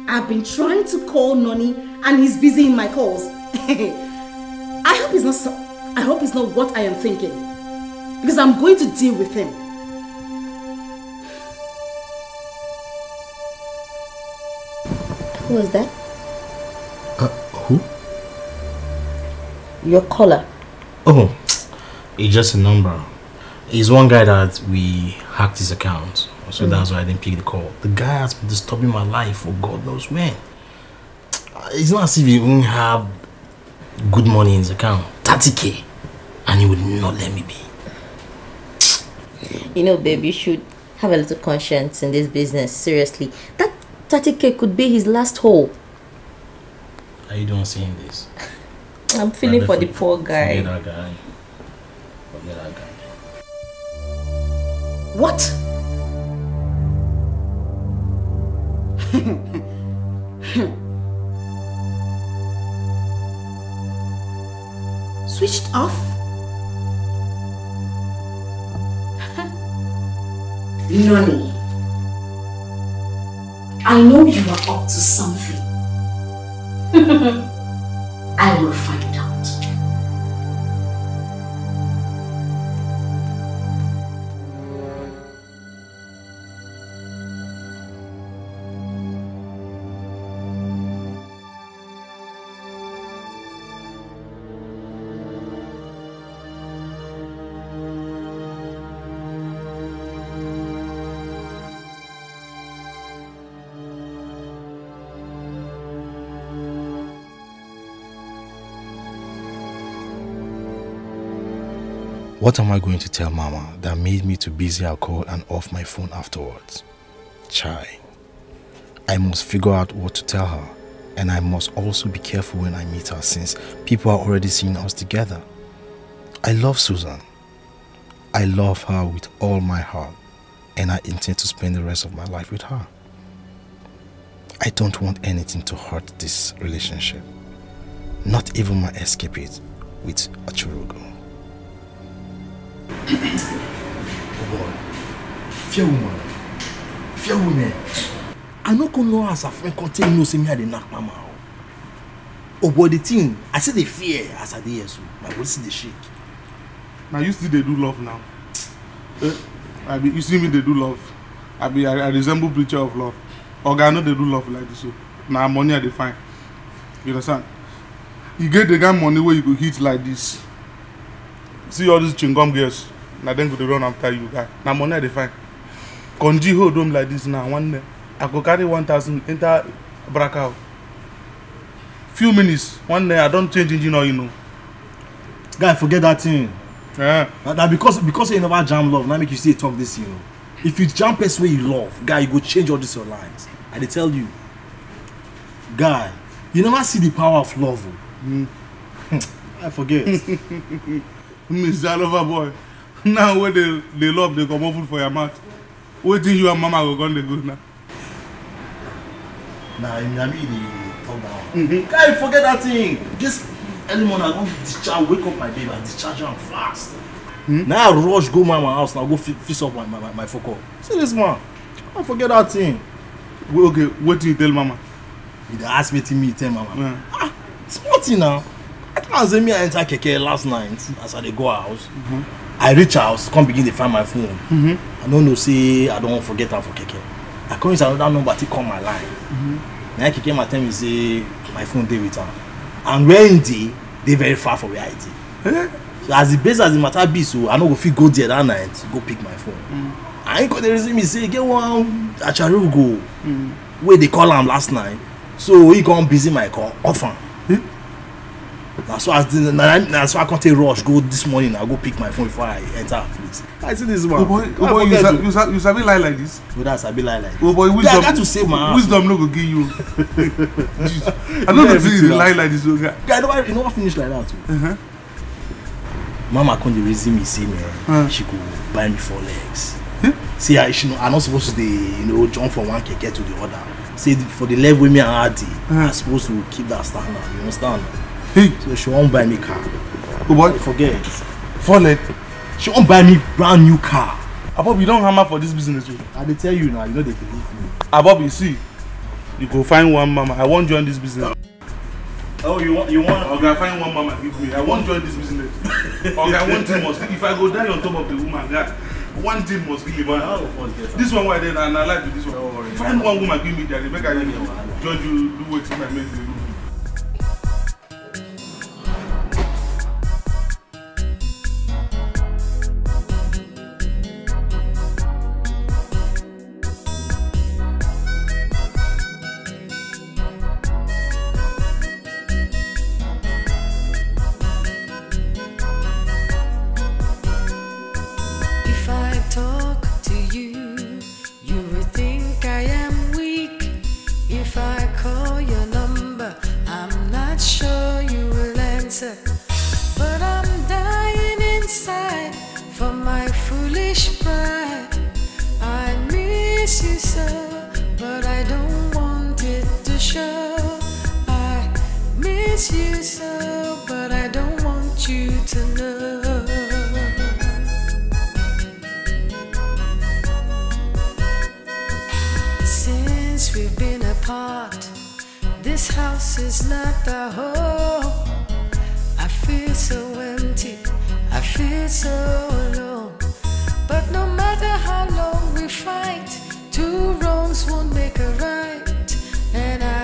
I've been trying to call Noni and he's busy in my calls. I hope it's not what I am thinking. Because I'm going to deal with him. Who was that? Who? Your caller. Oh, it's just a number. He's one guy that we hacked his account. So that's why I didn't pick the call. The guy has been disturbing my life for God knows when. It's not as if he even have good money in his account. 30K. And he would not let me be. You know, babe, you should have a little conscience in this business. Seriously. That 30K could be his last hope. Are you don't seeing this? I'm feeling for the poor guy. Forget that guy. Forget that guy. What? Switched off? Nonny, I know you are up to something. I will find out. What am I going to tell Mama that made me too busy I'll call and off my phone afterwards? Chai. I must figure out what to tell her, and I must also be careful when I meet her since people are already seeing us together. I love Susan. I love her with all my heart, and I intend to spend the rest of my life with her. I don't want anything to hurt this relationship. Not even my escapade with Achurugo. Oh boy, fear woman. I no go know as a friend continue no say me I dey knock mama. Oh boy, the thing I say they fear as I dey here so my body see dey shake. Now you still they do love now. You see me they do love. I resemble picture of love. Oga I know they do love like this so. Now money I dey find. You understand? You get the kind money where you go hit like this. See all these chingom girls. Now then go to run after you guys. Now money I dey find. Konji hold them like this now. One day I go carry 1,000 enter Bracao. Few minutes. One day I don't change engine or you know. Guy, forget that thing. Yeah. Now because you never jam love, now make you say talk this, you know. If you jam person where you love, guy, you go change all these your lines. I dey tell you. Guy, you never see the power of love. I forget. Mr. Lover boy. Now when they love, they come food for your mouth. Waiting you and mama go gone they go now. Nah, I mean talk down. Guy, forget that thing. Just early morning I go discharge, wake up my baby and discharge her fast. Now I rush go mama house now go fix up my focus. See this man. I forget that thing. Okay, what do you tell mama? You ask me to tell mama. Ah, sporty now. I can't say me I enter keke last night as I dey go house. I reach house, come begin to find my phone. I don't know say I don't forget her for keke. I come use another number to call my line. Now keke my tell me say my phone dey with her. And where in they very far from where I dey. So as the base as the matter be so I no go fit go there that night go pick my phone. I ain't got the reason me say get one Acharugo where they call him last night. So he come busy my call often. That's why I can't take rush go this morning. I go pick my phone before I enter a place. I see this man. Oh boy, you sabi lie like this? Oh, that's I be lie like this. Oh boy, wisdom. I got to save my wisdom no go give you. I don't know if you lie like this. Guy, you know what finish like that too. Mama come dey reason me say man, she could buy me 4 legs. See, I'm not supposed to jump from one keke to the other. Say for the leg with me and Adi, I'm supposed to keep that standard. You understand? So she won't buy me car. Oh boy, forget. 4 leg. She won't buy me brand new car. Abob, you don't hammer for this business. I dey tell you now, you know they believe me. Abob, you see, you go find one mama. I won't join this business. Oh, you want? Okay, find one mama give me. I won't join this business. Okay, one thing must. If I go die on top of the woman, that one thing must give me. This one why then and I like this one. Find one woman give me there. Make I judge you do what my mate do. If I talk heart. This house is not a home. I feel so empty, I feel so alone. But no matter how long we fight, two wrongs won't make a right. And I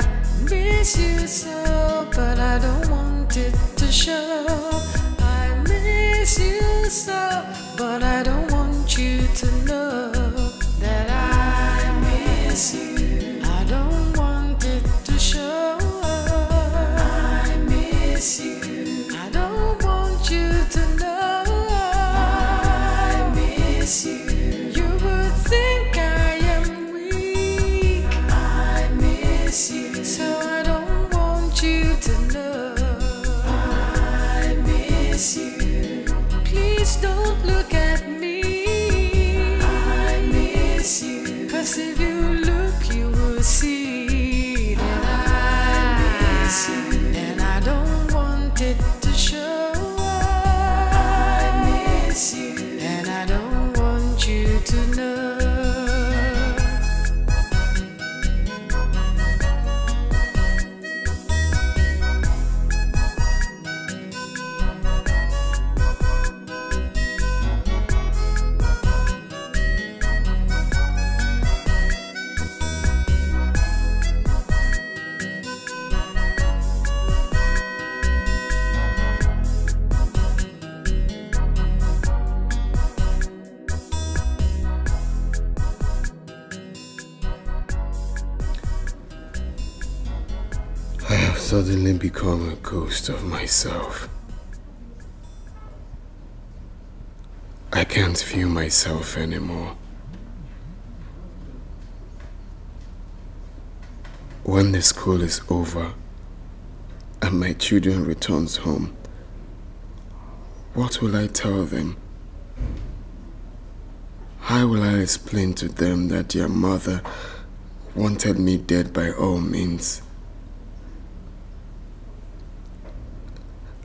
miss you so, but I don't want it to show. I miss you so, but I don't want you to know that I miss you. I don't want it to show. I miss you. I don't want you to know. I miss you. You would think I am weak. I miss you. So I don't want you to know. I miss you. Please don't look at me. I miss you. 'Cause if you look, you will see that I miss you. And I don't want it to show. I miss you. And I don't want you to know. I have suddenly become a ghost of myself. I can't feel myself anymore. When the school is over and my children returns home, what will I tell them? How will I explain to them that their mother wanted me dead by all means?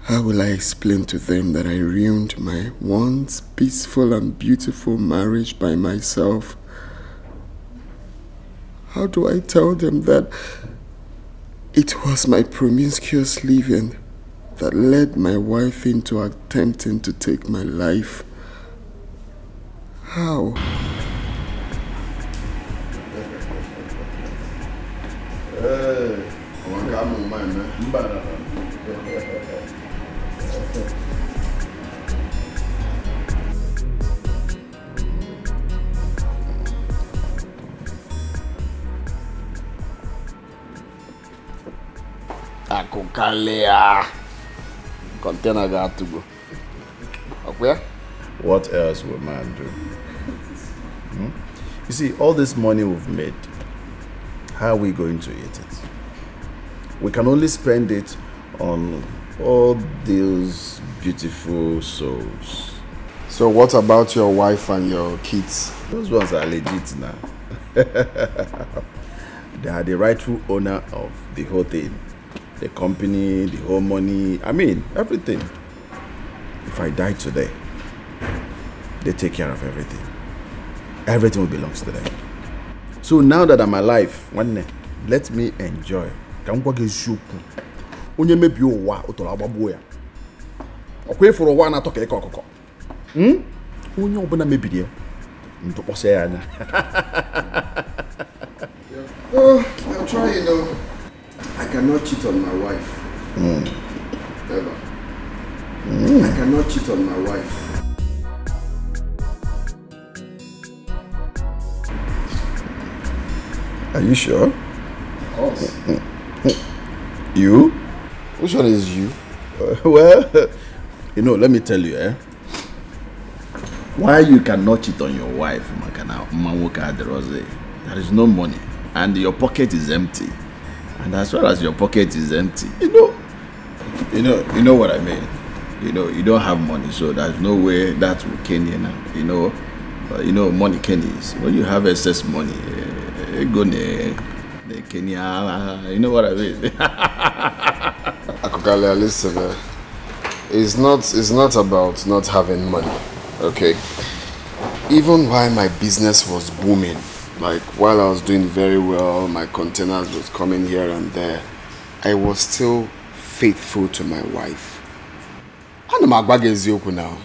How will I explain to them that I ruined my once peaceful and beautiful marriage by myself? How do I tell them that it was my promiscuous living that led my wife into attempting to take my life? How? Akukalea. Container got to go. Okay? What else will man do? You see, all this money we've made, how are we going to eat it? We can only spend it on all those beautiful souls. So what about your wife and your kids? Those ones are legit now. They are the rightful owner of the whole thing. The company, the whole money, I mean, everything. If I die today, they take care of everything. Everything will belongs to them. So now that I'm alive, let me enjoy. Onye mebi ụwa ụtọrọ agbagbuo ya. Ọkwa ịfụrụ ụwa na-atọ ka ịkọ ọkụkọ. Onye ọbụla mebiri ya, ndụkpọsị ya anya. Oh, I'll try, you know. I cannot cheat on my wife. Ever. I cannot cheat on my wife. Are you sure? Of course. You? Which one is you? Well, you know, let me tell you, why you cannot cheat on your wife, there is no money, and your pocket is empty. And as far as your pocket is empty, you know what I mean. You don't have money, so there's no way that will can you now. Money can is when you have excess money, go Kenya. You know what I mean. Akokale, listen, it's not about not having money, okay? Even while my business was booming, Like while I was doing very well, my containers was coming here and there, I was still faithful to my wife. Now.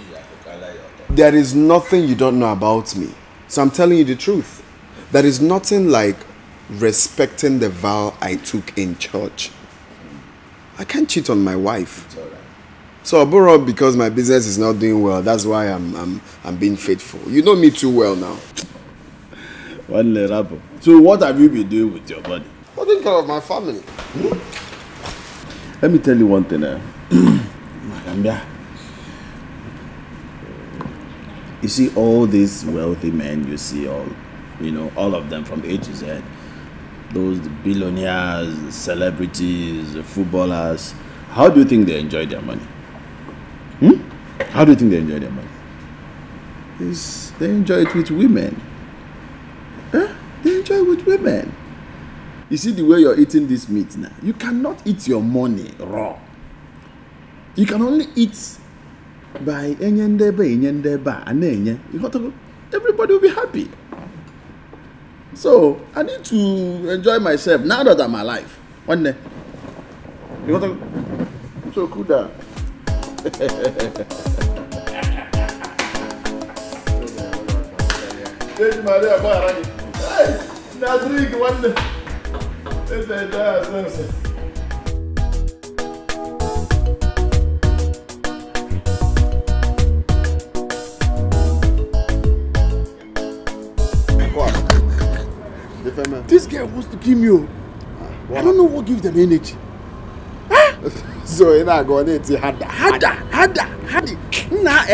There is nothing you don't know about me. So I'm telling you the truth. There is nothing like respecting the vow I took in church. I can't cheat on my wife. So Oboro, because my business is not doing well, that's why I'm being faithful. You know me too well now. So what have you been doing with your body? Taking care of my family. Let me tell you one thing. You see all these wealthy men, you see all of them from A to Z. Those billionaires, celebrities, footballers. How do you think they enjoy their money? How do you think they enjoy their money? They enjoy it with women. They enjoy it with women. You see the way you're eating this meat now. You cannot eat your money raw. You can only eat by everybody will be happy. So I need to enjoy myself now that I'm alive. One day. So cool down. Hey, now drink one day. This guy wants to kill me. I don't know what gives them energy. So you're not going to see harder. Nah,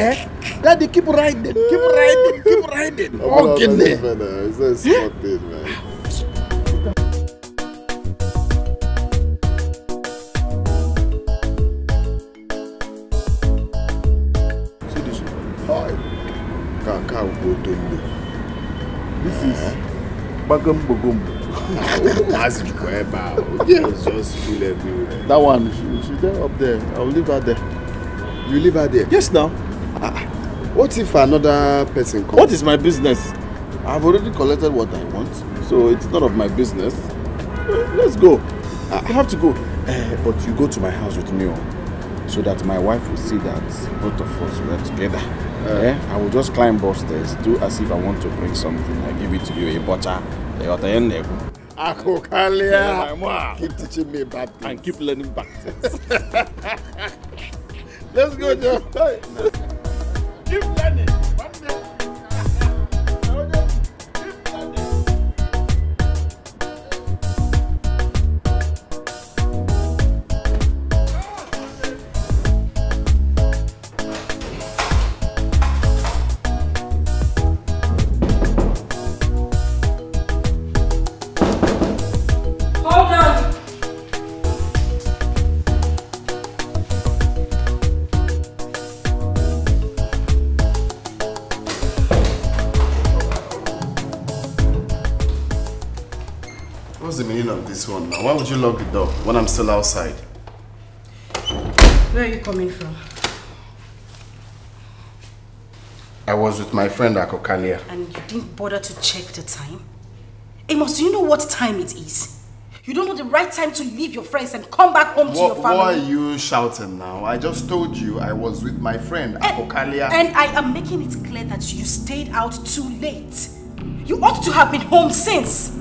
Daddy, keep riding. Keep riding. Oh, goodness. It's a smart thing, man. See this one. Hi. This is Bagum. As you go about, yes, just feel everywhere. That one, she's there up there. I'll leave her there. You leave her there? Yes, now. What if another person comes? What is my business? I've already collected what I want, so it's none of my business. Let's go. I have to go. But you go to my house with me, so that my wife will see that both of us were together. I will just climb upstairs, do as if I want to bring something. I give it to you, a butter. Akokalia. Keep teaching me bad things. And keep learning bad things. Let's go, Joe. Keep learning. One day. This one now. Why would you lock the door when I'm still outside? Where are you coming from? I was with my friend Akokalia. And you didn't bother to check the time? Amos, do you know what time it is? You don't know the right time to leave your friends and come back home to your family. Why are you shouting now? I just told you I was with my friend Akokalia. And I am making it clear that you stayed out too late. You ought to have been home since.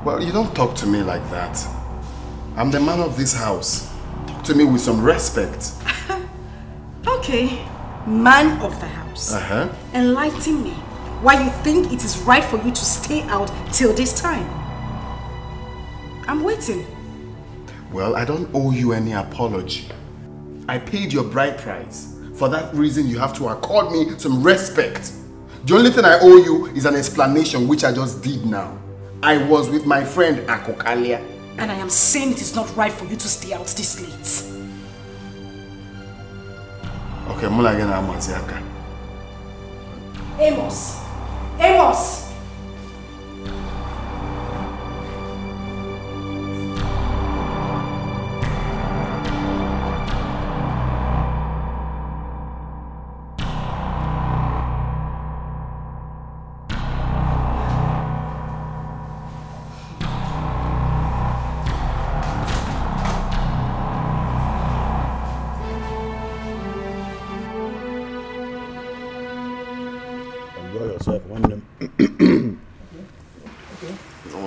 Well, you don't talk to me like that. I'm the man of this house. Talk to me with some respect. Okay, man of the house. Enlighten me why you think it is right for you to stay out till this time. I'm waiting. Well, I don't owe you any apology. I paid your bride price. For that reason, you have to accord me some respect. The only thing I owe you is an explanation, which I just did now. I was with my friend Akokalia. And I am saying it is not right for you to stay out this late. Okay, Mulagena Amaziaka. Amos! Amos!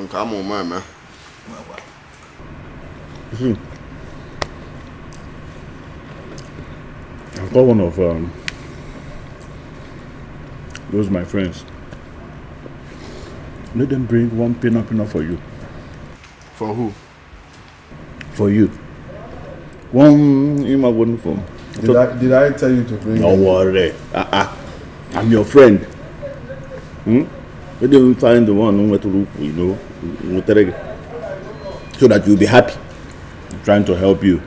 Come on, man. I've got one of those my friends. Let them bring one peanut for you. For who? For you. One in my wooden phone. Did I tell you to bring? Don't worry. I'm your friend. Let them find the one who to look, you know, so that you'll be happy. I'm trying to help you.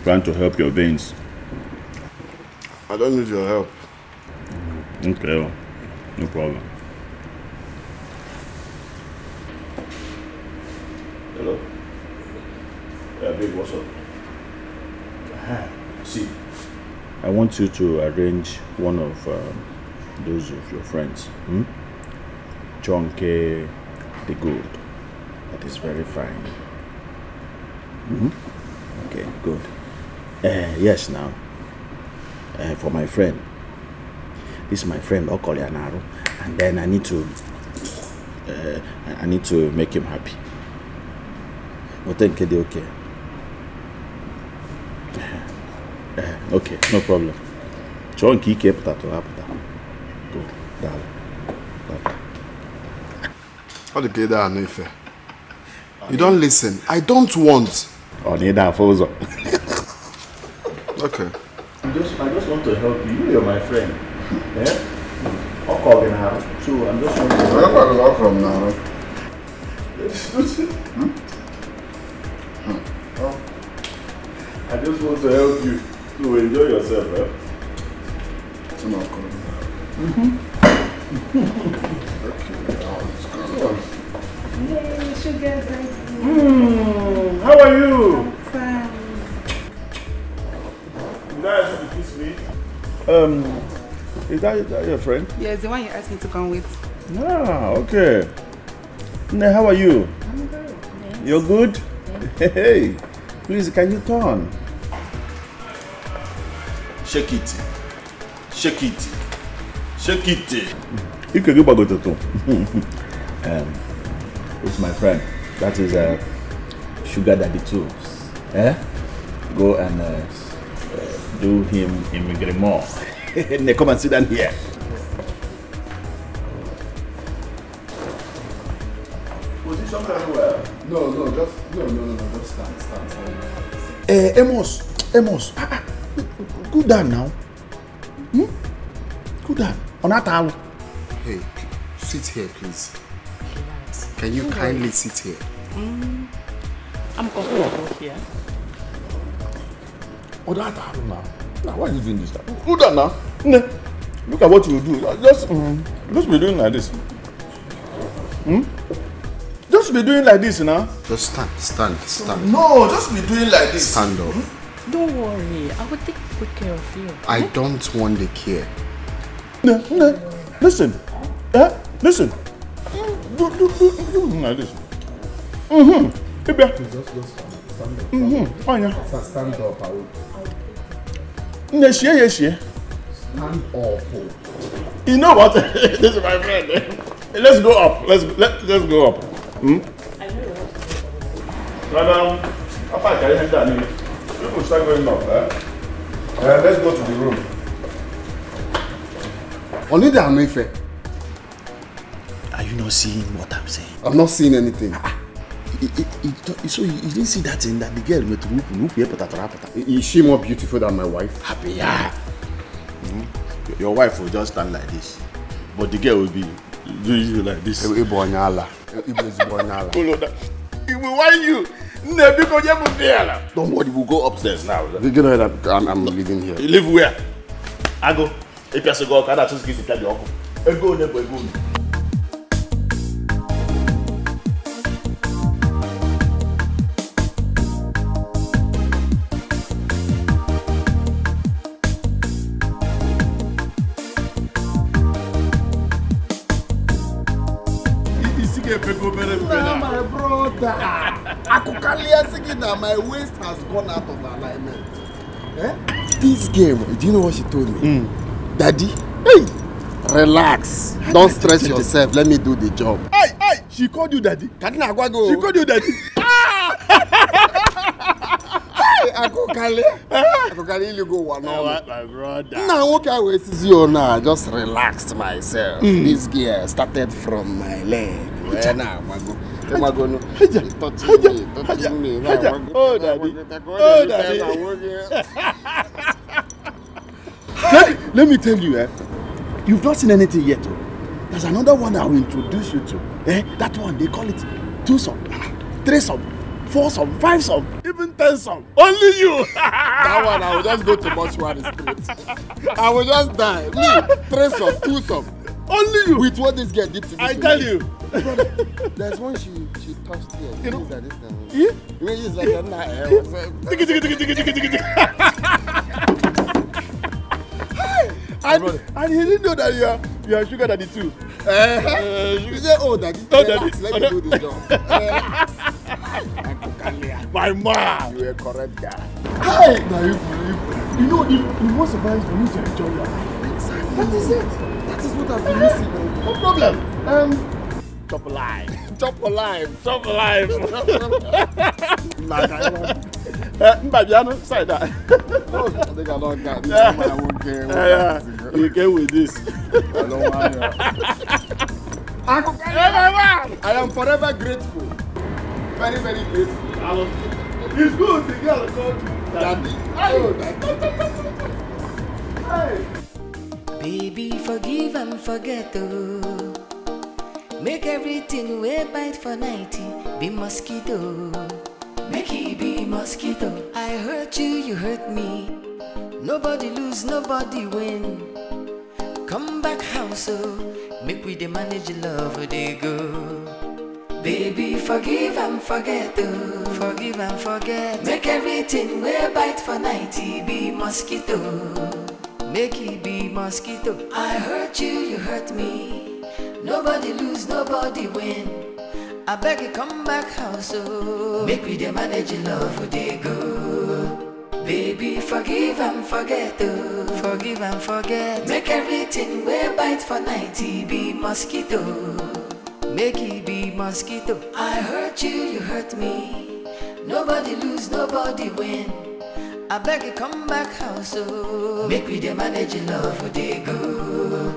Trying to help your veins. I don't need your help. Okay, well, no problem. Hello? Yeah, babe, what's up? See, I want you to arrange one of those of your friends. Chonke the Good. That is very fine. Okay, good. Yes, now. For my friend. This is my friend Okoli Anaru, and then I need to make him happy. But then okay. Okay, no problem. Chonki kept that to happen. Good. What the kid are no fair? You don't listen. I don't want. Oh, neither Fozo. Okay. I just want to help you. You're my friend. Yeah? Okoli now. So I'm just want to help you. Where from now? I just want to help you to enjoy yourself, eh? Yay, sugar baby. How are you? I'm fine. You guys want to kiss me? Is that your friend? Yes, the one you asked me to come with. Ah, okay. Now, how are you? I'm good. Yes. You're good? Yes. Hey, please, can you turn? Shake it. Shake it. Shake it. You can go back to the it's my friend. That is Sugar Daddy too. Go and do him immigrant. Come and sit down here. Position very well. No, just stand. Amos. Go down now. Go down. On that towel. Hey, sit here, please. Can you kindly sit here? I'm comfortable here. On that towel now. Now, why are you doing this? Go down now. Look at what you do. Just be doing like this. Just be doing like this now. Just stand. No, just be doing like this. Stand up. Don't worry, I will take good care of you. I don't want the care. Listen. Listen. Do like this. Stand up. Yes. Stand up. You know what? This is my friend. Let's go up. Let's go up. Madam, after I carry him down, you will start going up. Let's go to the room. Only the Amefe. Are you not seeing what I'm saying? I'm not seeing anything. So you didn't see that thing that the girl with whoop. Is she more beautiful than my wife? Happy, yeah. Your wife will just stand like this, but the girl will be doing you like this. He will whine you. Don't worry, we'll go upstairs now. I'm leaving here. You live where? I go. If you go, I just give you the uncle. Go. My brother. Akukalia thinking that my waist has gone out of alignment. This girl, do you know what she told me? Daddy, hey, relax. Don't stress yourself. Let me do the job. Hey, She called you daddy? Kadina Agwago. She called you daddy? Akokali, you go one on. My brother. Now, okay, I will see you now. I just relaxed myself. This gear started from my leg. Where now, Mago? Mago, touching me. Oh, daddy. Let me tell you, you've not seen anything yet. There's another one I will introduce you to. That one, they call it 2-some, 3-some, 4-some, 5-some, even 10-some. Only you. That one, I will just go to mortuary straight. I will just die. Me, 3-some, 2-some. Only you. With what this girl did to me. I tell you. Brother, there's one she touched here. You know? That this time. Yeah? You mean it's like a night. And he didn't know that you are sugar daddy too. You say, oh daddy. Oh daddy. Let me do this job. My man. You are a correct guy. Hey! Now you know, the most surprise for me to enjoy your life. That is it. That is what I've been missing. No problem. Chop alive. Chop alive. Chop alive. Mbabiano, say that. Oh, I think I don't got this. Yeah, you came with this. I don't want I am forever grateful. Very, very grateful. It's good, the girl called you daddy. Hey. Baby, forgive and forget, oh. Make everything way bite for 90 be mosquito. Make it be mosquito. I hurt you, you hurt me. Nobody lose, nobody win. Come back house, oh. Make we the manage love, they go. Baby, forgive and forget, oh. Forgive and forget. Make everything way bite for 90 be mosquito. Make it be mosquito. I hurt you, you hurt me. Nobody lose, nobody win. I beg you come back house, oh. Make we the manage love, they go. Baby, forgive and forget, oh. Forgive and forget. Make everything way bite for 90 be mosquito. Make it be mosquito. I hurt you, you hurt me. Nobody lose, nobody win. I beg you come back house, oh. Make we the manage love, they go.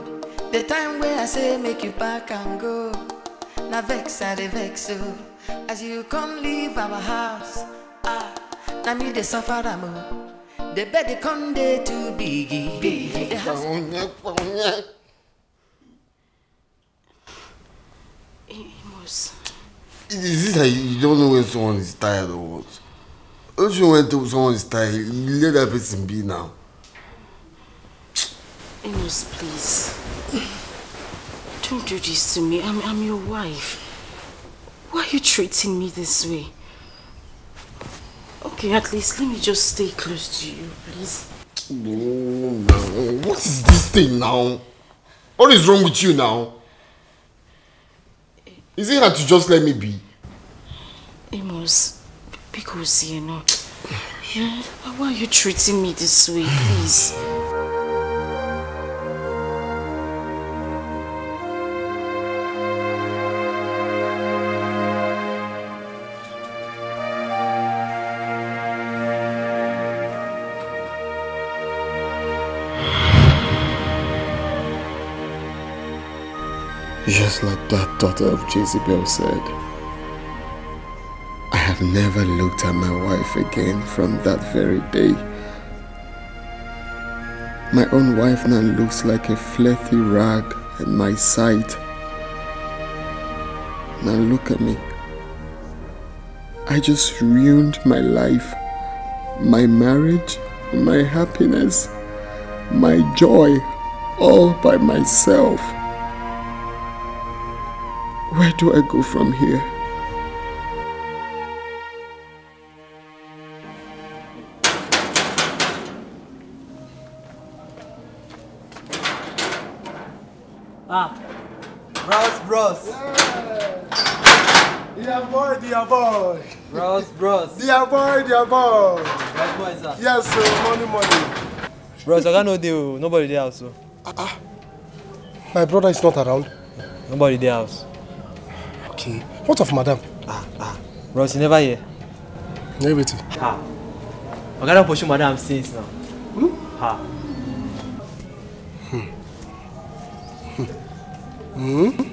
The time where I say make you pack and go. Na vex, I de vex, oh. As you come leave our house, na me the suffer amo. The bed they come there to biggie. The house. Is it that you don't know when someone is tired or what? Don't you when someone is tired, you let that person be now? Amos, please. Don't do this to me. I'm your wife. Why are you treating me this way? Okay, at least let me just stay close to you, please. No. What is this thing now? What is wrong with you now? Is it hard to just let me be? Amos, because you know, why are you treating me this way, please? Just like that daughter of Jezebel said, I have never looked at my wife again from that very day. My own wife now looks like a filthy rag at my sight. Now look at me. I just ruined my life, my marriage, my happiness, my joy, all by myself. Where do I go from here? Bros. Dear boy. Bros. Dear boy. Bros boy, sir. Yes, sir. Money. Bros, I got no deal. Nobody there also. My brother is not around. Nobody there house. Okay. What of madam? Bros, you never hear. Everything. I gotta pursue madam since now.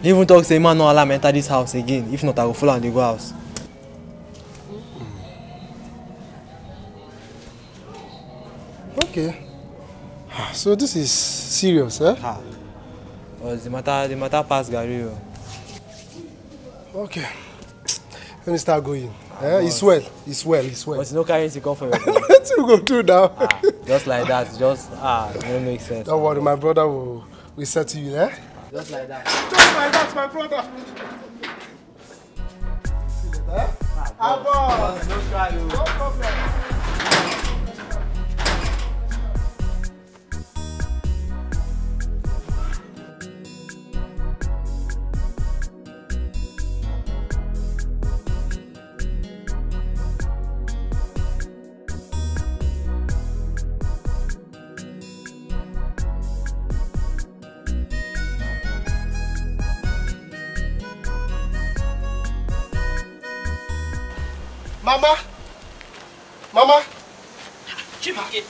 He even talk say man no allow me enter this house again. If not, I will follow and they go house. Okay. So this is serious, eh? Because the matter pass Gary. Okay. Let me start going. It's well. But no carrying to come for your What you go do now? Just like that. It don't make sense. Don't worry, my brother will settle you, eh? Just like that. Just like that, my brother. See you later, eh? Boss, no try you. No problem. Mama! Chibike,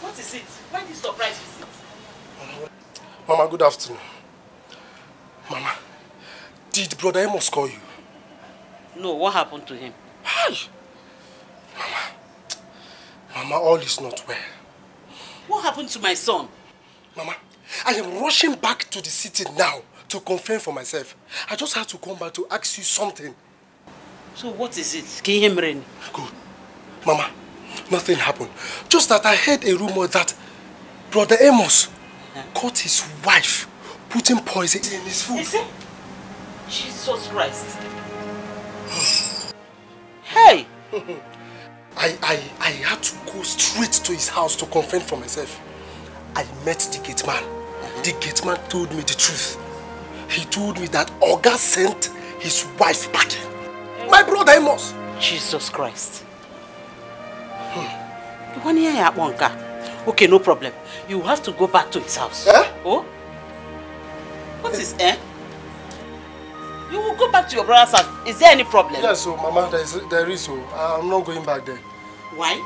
what is it? Why this surprise visit? Mama, good afternoon. Mama, did Brother Amos call you? No, what happened to him? Hi! Mama, all is not well. What happened to my son? Mama, I am rushing back to the city now to confirm for myself. I just had to come back to ask you something. So what is it? Can you hear me, Ren? Good. Mama, nothing happened. Just that I heard a rumor that Brother Amos caught his wife putting poison in his food. Is it? Jesus Christ. Hey! I had to go straight to his house to confirm for myself. I met the gate man. The gate man told me the truth. He told me that Oga sent his wife packing. My brother Amos. Jesus Christ. Okay, no problem. You have to go back to his house. Oh? What is You will go back to your brother's house. Is there any problem? Yes, so Mama, there is so. I'm not going back there. Why?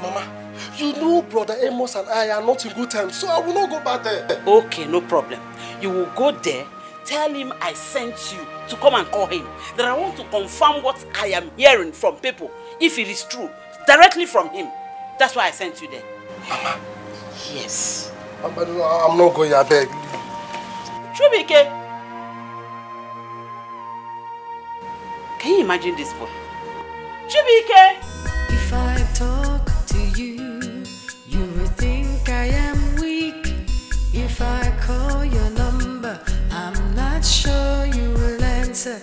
Mama, you know Brother Amos and I are not in good terms, so I will not go back there. Okay, no problem. You will go there, tell him I sent you to come and call him. That I want to confirm what I am hearing from people, if it is true, directly from him. That's why I sent you there. Mama. Yes. I'm not going, I beg. Chubike. Can you imagine this boy? Chubike. If I talk to you, you will think I am weak. If I call your number, I'm not sure you will answer.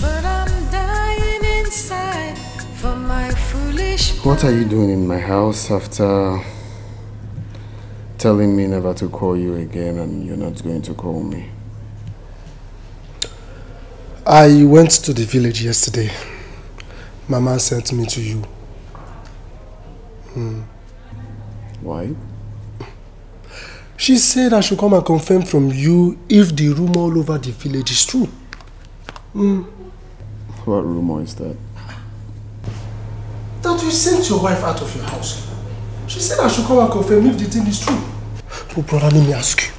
But I'm dying inside for my foolish. What are you doing in my house after telling me never to call you again and you're not going to call me? I went to the village yesterday. Mama sent me to you. Why? She said I should come and confirm from you if the rumor all over the village is true. What rumor is that? That you sent your wife out of your house. She said I should come and confirm if the thing is true. But brother, let me ask you.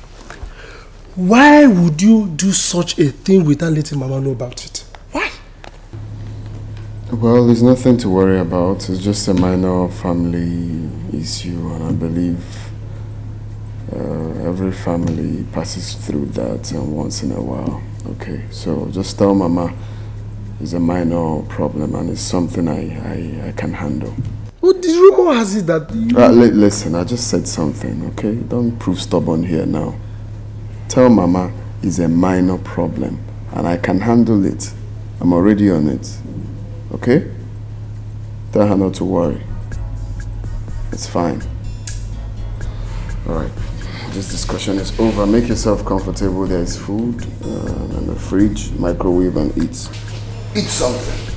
Why would you do such a thing without letting Mama know about it? Why? Well, there's nothing to worry about. It's just a minor family issue, and I believe every family passes through that once in a while. Okay, so just tell Mama it's a minor problem and it's something I can handle. Well, the rumor has it that you... Listen, I just said something, okay? Don't prove stubborn here now. Tell Mama it's a minor problem and I can handle it. I'm already on it. Okay? Tell her not to worry. It's fine. Alright. This discussion is over. Make yourself comfortable. There is food in the fridge, microwave, and eat. Eat something.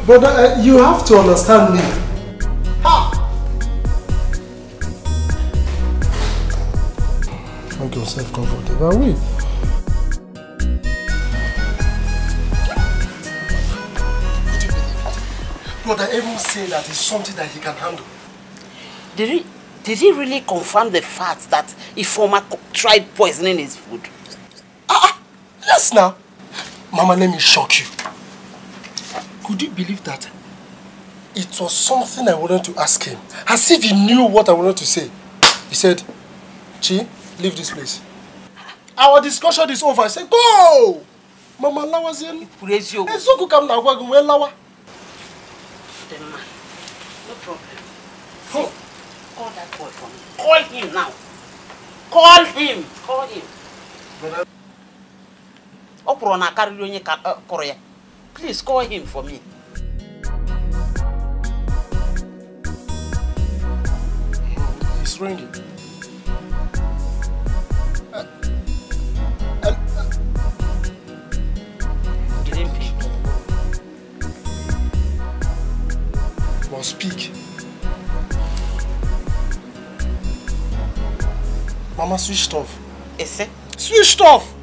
Brother, you have to understand me. Ha! make yourself comfortable. Wait. Brother Aaron said that it's something that he can handle. Did he really confirm the fact that Ifoma tried poisoning his food? Yes, now. Mama, let me shock you. Could you believe that? It was something I wanted to ask him. As if he knew what I wanted to say. He said, Chi, leave this place. Our discussion is over. I said, go! Mama, Lawa's in. Praise you. No problem. See, call that boy for me. Call him now. Call him. Call him. Please call him for me. It's ringing. Didn't pick. Must speak. Mama switched off. Is it? Switched off!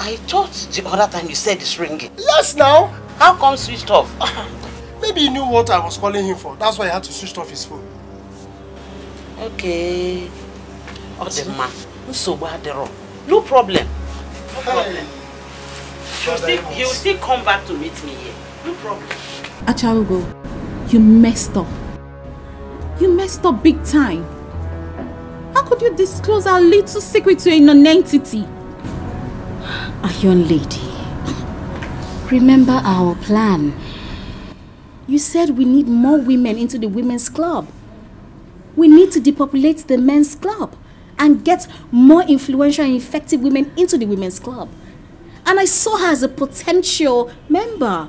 I thought the other time you said it's ringing. Yes, now. How come switched off? Maybe he knew what I was calling him for. That's why he had to switch off his phone. Okay. No problem. No problem. He'll still come back to meet me here. No problem. Acharugo, you messed up. You messed up big time. How could you disclose our little secret to a non-entity? Young lady, remember our plan. You said we need more women into the women's club. We need to depopulate the men's club and get more influential and effective women into the women's club. And I saw her as a potential member.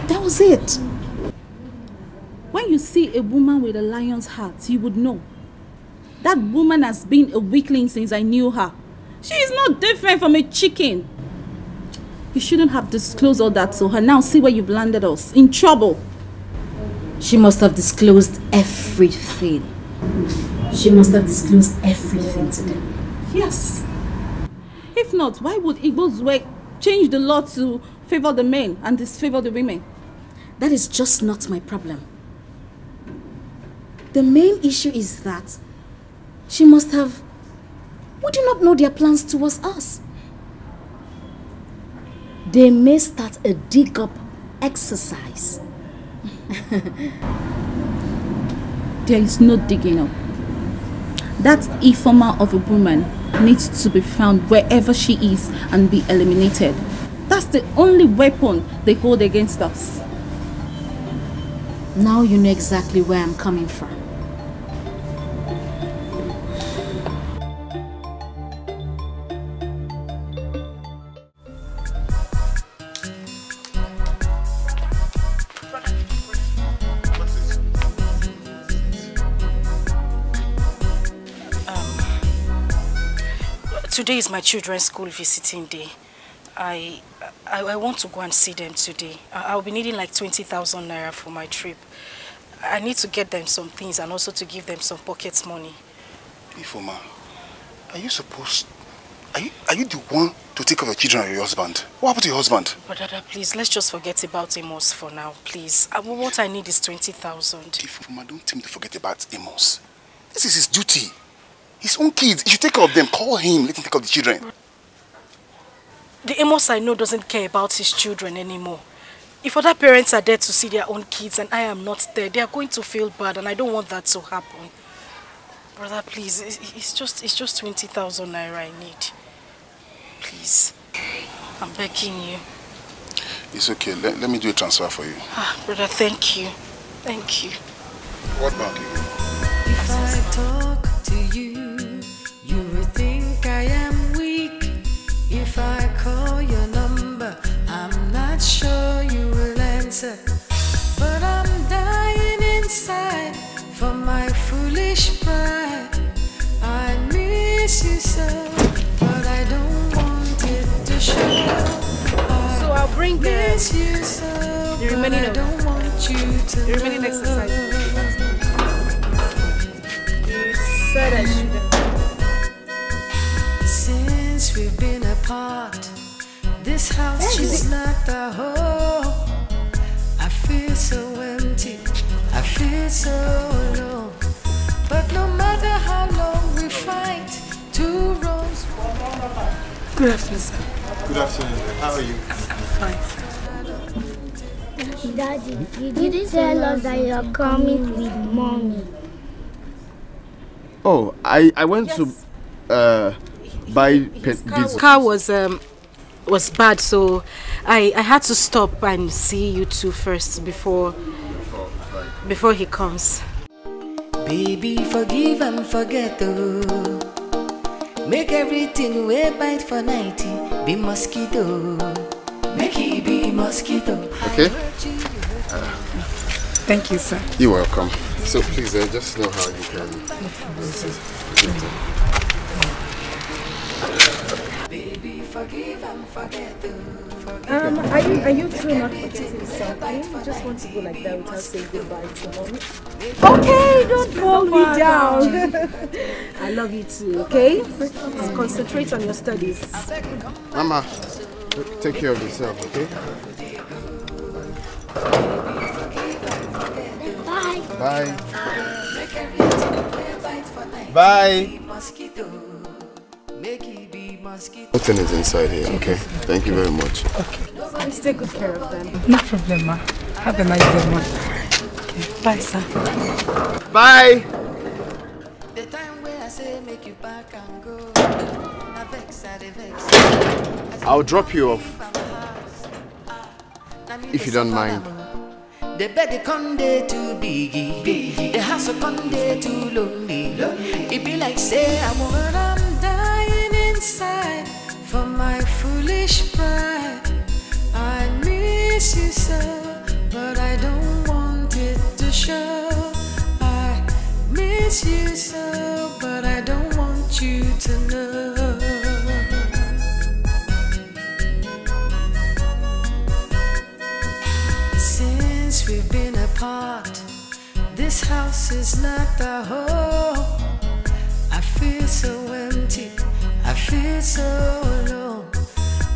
That was it. When you see a woman with a lion's heart, you would know. That woman has been a weakling since I knew her. She is not different from a chicken. You shouldn't have disclosed all that to her. Now see where you've landed us. In trouble. She must have disclosed everything. She must have disclosed everything to them. Yes. If not, why would Igbo's work change the law to favor the men and disfavor the women? That is just not my problem. The main issue is that she must have... We do not know their plans towards us. They may start a dig-up exercise. There is no digging up. That Ifoma of a woman needs to be found wherever she is and be eliminated. That's the only weapon they hold against us. Now you know exactly where I'm coming from. Today is my children's school visiting day. I want to go and see them today. I'll be needing like 20,000 naira for my trip. I need to get them some things and also to give them some pocket money. Ifoma, are you supposed... Are you the one to take care of your children or your husband? What happened to your husband? But Dada, please, let's just forget about Amos for now, please. What I need is 20,000. Ifoma, don't tell me to forget about Amos. This is his duty. His own kids. He should take care of them. Call him. Let him take care of the children. The Amos I know doesn't care about his children anymore. If other parents are there to see their own kids and I am not there, they are going to feel bad and I don't want that to happen. Brother, please, it's just 20,000 naira I need. Please. I'm begging you. It's okay. Let me do a transfer for you. Brother, thank you. Thank you. What bank? If I talk to you, you will think I am weak. If I call your number, I'm not sure you will answer. But I'm dying inside for my foolish pride. I miss you so, but I don't want it to show. So I'll bring you so, the remaining I don't want you to the remaining exercise. You said I should have. This house is not a home. I feel so empty, I feel so alone. But no matter how long we fight, two wrongs. Good afternoon, sir. Good afternoon. How are you? I'm fine, sir. Daddy, did you tell us that you're coming with mommy? Oh, I went to buy His car was bad, so I had to stop and see you two first before he comes. Baby, forgive and forget, oh. Make everything way bite for 90. Be mosquito. Make it be mosquito. Okay? Thank you, sir. You're welcome. So please, just know how you can. Baby, forgive and forget, Are you two not forgetting something? You just want to go like that without saying goodbye to mommy? Okay, don't fall me down. I love you too, okay? Concentrate on your studies. Mama, take care of yourself, okay? Bye. Bye. Bye. Nothing is inside here, okay? Thank you very much. Okay. Please take good care of them. No problem, ma. Have a nice day, ma. Okay. Bye, sir. Bye. The time where I say make you back and go. I'll drop you off. If you don't mind. The bed conde too biggie. The house conde too lonely. It be like say I'm dying inside for my foolish pride. I miss you so, but I don't want it to show. I miss you so, but I don't want you to know. Since we've been apart, this house is not a home. I feel so empty, I feel so alone.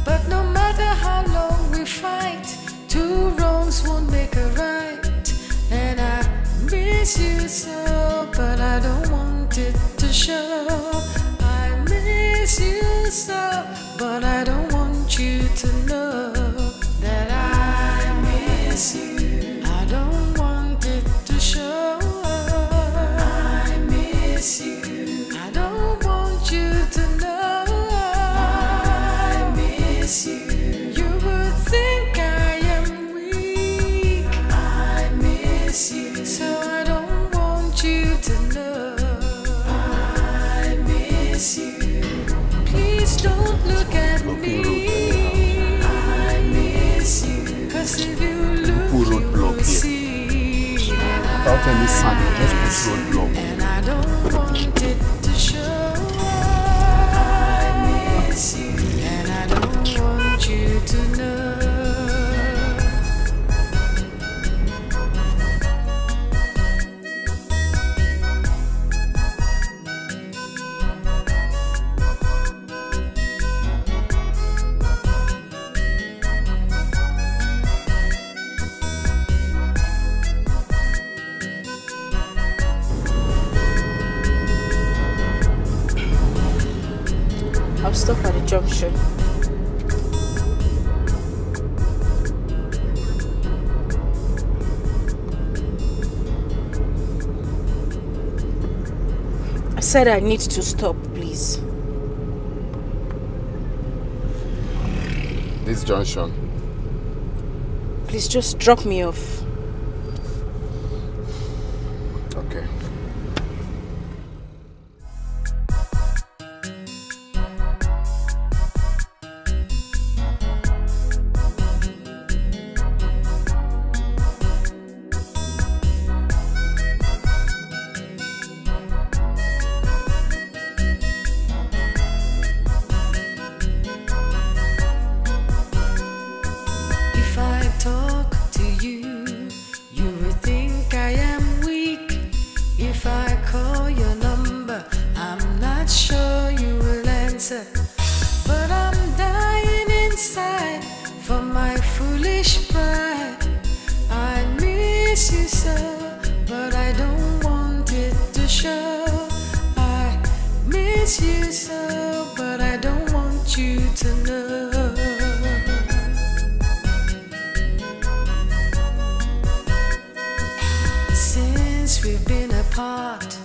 But no matter how long we fight, two wrongs won't make a right. And I miss you so, but I don't want it to show. I miss you so, but I don't want you to know that I miss you. I don't want it to show. I miss you. I don't want you to know. I miss you. You would think I am weak. I miss you. So I don't want you to know. I miss you. Please don't look at me. I miss you. 'Cause if you look, you will see. Without any sign, just put roadblock. And I don't want it to show. I miss you. And I don't want you to know. I'll stop at the junction. I said I need to stop, please. This junction. Please just drop me off. Okay. If I talk to you miss you so, but I don't want you to know. Since we've been apart,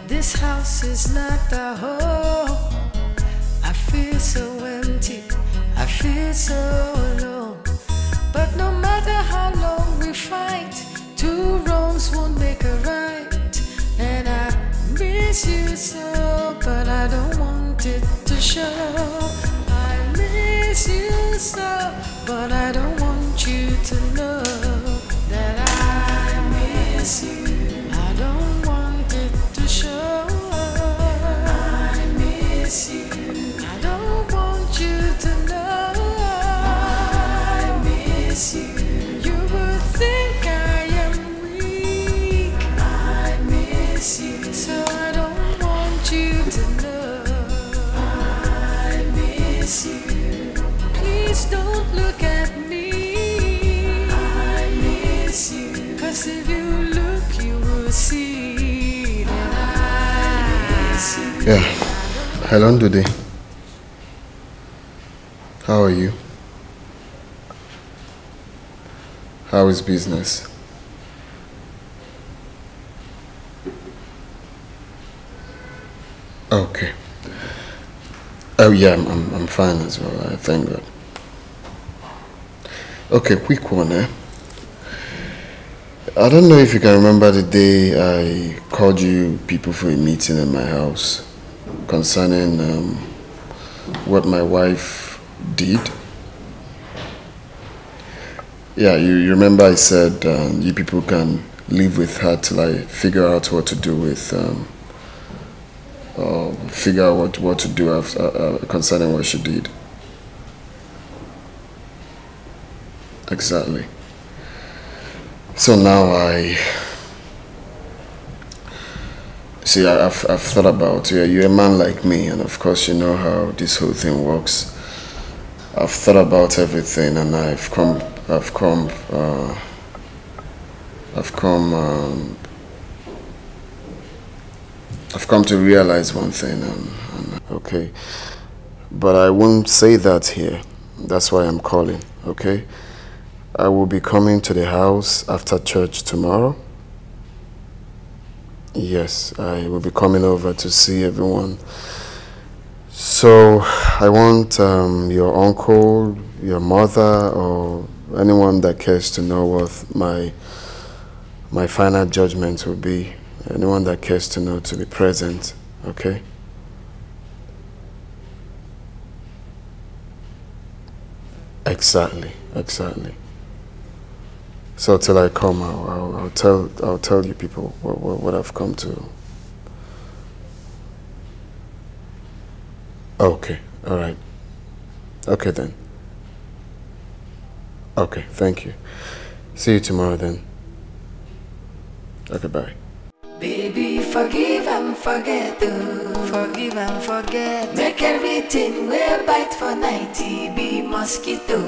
this house is not a home. I feel so empty, I feel so alone. But no matter how long we fight, two wrongs won't make a right. And I miss you so, but I don't want it to show. I miss you so, but I don't want you to know that I miss you. I don't want it to show. I miss you. I don't want you to know. I miss you. You would think I am weak. I miss you. So I don't want you to know. I miss you. Please don't look at me. I miss you. 'Cause if you look, you will see that I miss you. Yeah. Hello, Dude. How are you? How is business? Okay. Oh yeah, I'm fine as well. Thank God. Okay, quick one, eh? I don't know if you can remember the day I called you people for a meeting in my house concerning what my wife did. Yeah, you remember I said you people can live with her till I figure out what to do with, figure out what to do after, concerning what she did. Exactly. So now I've thought about you. You're a man like me, and of course you know how this whole thing works. I've thought about everything, and I've come to realize one thing. Okay, but I won't say that here. That's why I'm calling. Okay. I will be coming to the house after church tomorrow. Yes, I will be coming over to see everyone. So I want your uncle, your mother, or anyone that cares to know what my final judgment will be. Anyone that cares to know to be present, okay? Exactly. So till I come, I'll tell you people what I've come to. Okay, all right. Okay then. Okay, thank you. See you tomorrow then. Okay, bye. Baby, forgive and forget, oh. Forgive and forget. Make everything we'll bite for 90 be mosquito.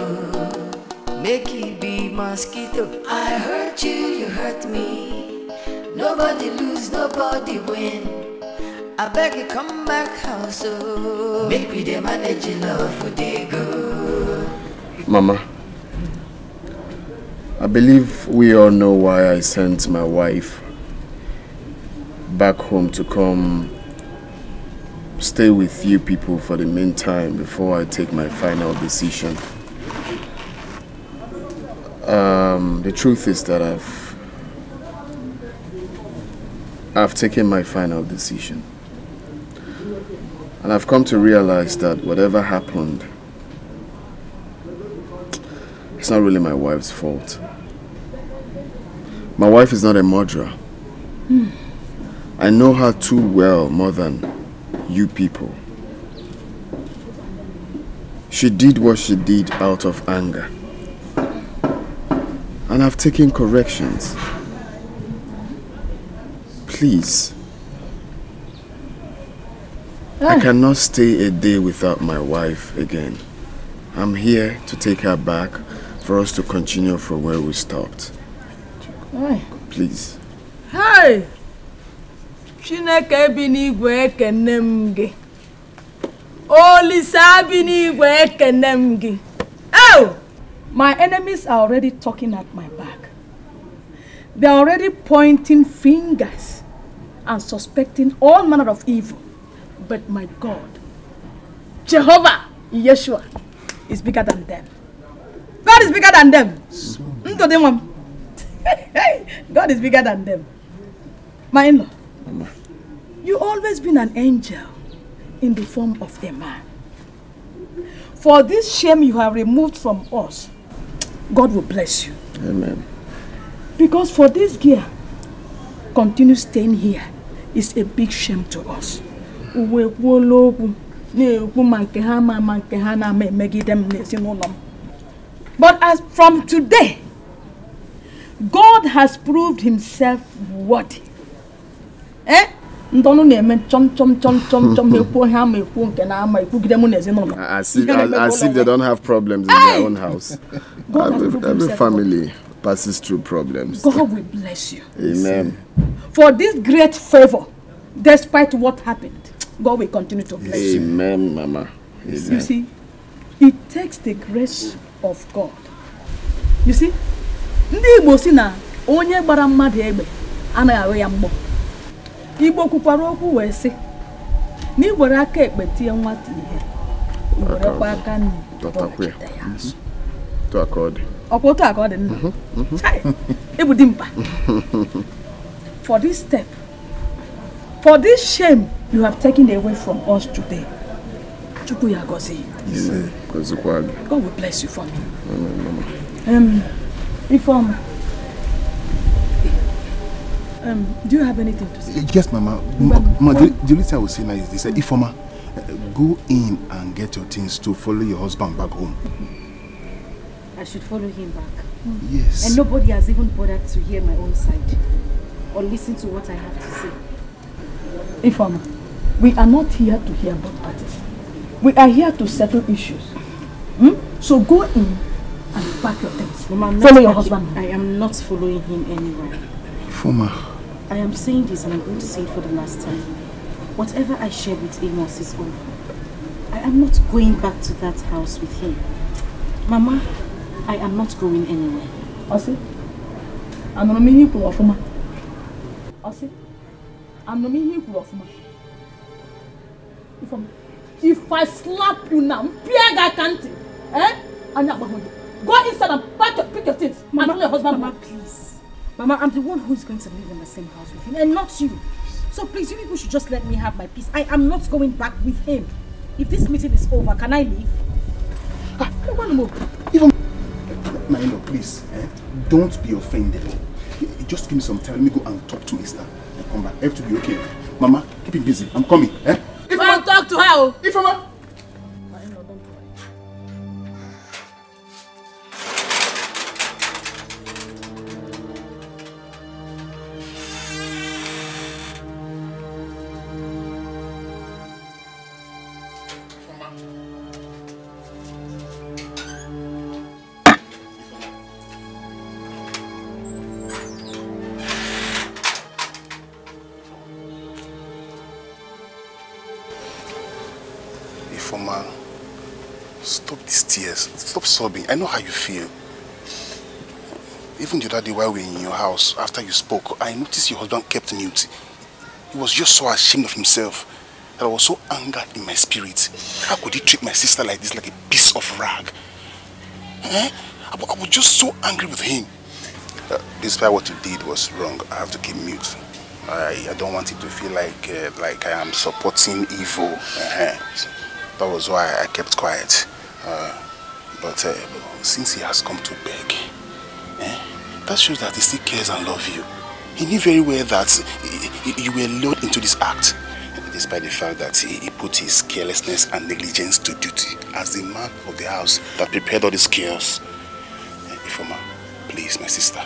Make it be mosquito. I hurt you, you hurt me. Nobody lose, nobody win. I beg you come back house, oh. Make we dey manage love for they go. Mama, I believe we all know why I sent my wife back home to come stay with you people for the meantime before I take my final decision. The truth is that I've taken my final decision. And I've come to realize that whatever happened, it's not really my wife's fault. My wife is not a murderer. I know her too well, more than you people. She did what she did out of anger. And I've taken corrections. Please. I cannot stay a day without my wife again. I'm here to take her back for us to continue from where we stopped. Please. Hey! Chineke bi n'igwe ekene m gị. Oli sabini wekenemgi. Oh! My enemies are already talking at my back. They are already pointing fingers and suspecting all manner of evil. But my God, Jehovah, Yeshua, is bigger than them. God is bigger than them. God is bigger than them. My in-law, you always been an angel in the form of a man. For this shame you have removed from us, God will bless you. Amen. Because for this gear, continue staying here is a big shame to us. But as from today, God has proved himself worthy. Eh? As if they don't have problems in their own house. Every family passes through problems. God will bless you. Amen. For this great favor, despite what happened, God will continue to bless you. Amen, Mama. Amen. You see, it takes the grace of God. You see, ndị Igbo si na onye gbara mmadụ egbe anaghị arụ ya mgbọ. Igbo kwukwara okwu wee sị na iwere aka ekpe tie nwata ihe, iwerekwa aka nri dọtakwa ya azụ. Otu aka ọ dị nna. Ebu dị mkpa. For this step, for this shame you have taken away from us today, Chukwu ya gozi. God will bless you for me. Reform. Do you have anything to say? Yes, Mama. Mama, the only thing I will say now is this: Ifoma, go in and get your things to follow your husband back home. I should follow him back. Yes. And nobody has even bothered to hear my own side or listen to what I have to say. Ifoma, we are not here to hear both parties. We are here to settle issues. So go in and pack your things. Mama, follow your husband. I am not following him anywhere. Ifoma. I am saying this and I'm going to say it for the last time. Whatever I shared with Amos is over. I am not going back to that house with him. Mama, I am not going anywhere. Ose, I'm not meaning to offer. Ose, I'm not meaning to offer. If I slap you now, go inside and pick your things. Mama, your husband, Mama, please. Mama, I'm the one who is going to live in the same house with him, and not you. So please, you people should just let me have my peace. I am not going back with him. If this meeting is over, can I leave? Even my in-law, please, don't be offended. Just give me some time. Let me go and talk to Esther and come back. Everything will be okay. Mama, keep it busy. I'm coming. If I talk to her, if Mama. Stop these tears. Stop sobbing. I know how you feel. Even the other day while we were in your house, after you spoke, I noticed your husband kept mute. He was just so ashamed of himself that I was so angered in my spirit. How could he treat my sister like this, like a piece of rag? I was just so angry with him. Despite what you did was wrong, I have to keep mute. I don't want it to feel like I am supporting evil. That was why I kept quiet. But since he has come to beg, that shows that he still cares and loves you. He knew very well that you were lured into this act, despite the fact that he put his carelessness and negligence to duty as the man of the house that prepared all this chaos. Ifoma, please, my sister,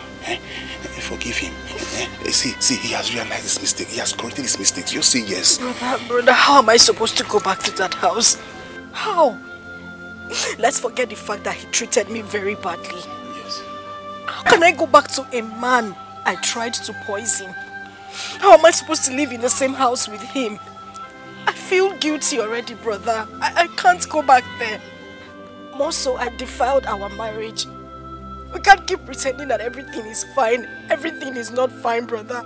forgive him. See, he has realized his mistake. He has corrected his mistakes. Just say yes. Brother, how am I supposed to go back to that house? How? Let's forget the fact that he treated me very badly. Yes. How can I go back to a man I tried to poison? How am I supposed to live in the same house with him? I feel guilty already, brother. I can't go back there. More so, I defiled our marriage. We can't keep pretending that everything is fine. Everything is not fine, brother.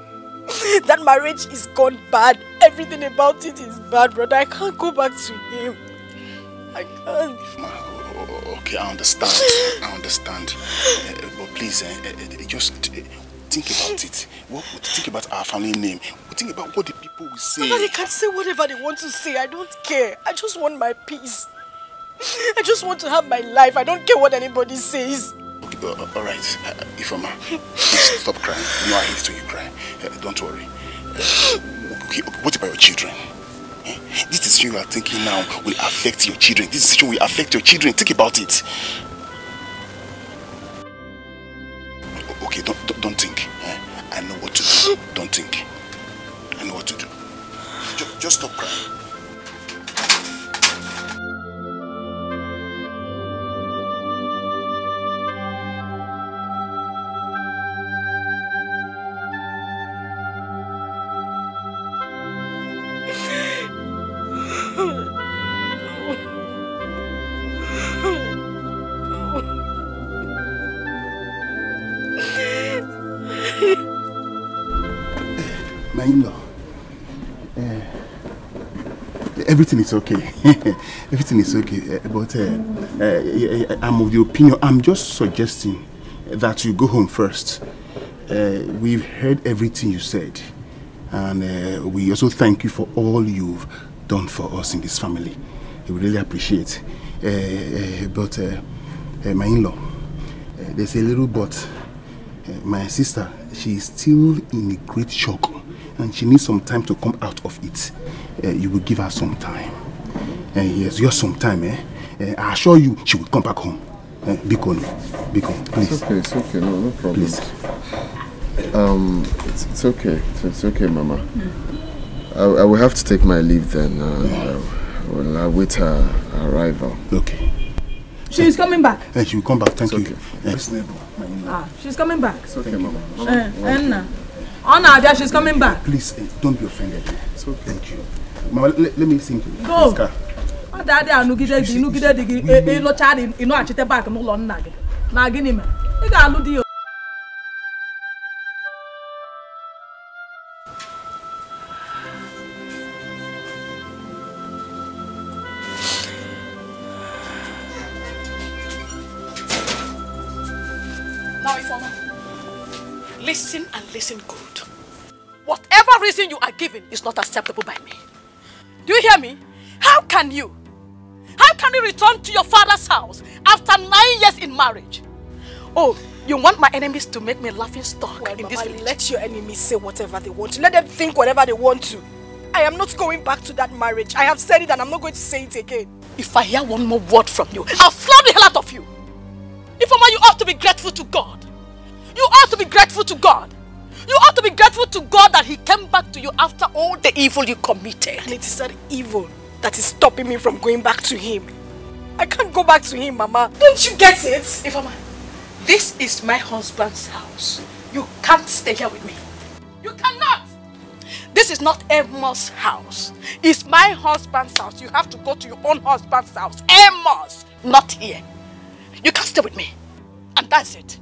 That marriage is gone bad. Everything about it is bad, brother. I can't go back to him. I can't. Okay, I understand. I understand. But please, just think about it. Think about our family name. Think about what the people will say. Mama, they can say whatever they want to say. I don't care. I just want my peace. I just want to have my life. I don't care what anybody says. Okay, alright, Ifeoma, please stop crying. You know I hate it when you cry. Don't worry. Okay, what about your children? This decision you are thinking now will affect your children. This decision will affect your children. Think about it. Okay, don't think. I know what to do. Don't think. I know what to do. Just stop crying. My in-law, everything is okay. Everything is okay. But I'm of the opinion, I'm just suggesting that you go home first. We've heard everything you said. And we also thank you for all you've done for us in this family. We really appreciate. But my in-law, there's a little but. My sister, she is still in a great shock. And she needs some time to come out of it. You will give her some time. Yes, just some time. I assure you, she will come back home. Bikon, please. It's okay, no problem. Please. It's okay. It's okay, Mama. I will have to take my leave then. I'll await her arrival. Okay. She's coming back. She will come back. Thank you. She's coming back. It's okay, Mama. Anna, she's coming back. Please, don't be offended. It's okay. Thank you. Mama, let me sing to you. Go. Daddy, I nugide digi, lo chari, ino achite back no lo nna gi. Na gini me. I ga alu di o. Now, Ifeoma, listen and listen good. Whatever reason you are giving is not acceptable by me. Do you hear me? How can you return to your father's house after 9 years in marriage? Oh, you want my enemies to make me laughing stock in this village? Let your enemies say whatever they want to. Let them think whatever they want to. I am not going back to that marriage. I have said it and I'm not going to say it again. If I hear one more word from you, I'll flog the hell out of you. Ifeoma, you ought to be grateful to God. You ought to be grateful to God. You ought to be grateful to God that He came back to you after all the evil you committed. And it is that evil that is stopping me from going back to Him. I can't go back to Him, Mama. Don't you get it? Ifeoma, this is my husband's house. You can't stay here with me. You cannot. This is not Amos' house. It's my husband's house. You have to go to your own husband's house. Amos, not here. You can't stay with me. And that's it.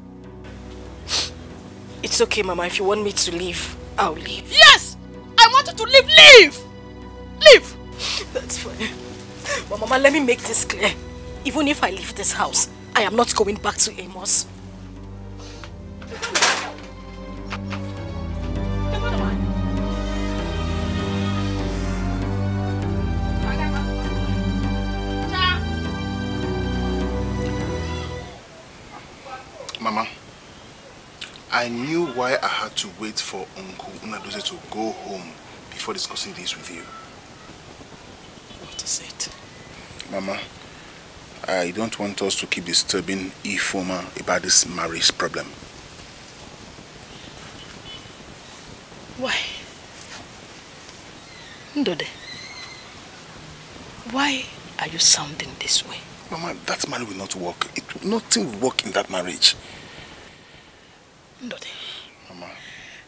It's okay, Mama. If you want me to leave, I'll leave. Yes! I want you to leave. Leave! Leave! That's fine. But Mama, let me make this clear. Even if I leave this house, I am not going back to Amos. Mama, I knew why I had to wait for Uncle Unadoze to go home before discussing this with you. What is it? Mama, I don't want us to keep disturbing Ifeoma about this marriage problem. Why? Ndode, why are you sounding this way? Mama, that marriage will not work. Nothing will work in that marriage. Ndode, Mama,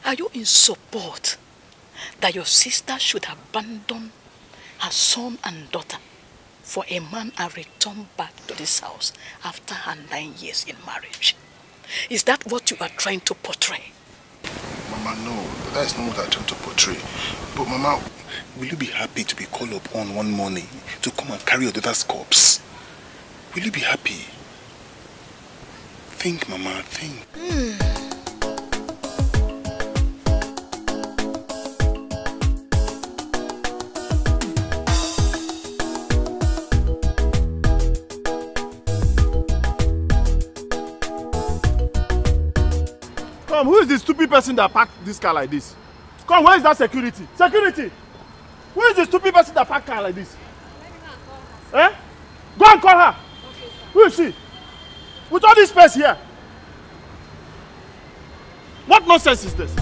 are you in support that your sister should abandon her son and daughter for a man and return back to this house after her 9 years in marriage. Is that what you are trying to portray? Mama, no, that is not what I'm trying to portray. But Mama, will you be happy to be called upon one morning to come and carry your daughter's corpse? Will you be happy? Think, Mama, think. Come, who is the stupid person that parked this car like this? Come, where is that security? Security! Who is the stupid person that parked car like this? Eh? Go and call her! Okay, who is she? With all this space here? What nonsense is this?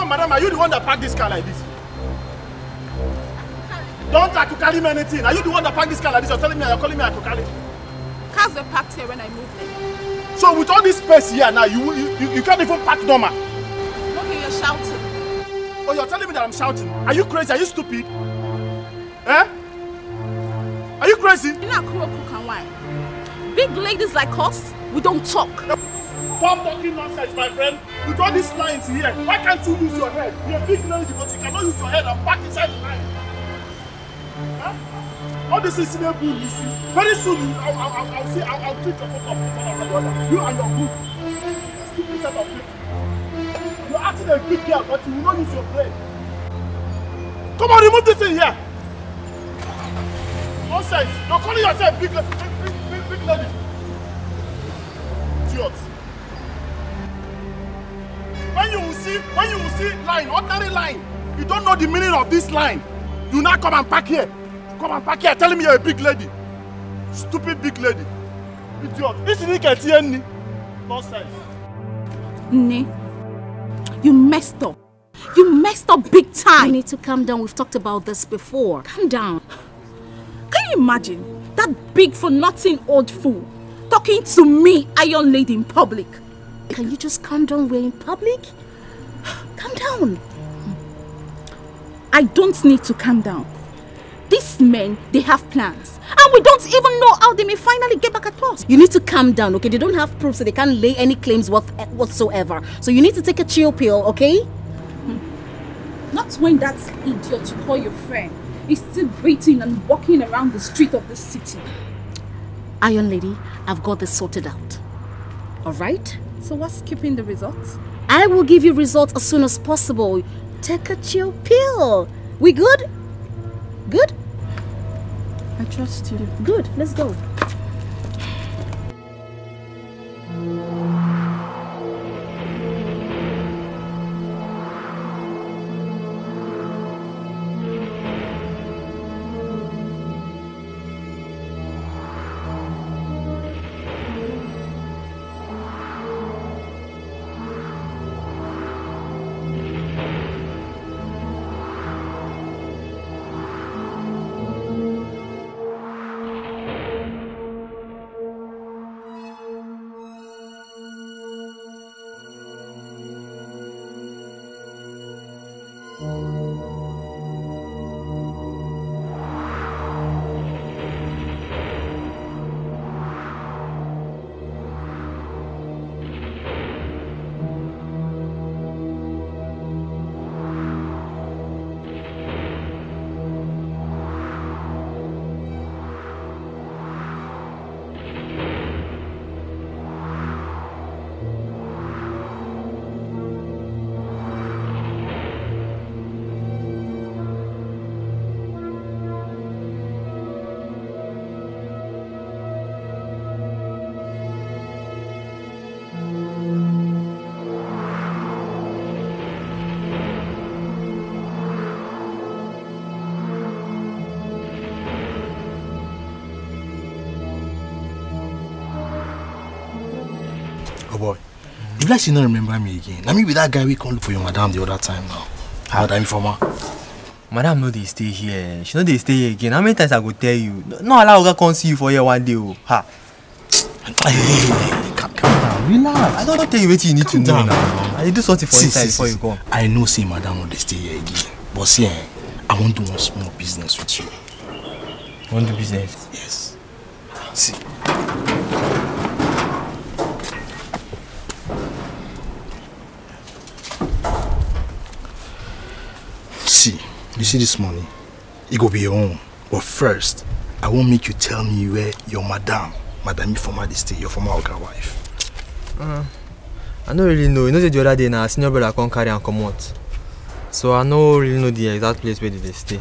Madam, are you the one that parked this car like this? Don't Akukali me anything. Are you the one that parked this car like this? You're telling me you're calling me Akukali? Cars were parked here when I moved in. So with all this space here now, you can't even park normal. Okay, you're shouting. Oh, you're telling me that I'm shouting? Are you crazy? Are you stupid? Eh? Are you crazy? You're not cruel, cook and wine. Big ladies like us, we don't talk. Stop talking nonsense, my friend. With all these lines here, why can't you use your head? You're a big lady, but you cannot use your head and park inside the line. Huh? All this is in a bull, you see. Very soon, I'll treat your photo of one after the other. You and your group. Stupid set of people. You're acting a big girl, but you will not use your brain. Come on, remove this thing here. Nonsense. You're calling yourself big lady. Idiot. When you will see line, ordinary line, you don't know the meaning of this line. You now come and park here. Come and park here telling me you're a big lady. Stupid big lady. Idiot. This is nonsense. Ne, you messed up. You messed up big time. You need to calm down. We've talked about this before. Calm down. Can you imagine that big for nothing old fool talking to me, Iron Lady, in public? Can you just calm down? We're in public. Calm down. I don't need to calm down. These men, they have plans. And we don't even know how they may finally get back at us. You need to calm down, okay? They don't have proof, so they can't lay any claims whatsoever. So you need to take a chill pill, okay? Not when that idiot you call your friend is still waiting and walking around the street of the city. Iron Lady, I've got this sorted out. Alright? So what's keeping the results? I will give you results as soon as possible. Take a chill pill. We good? Good? I trust you. Good, let's go. Boy, you like you not remember me again. Let me be that guy we come look for your madam the other time now. Madam Informer. Madam no dey stay here. She no dey stay here again. How many times I go tell you? No allow Oga come see you for here one day. Oh. Ha. Calm down, relax. I don't tell you what you need to know now. I do something for inside before you come. I know say madam no dey stay here again. But see, I want to do one small business with you. You want to do business? Yes. See. See, you see this money? It go be your own. But first, I won't make you tell me where your madam former stay, your former Oga wife. I don't really know. You know the other day now, senior brother come carry and come out. So I don't really know the exact place where they stay.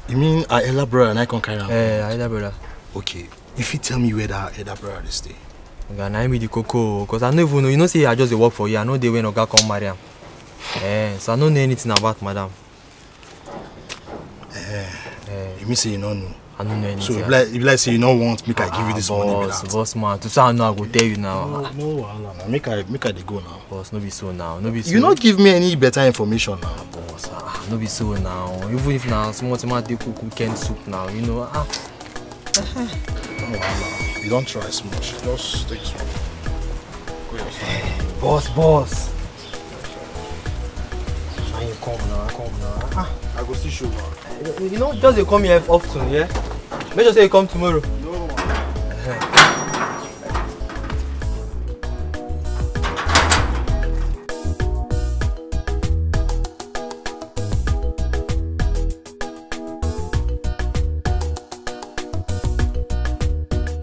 You mean our elder brother and I can carry on? Our elder brother. Okay. If you tell me where that elder brother they stay. Okay, now me the cocoa. Because I don't even know. You know say I just work for you. I know they when Oga come marry him. So I don't know anything about madam. You mean say you don't know? I don't know anything. So if you like say you don't want, make I give you this money without. Boss man, to say I know I go tell you now. No, make I dey go now. Boss, no be so now. No be so. You not give me any better information now. Boss, no be so now. Even if now small tomato cook canned soup now, you know. You don't try as much. Just take some. Boss. Now you come now. I go see sugar. You know, just they come here often, yeah? Make sure say you come tomorrow. No.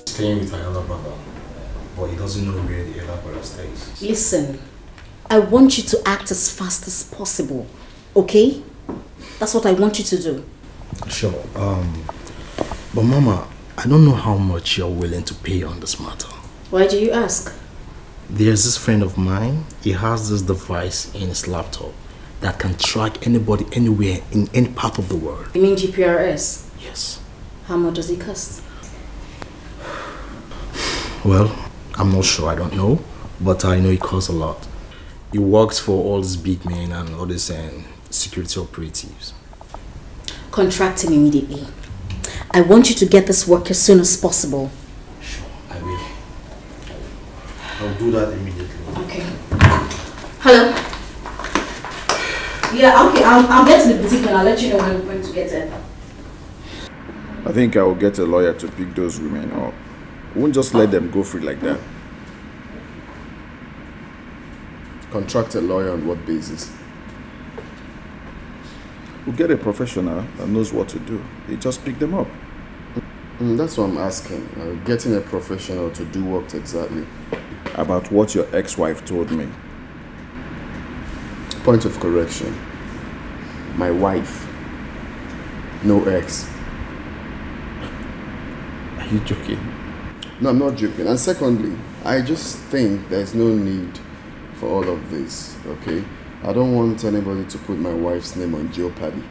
Staying with my elder brother, but he doesn't know where the elder brother stays. Listen, I want you to act as fast as possible, okay? That's what I want you to do. Sure. But Mama, I don't know how much you're willing to pay on this matter. Why do you ask? There's this friend of mine. He has this device in his laptop that can track anybody anywhere in any part of the world. You mean GPRS? Yes. How much does it cost? Well, I'm not sure. I don't know. But I know it costs a lot. He works for all these big men and all these security operatives. Contract him immediately. I want you to get this work as soon as possible. Sure, I will. I'll do that immediately. Okay. Hello? Yeah, okay, I'll get to the boutique and I'll let you know when to get there. I think I will get a lawyer to pick those women up. We won't just let them go free like that. Contract a lawyer on what basis? We'll get a professional that knows what to do. He just pick them up. That's what I'm asking. Getting a professional to do what exactly? About what your ex-wife told me. Point of correction. My wife. No ex. Are you joking? No, I'm not joking. And secondly, I just think there's no need for all of this, okay? I don't want anybody to put my wife's name on jeopardy.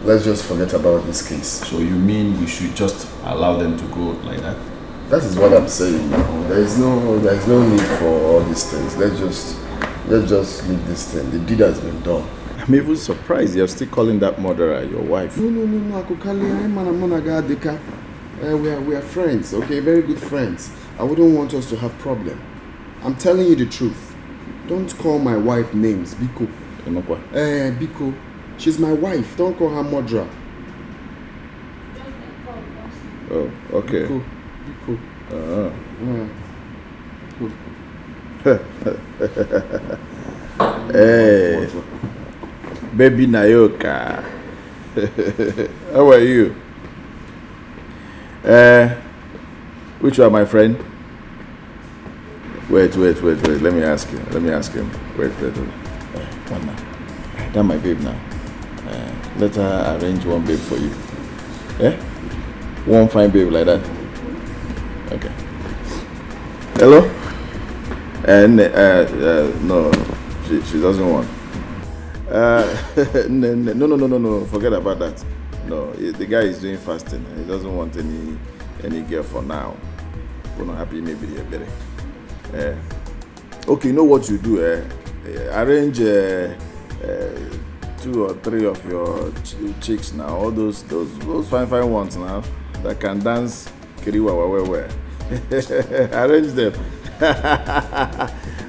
Let's just forget about this case. So you mean we should just allow them to go like that? That is what I'm saying. There's no need for all these things. Let's just leave this thing. The deed has been done. I'm even surprised you're still calling that murderer your wife. No. We are friends, okay? Very good friends. I wouldn't want us to have problem. I'm telling you the truth. Don't call my wife names, Biko. Biko. She's my wife. Don't call her murderer. Oh, okay. Biko. Hey, baby Nayoka. How are you? Which one, my friend? Wait. Let me ask him. Wait. One now. That's my babe now. Let her arrange one babe for you. Yeah? One fine babe like that. Okay. Hello? No. She doesn't want. No. Forget about that. No, the guy is doing fasting. He doesn't want any girl for now. We're not happy, maybe they're better. Okay, you know what you do? Arrange 2 2 or 3 of your chicks now, all those fine ones now that can dance kiriwawawewe. Arrange them.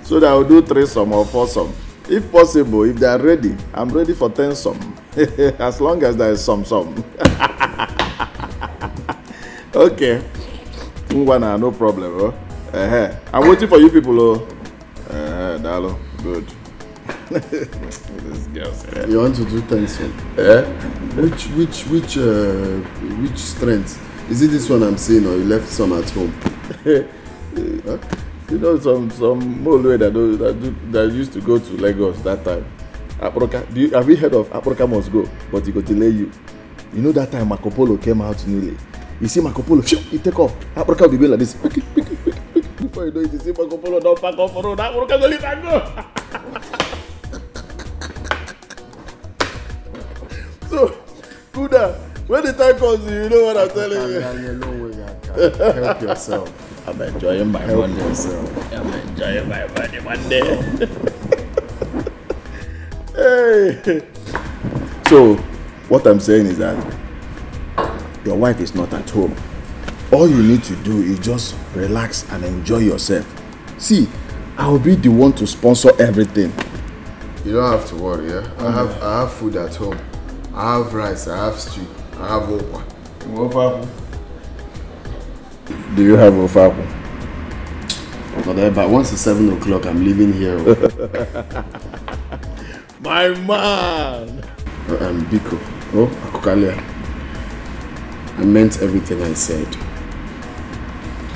So that I'll do 3-some or 4-some. If possible, if they are ready, I'm ready for 10-some. As long as there is some. Okay. No problem. I'm waiting for you people. Dalo. Good. This girl. You want to do 10-some? Which strength? Is it this one I'm seeing, or you left some at home? Huh? You know, some mole that used to go to Lagos that time. Aproka, have you heard of Aproka must go, but he go delay you? You know that time Marco Polo came out newly. You see Marco Polo, he take off. Aproka will be going like this. Before you know it, you see Marco Polo don't pack off for road. Aproka don't let her go. So, Kuda, when the time comes, you know what I'm telling you. Help yourself. I'm enjoying my Help money. yourself. I'm enjoying my money one day. Hey. So, what I'm saying is that your wife is not at home. All you need to do is just relax and enjoy yourself. See, I'll be the one to sponsor everything. You don't have to worry, yeah? I have food at home. I have rice, I have stew, I have okwa. Ofapu? Do you have ofapu? But once it's 7 o'clock, I'm leaving here. My man! Biko. Oh, Akukalia. I meant everything I said.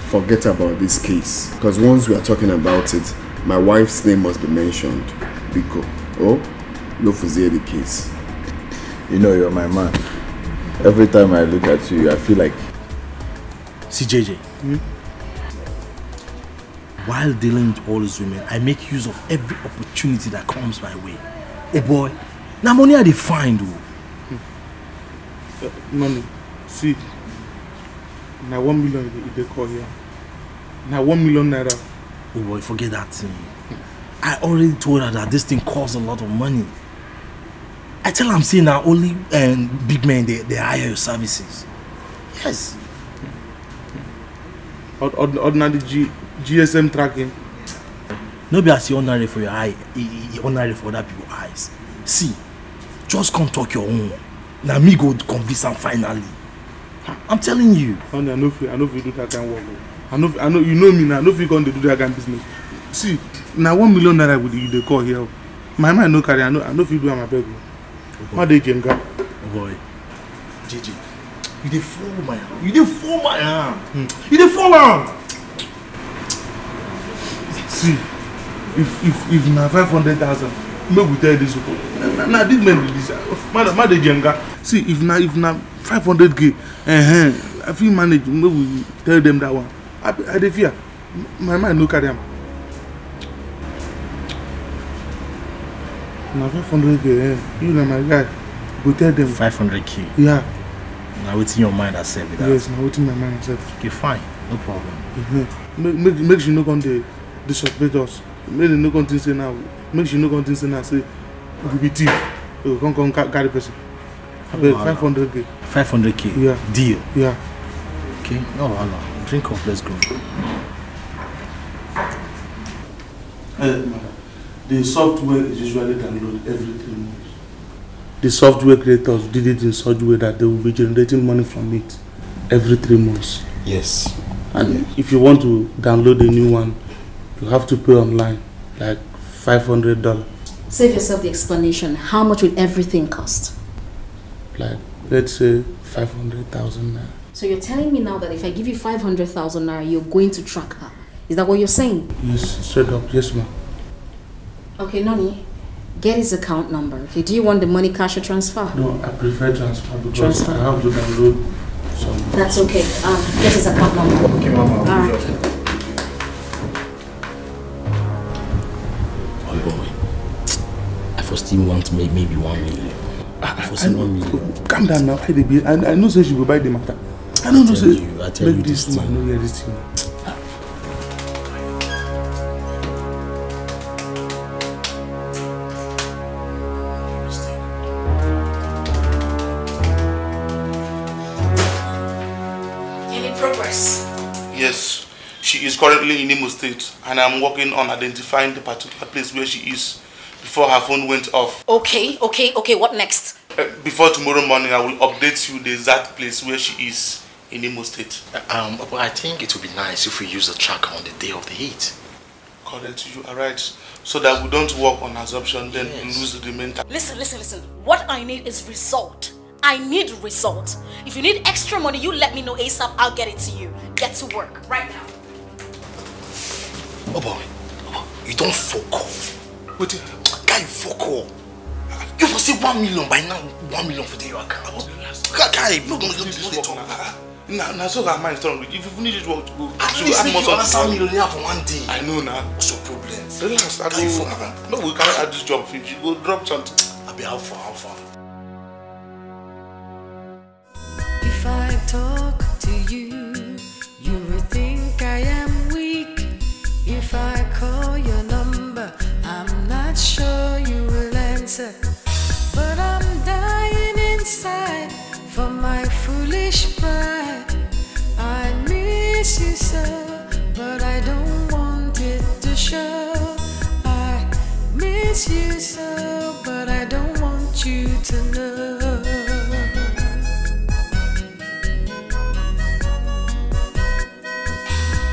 Forget about this case. Because once we are talking about it, my wife's name must be mentioned. Biko. Oh, no fuzie the case. You know you're my man. Every time I look at you, I feel like... See, JJ. While dealing with all these women, I make use of every opportunity that comes my way. Hey boy, now money I find. Money. See, now 1 million they call here. Now 1 million naira. Oh boy, forget that thing. I already told her that this thing costs a lot of money. I tell her I'm saying now only big men they hire your services. Yes. Ordinary GSM tracking. No be as ordinary for your eye, ordinary for other people's eyes. See, just come talk your own. Now me go convince them finally. I'm telling you. I know if you do that kind of work. I know you know me now. I know if you going to do that kind of business. See, now 1 million naira with you they call here. My mind no carry. I know if you do my baby. What they can go? Oh boy, JJ, you dey fall my hand. You dey fall my hand. You dey fall hand. See, if na 500,000, maybe we tell this people. Now this man do this. Man dey jenga. See, if na 500k, I feel manage. Maybe we tell them that one. I dey fear. My mind no carry am. Now 500k, you know my guy. Go tell them 500k. Yeah. Now what's in your mind accept that? Yes, now what's in my mind accept. Okay, fine, no problem. Make sure no going to disrespect us. Make sure no going to say now. Make sure no going to say now. Say we be thief. Come carry person. I bet 500k. 500k. Yeah. Deal. Yeah. Okay. No, Allah. Drink up. Let's go. The software is usually downloaded every 3 months. The software creators did it in such a way that they will be generating money from it every 3 months. Yes. And if you want to download a new one, you have to pay online, like $500. Save yourself the explanation. How much will everything cost? Like, let's say 500,000 naira. So you're telling me now that if I give you 500,000 naira, you're going to track her? Is that what you're saying? Yes, straight up. Yes, ma'am. Okay, Nani, get his account number. Okay, do you want the money cash or transfer? No, I prefer transfer because I have to download some. That's okay. Get his account number. Okay, Mama. All right. Oh boy, I first still want to make maybe 1 million. I first 1 million. Calm down now. I know say she will buy the matter. I don't know say. I tell you this thing. No, this thing. Progress. Yes, she is currently in Imo State, and I'm working on identifying the particular place where she is before her phone went off. Okay. What next? Before tomorrow morning, I will update you the exact place where she is in Imo State. But I think it would be nice if we use the tracker on the day of the hit. Correct, you are right. So that we don't work on assumption, then lose the mental. Listen. What I need is result. I need result. If you need extra money, you let me know ASAP. I'll get it to you. Get to work right now. Oh boy, you don't fuck off. Wait, guy, fuck off. You will see 1 million by now. 1 million for your account. Guy, no, don't do this work. Now, so that mind strong. If you need it work to go, at least make you understand millionaire for one day. I know now. What's your problem? Relax, no, we can't add this job finish. You go drop something. I'll be how far. If I talk to you, you will think I am weak. If I call your number, I'm not sure you will answer. But I'm dying inside for my foolish pride. I miss you so, but I don't want it to show. I miss you so, but I don't want you to know.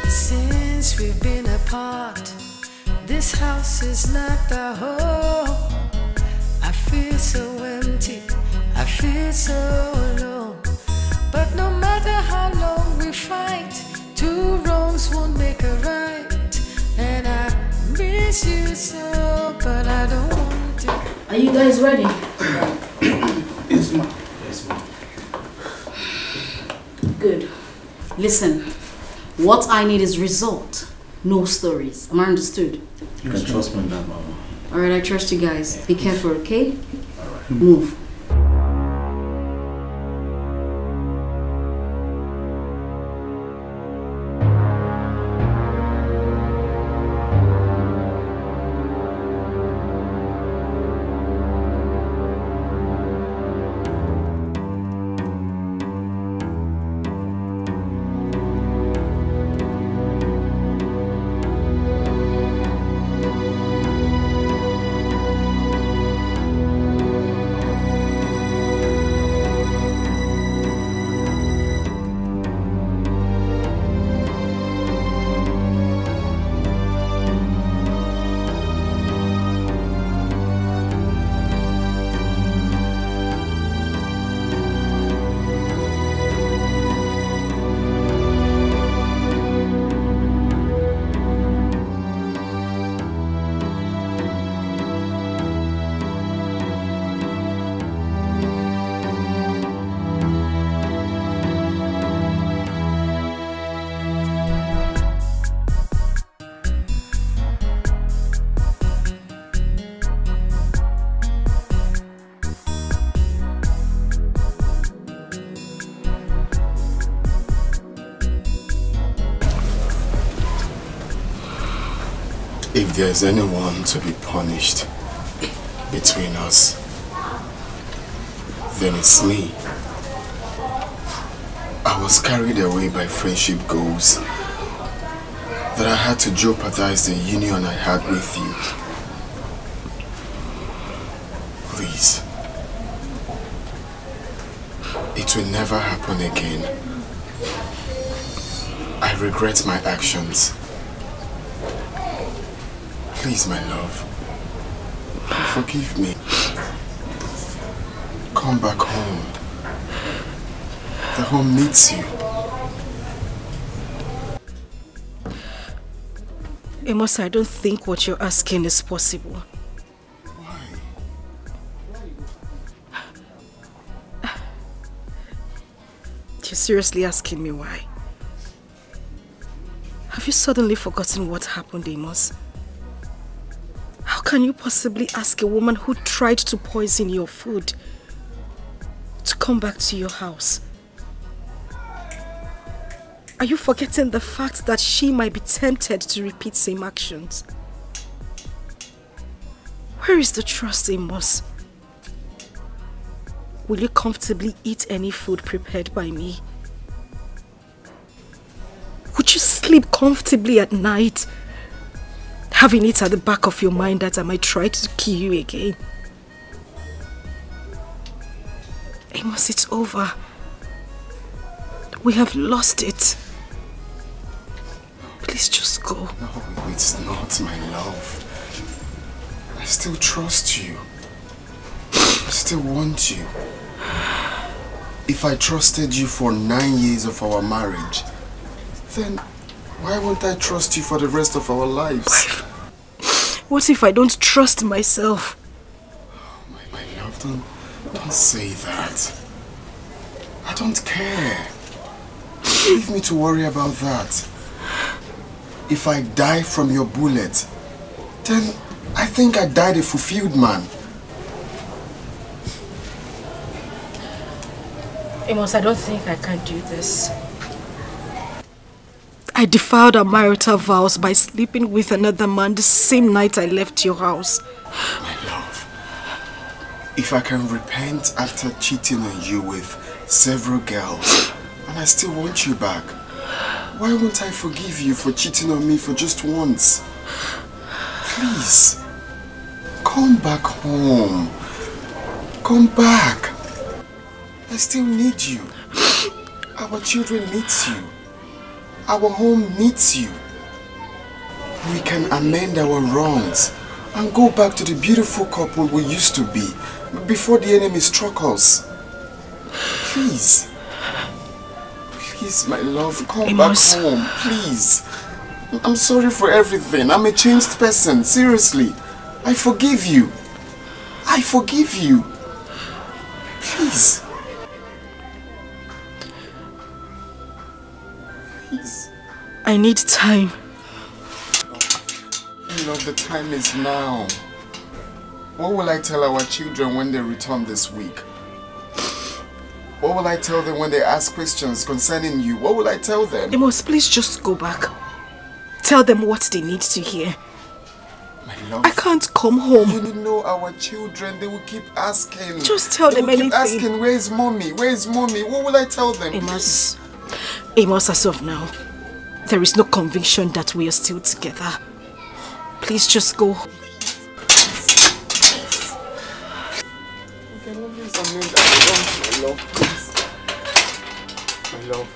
Since we've been apart, this house is not the home. I feel so empty, I feel so alone. But no matter how long we fight, 2 wrongs won't make a right. And I miss you so, but I don't want to. Are you guys ready? Yes, ma'am. Good. Listen, what I need is result, no stories. Am I understood? You can trust me in that, Mama. Alright, I trust you guys. Be careful, okay? Alright. Move. If there's anyone to be punished between us, then it's me. I was carried away by friendship goals that I had to jeopardize the union I had with you. Please. It will never happen again. I regret my actions. Please, my love, forgive me. Come back home. The home needs you. Amos, I don't think what you're asking is possible. Why? You're seriously asking me why? Have you suddenly forgotten what happened, Amos? How can you possibly ask a woman who tried to poison your food to come back to your house? Are you forgetting the fact that she might be tempted to repeat same actions? Where is the trust, Amos? Will you comfortably eat any food prepared by me? Would you sleep comfortably at night, having it at the back of your mind that I might try to kill you again? Amos, it's over. We have lost it. Please just go. No, it's not, my love. I still trust you. I still want you. If I trusted you for 9 years of our marriage, then why won't I trust you for the rest of our lives? What if I don't trust myself? My love, don't say that. I don't care. Leave me to worry about that. If I die from your bullet, then I think I died a fulfilled man. Amos, I don't think I can do this. I defiled our marital vows by sleeping with another man the same night I left your house. My love, if I can repent after cheating on you with several girls, and I still want you back, why won't I forgive you for cheating on me for just once? Please, come back home. Come back. I still need you. Our children need you. Our home needs you. We can amend our wrongs and go back to the beautiful couple we used to be before the enemy struck us. Please. Please, my love, come Amos. back home. Please. I'm sorry for everything. I'm a changed person. Seriously. I forgive you. I forgive you. Please. Please. I need time. Love, the time is now. What will I tell our children when they return this week? What will I tell them when they ask questions concerning you? What will I tell them? Amos, please just go back. Tell them what they need to hear. My love, I can't come home. You know our children, they will keep asking. Just tell them anything. They will keep asking, where is mommy? Where is mommy? What will I tell them? Amos, Amos, as of now, there is no conviction that we are still together. Please just go. Okay, let me amend that. My love, please. My love.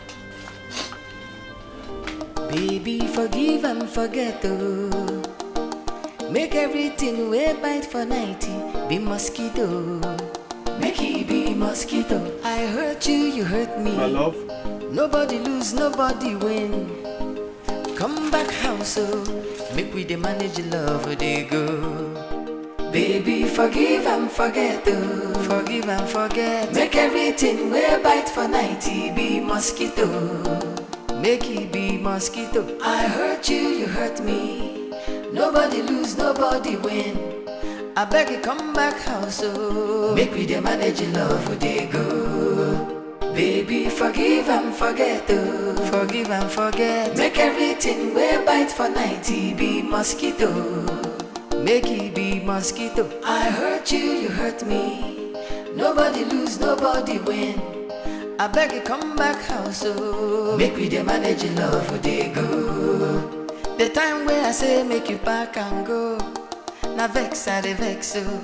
Baby, forgive and forget, oh. Make everything way bite for 90. Be mosquito. Make it be mosquito. I hurt you, you hurt me. My love. Nobody lose, nobody win. Come back house, oh. Make we the manage love, they go. Baby, forgive and forget, oh. Forgive and forget. Make everything way bite for 90. Be mosquito. Make it be mosquito. I hurt you, you hurt me. Nobody lose, nobody win. I beg you, come back house, oh. Make we the manage love, they go. Baby, forgive and forget, oh. Forgive and forget. Make everything way bite for 90. Be mosquito. Make it be mosquito. I hurt you, you hurt me. Nobody lose, nobody win. I beg you, come back house, oh. Make we the manage love, they go. The time where I say make you back and go. Now vex, I dey vex, oh.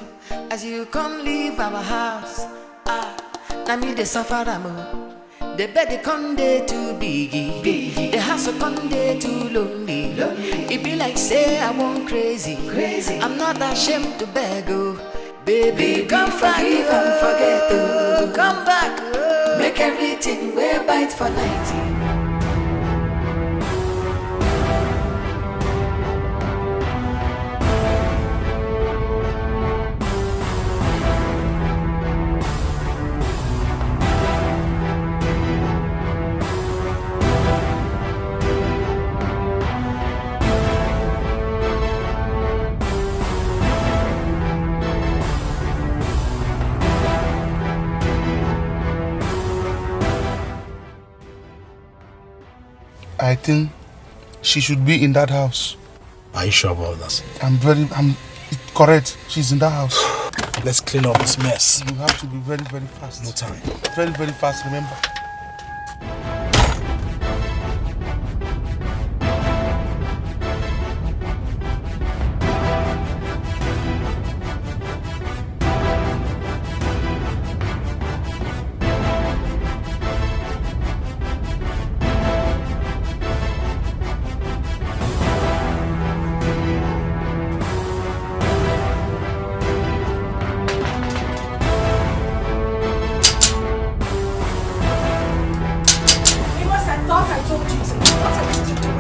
As you come leave our house, now me the suffer, the bed they come there too biggie. The house come there too lonely. It be like say I want crazy. I'm not ashamed to beg, oh. Baby, come forgive and forget, oh. Come back, oh. Make everything way bite for 90. I think she should be in that house. Are you sure about that? I'm correct. She's in that house. Let's clean up this mess. You have to be very, very fast. No time. Very, very fast, remember.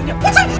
here. What are you?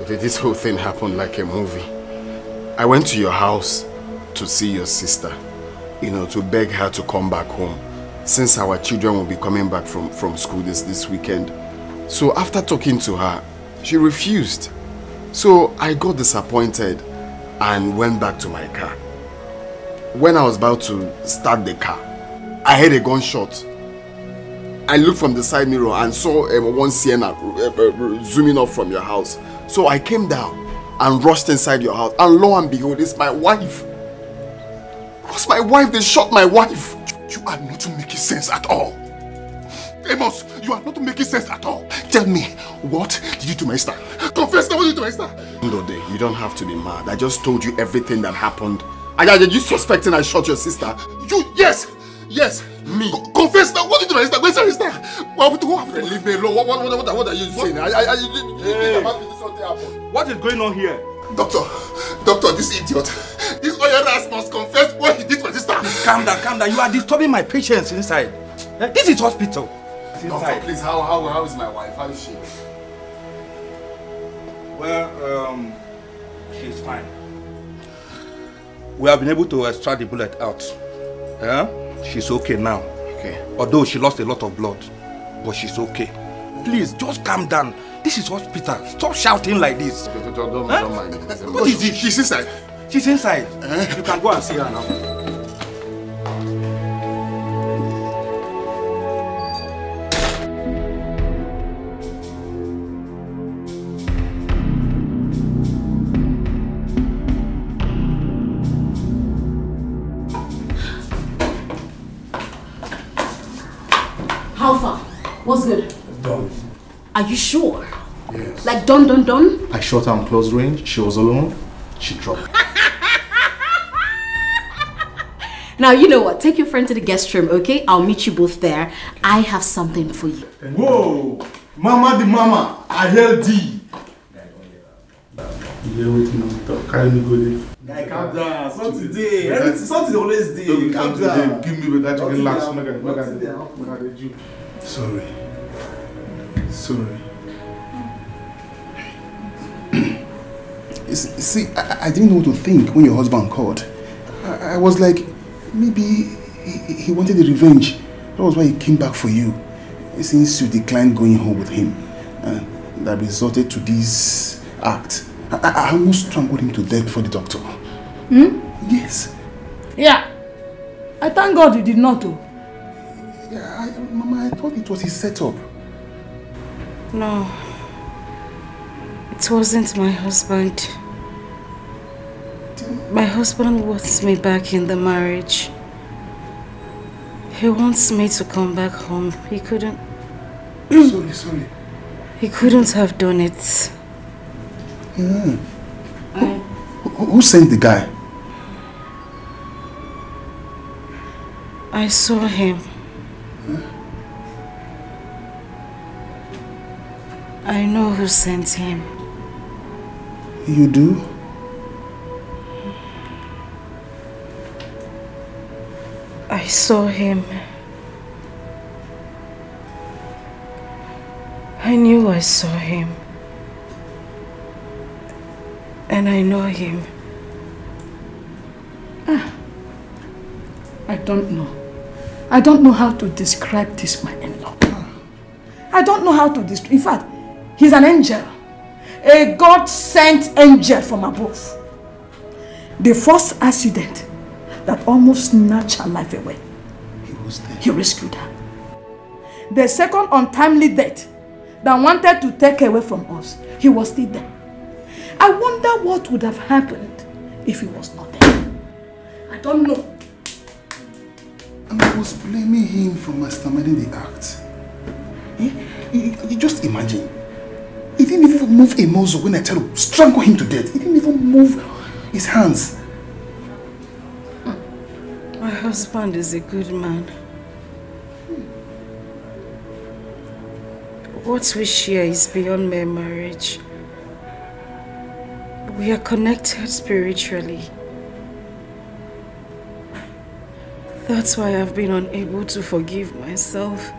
This whole thing happened like a movie. I went to your house to see your sister, you know, to beg her to come back home, since our children will be coming back from school this weekend. So after talking to her, she refused. So I got disappointed and went back to my car. When I was about to start the car, I heard a gunshot. I looked from the side mirror and saw one Sienna zooming off from your house. So I came down and rushed inside your house, and lo and behold, it's my wife. It's my wife. They shot my wife. You are not making sense at all. Amos, you are not making sense at all. Tell me, what did you do to my sister? Confess now, what did you do to my sister? Ndode, you don't have to be mad. I just told you everything that happened. Are you suspecting I shot your sister? Yes. Me? Confess now, what did you do to my sister? Where's your sister? What happened? Leave me alone. What are you saying? What is going on here? Doctor, this idiot. This oil ass must confess what he did to my sister. Calm down. You are disturbing my patients inside. This is hospital. Doctor, please, how is my wife? How is she? Well, she's fine. We have been able to extract the bullet out. She's okay now. Okay. Although she lost a lot of blood, but she's okay. Please, just calm down. This is hospital. Stop shouting like this. Don't mind. What is it? She's inside. She's inside. You can go and see her now. How far? What's good? Done. Are you sure? Yes. Like done? I shot her on close range. She was alone. She dropped. Now, you know what? Take your friend to the guest room, okay? I'll meet you both there. I have something for you. Whoa! Mama the mama, I held thee. You're waiting on top. Carry me go there. Guy, calm down. Something today. Something always day. Calm down. Give me that chicken last. Sorry. See, I didn't know what to think when your husband called. I was like, maybe he wanted the revenge. That was why he came back for you. Since you declined going home with him, that resulted to this act. I almost strangled him to death before the doctor. Yes. Yeah. I thank God you did not. Yeah, Mama, I thought it was his setup. No. It wasn't my husband. My husband wants me back in the marriage. He wants me to come back home. He couldn't... Sorry. He couldn't have done it. Yeah. Who sent the guy? I saw him. I know who sent him. You do? I saw him. I knew I saw him. And I know him. I don't know. I don't know how to describe this, my in-law. I don't know how to describe. In fact, he's an angel. A God-sent angel from above. The first accident that almost snatched her life away, he was there. He rescued her. The second untimely death that wanted to take her away from us, he was still there. I wonder what would have happened if he was not there. I don't know. And I was blaming him for masterminding the act. You just imagine. He didn't even move a muscle when I tried to strangle him to death. He didn't even move his hands. My husband is a good man. What we share is beyond mere marriage. We are connected spiritually. That's why I've been unable to forgive myself.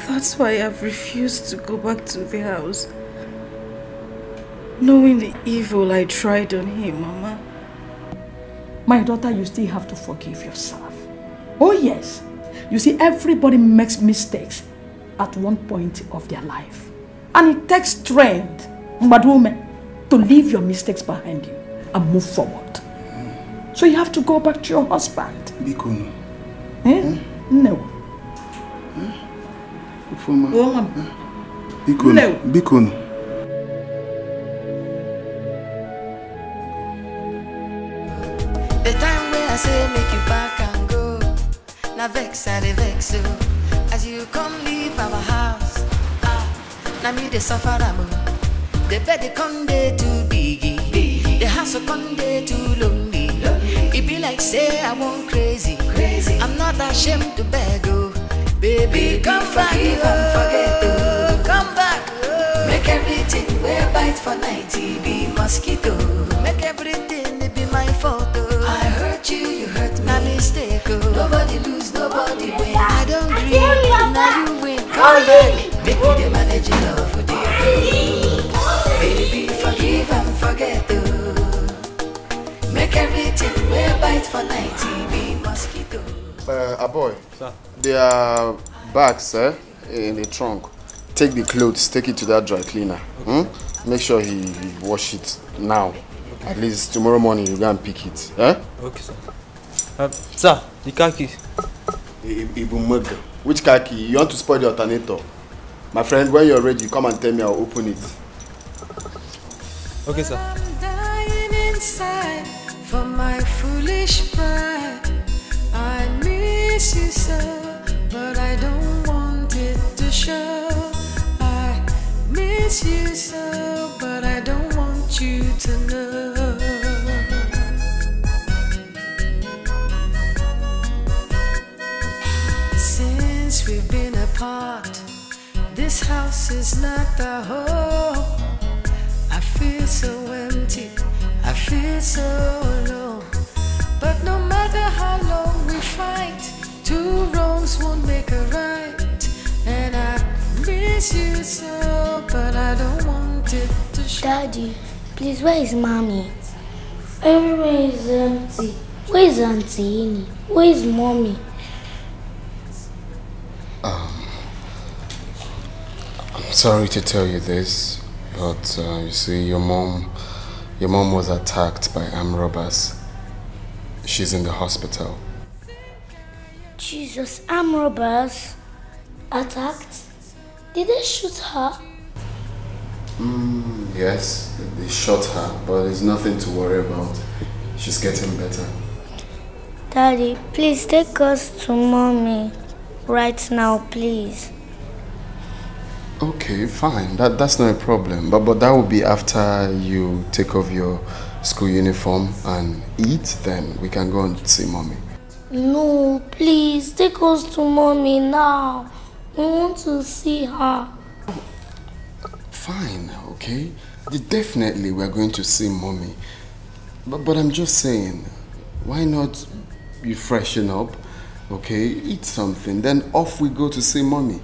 That's why I've refused to go back to the house, knowing the evil I tried on him, Mama. My daughter, you still have to forgive yourself. Oh yes. You see, everybody makes mistakes at one point of their life. And it takes strength, Madume, to leave your mistakes behind you and move forward. So you have to go back to your husband. Bikono. No. Bikono. No. Bikono. The time where I say make you back and go, na vex I dey vex so. As you come leave our house, na me dey suffer am. The bed dey come dey too biggie, the house come dey too lonely. It be like say I want crazy. I'm not ashamed to beg, oh baby, come forgive and forget, oh. Come back, make everything wear bite for 90 be mosquito. Make everything be my fault, oh. I hurt you, you hurt me. My mistake, oh. Nobody lose, nobody win. I don't agree, now you win. Come back, make me the manage love for dear. Baby, forgive and forget, oh. Make everything wear bite for 90 be mosquito. Boy, sir. There are bags in the trunk. Take the clothes, take it to that dry cleaner. Okay. Make sure he wash it now. Okay. At least tomorrow morning you go and pick it. Okay, sir. Sir, the car key. Which car key? You want to spoil the alternator? My friend, when you're ready, you come and tell me, I'll open it. Okay, sir. I'm dying inside for my foolish pride. I miss you so, but I don't want it to show. I miss you so, but I don't want you to know. Since we've been apart, this house is not the home. I feel so empty, I feel so alone. But no matter how long we fight, two wrongs won't make a right. And I miss you so, but I don't want it to show. Daddy, please, where is Mommy? Everywhere is empty. Where is Auntie Ini? Where is Mommy? I'm sorry to tell you this, but you see, your mom was attacked by armed robbers. She's in the hospital. Jesus, armed robbers attacked? Did they shoot her? Yes, they shot her, but there's nothing to worry about. She's getting better. Daddy, please take us to Mommy right now, please. Okay, fine. That's not a problem. But that will be after you take off your school uniform and eat, then we can go and see Mommy. No, please take us to Mommy now. We want to see her. fine, okay? Definitely we're going to see mommy. But I'm just saying, why not you freshen up, okay? Eat something, then off we go to see mommy.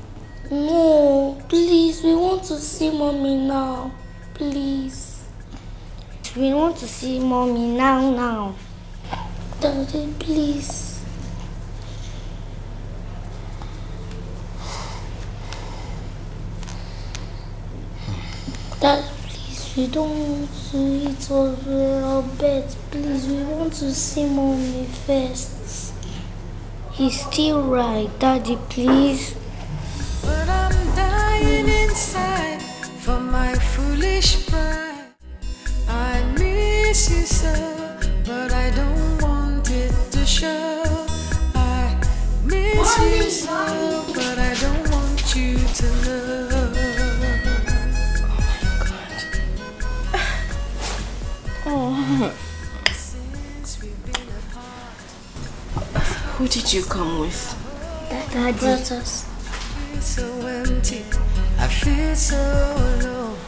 No, please, we want to see mommy now. Please. We want to see mommy now. Daddy, please. Dad, please, we don't want to eat our bed. Please, we want to see mommy first. He's still right, Daddy, please. But I'm dying inside for my foolish pride. I miss you so, but I don't want it to show. I miss you so, but I don't want you to know. Oh. Who did you come with? Daddy. Brothers. So empty, I feel so alone.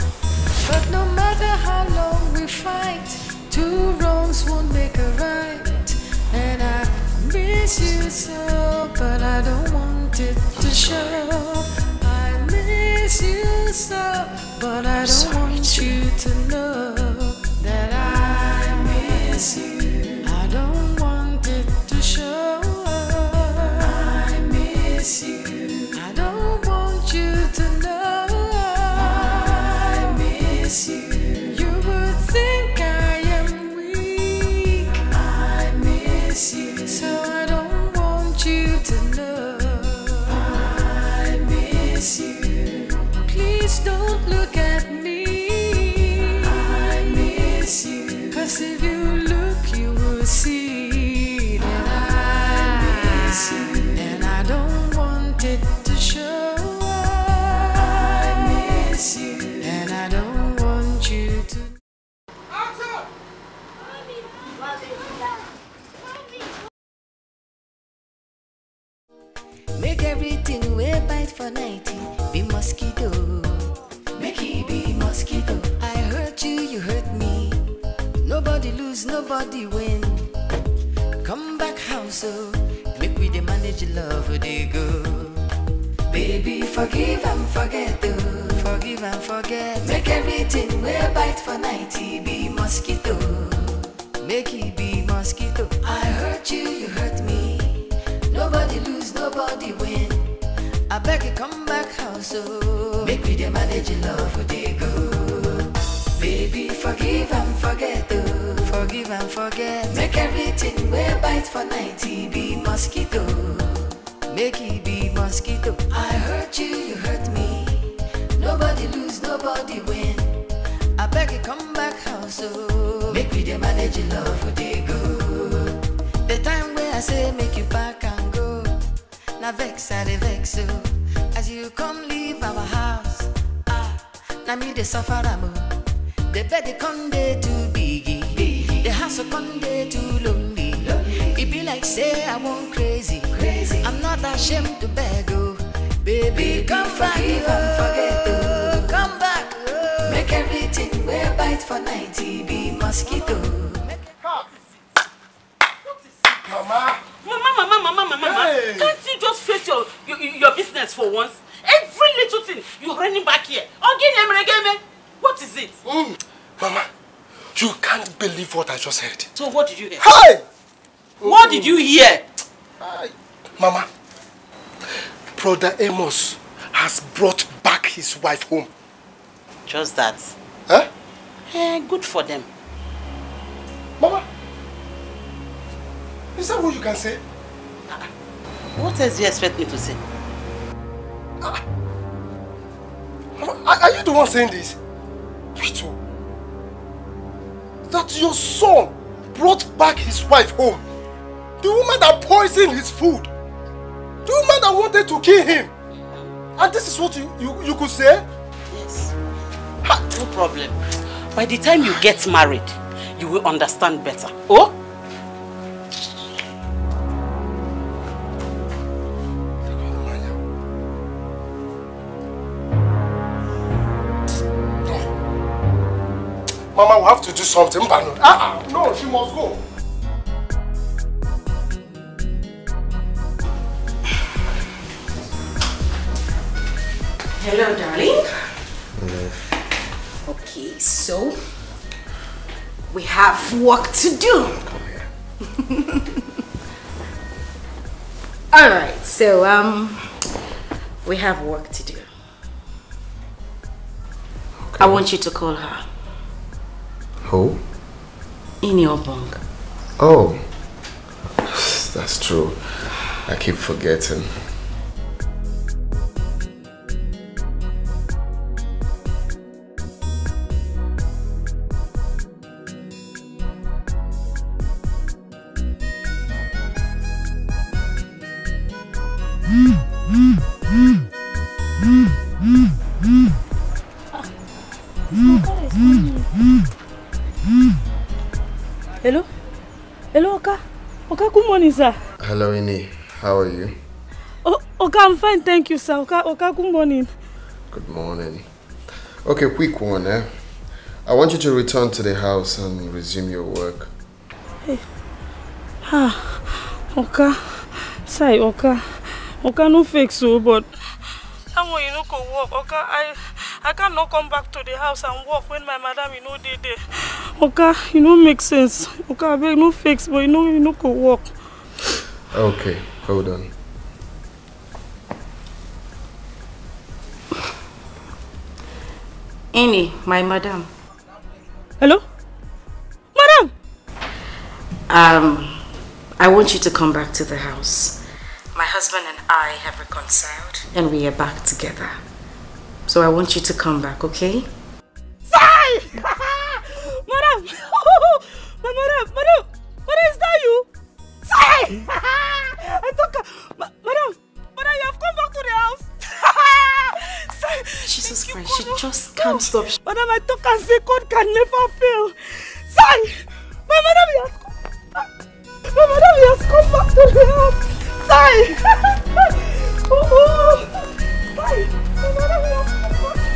But no matter how long we fight, two wrongs won't make a right. And I miss you so, but I don't want it to show. I miss you so, but I don't want you to know that I miss you. I don't want it to show. I miss you. I don't want you to know I miss you. You would think I am weak. I miss you. So I don't want you to know I miss you. Please don't look at me. I miss you. 'Cause if you look, you will see that I miss you. And I don't want it to show. I miss you. And I don't want you to. Make everything we bite for 90 be mosquito. Make it be mosquito. I hurt you, you hurt me. Nobody lose, nobody win. Come back house, so make we the manage love they go. Baby, forgive and forget, oh. Forgive and forget. Make everything we bite for 90 be mosquito. Make it be mosquito. I hurt you, you hurt me. Nobody lose, nobody win. I beg you, come back house, so make we the manage love they go. Baby, forgive and forget, oh. Forgive and forget. Make everything we bite for 90 be mosquito. Make it be mosquito. I hurt you, you hurt me. Nobody lose, nobody win. I beg you, come back house, so make we the manage love they go. The time where I say make you back and go, now vex I dey vex so. As you come leave our house, now me the suffer am. The bed come dey too biggie, the house come dey too lonely. It be like say I want crazy. I'm not ashamed to beg, oh. Baby, come back, oh. Come back, oh. Make everything we bite for 90 be mosquito. Mama. Hey. Can't you just face your business for once? Every little thing, you're running back here. What is it? Mama, you can't believe what I just heard. So what did you hear? Hey! What did you hear? Mama, Brother Amos has brought back his wife home. Just that. Huh? Good for them. Mama, is that what you can say? What else do you expect me to say? Mama, are you the one saying this? Wait, that your son brought back his wife home. The woman that poisoned his food. The woman that wanted to kill him. And this is what you could say? Yes. No problem. By the time you get married, you will understand better. Oh? Mama will have to do something. No, she must go. Hello, darling. Hello. Okay, so we have work to do. All right, so we have work to do. Okay. I want you to call her. Who? Iniobong. Oh, that's true. I keep forgetting. Hello? Hello, Oka. Oka, good morning, sir. Hello, Ini. How are you? Oh, Oka, I'm fine, thank you, sir. Oka, good morning. Good morning. Okay, quick one, eh? I want you to return to the house and resume your work. Hey. Oka. Say, Oka. Oka, no fake so, but someone you know go work. Oka, I cannot come back to the house and work when my madam you know they there. Oka, you know make sense. Oka, I beg no fix, but you know go work. Okay, hold on. Ini, my madam. Hello? Madam! I want you to come back to the house. My husband and I have reconciled and we are back together. So I want you to come back, okay? Sai! Madam! Madam, is that you? Sai! I thought, Madam, you have come back to the house. Sai! Jesus Christ, she just can't stop. Madam, I thought I say God can never fail. Sai! My madam has come back to the house. Sai! Sai! My madam has come back.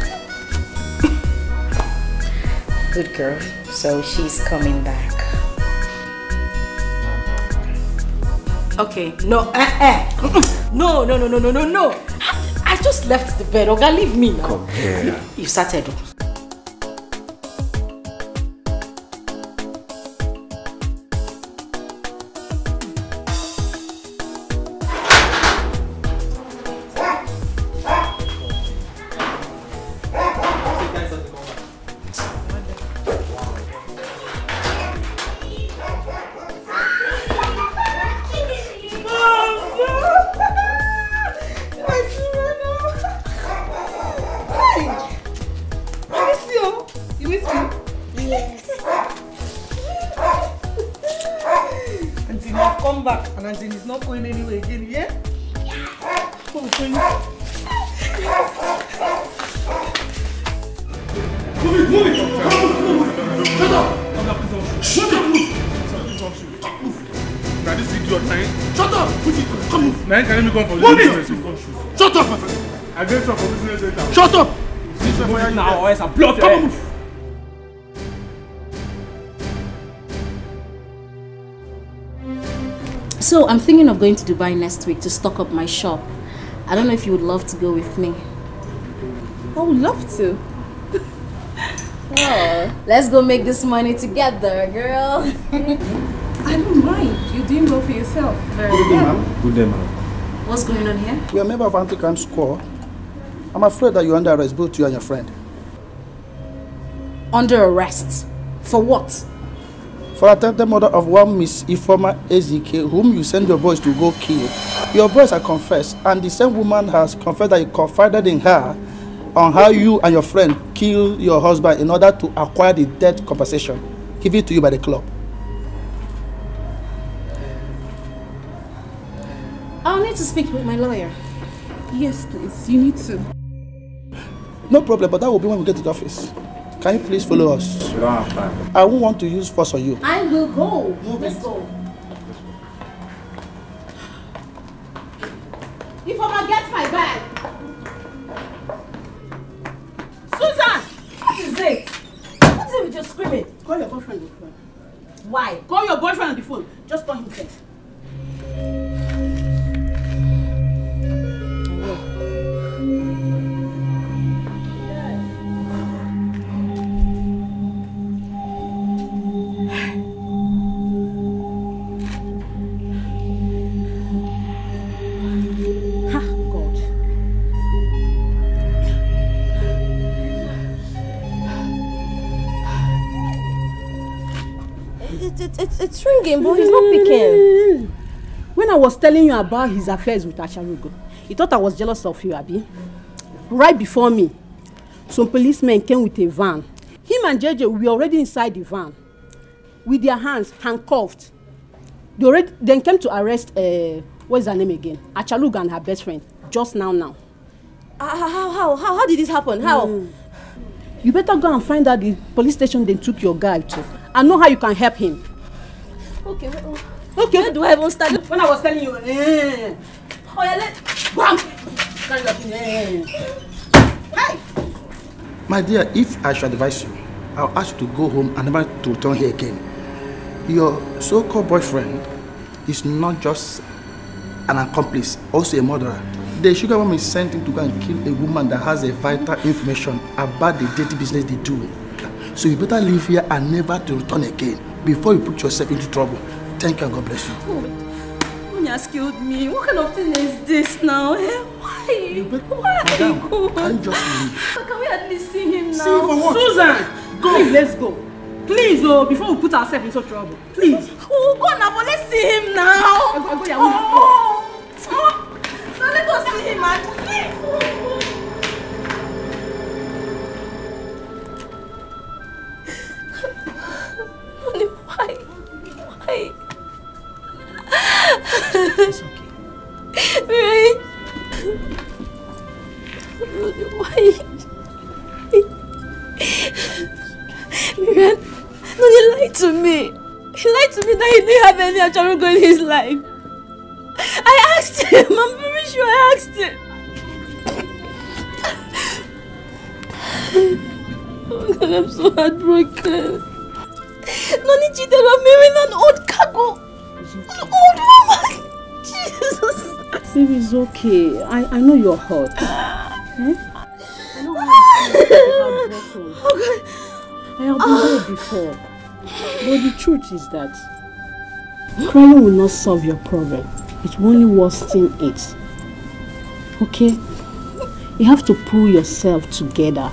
Good girl. So she's coming back. Okay. No. No. I just left the bed. Okay, leave me now. Come here. You started. Shut up, my friend! I get shot for business later. Shut up! Move now, or else I'll blow up your head. So I'm thinking of going to Dubai next week to stock up my shop. I don't know if you would love to go with me. I would love to. Oh, let's go make this money together, girl. I don't mind. You're doing well for yourself. Very Good day, well. ma'am. Good day, ma'am. What's going on here? We are a member of Anti-Crime Squad. I'm afraid that you're under arrest, both you and your friend. Under arrest? For what? For attempted murder of one Miss Ifoma Ezike, whom you sent your boys to go kill. Your boys have confessed, and the same woman has confessed that you confided in her on how you and your friend killed your husband in order to acquire the death compensation given to you by the club. I'll need to speak with my lawyer. Yes, please. You need to. No problem, but that will be when we get to the office. Can you please follow us? We don't have time. I won't want to use force on you. I will go. Let's go. Ifeoma, get my bag. Susan! What is it? What is it with your screaming? It's ringing, but he's not picking. When I was telling you about his affairs with Acharugo, he thought I was jealous of you, Abi. Right before me, some policemen came with a van. Him and JJ were already inside the van, with their hands handcuffed. They came to arrest, what's her name again? Acharugo and her best friend, just now. How did this happen? How? You better go and find out the police station they took your guy to. I know how you can help him. Okay, where do I even start? When I was telling you, oh yeah, bam! Hey! My dear, if I should advise you, I'll ask you to go home and never to return here again. Your so-called boyfriend is not just an accomplice, also a murderer. The sugar mom is sent him to go and kill a woman that has a vital information about the dirty business they do. So you better leave here and never to return again before you put yourself into trouble. Thank you and God bless you. Munya killed me. What kind of thing is this now? Why? Why? Madam, can you just leave? Can we at least see him now? See him for what? Susan! Go! Please, let's go. Please, before we put ourselves into trouble. Please. Oh, go now, but let's see him now. So let us see him, man. Why? It's okay. Right? Why? Miriam, no, he lied to me. He lied to me that he didn't have any Acharugo in his life. I asked him. I'm very sure I asked him. Oh God, I'm so heartbroken. Noni cheated on me with an old cargo. An old woman. Jesus. Baby, it's okay. I know you're hurt. I know how you feel. I have been there before. But the truth is that crying will not solve your problem. It will only worsen it. Okay? You have to pull yourself together.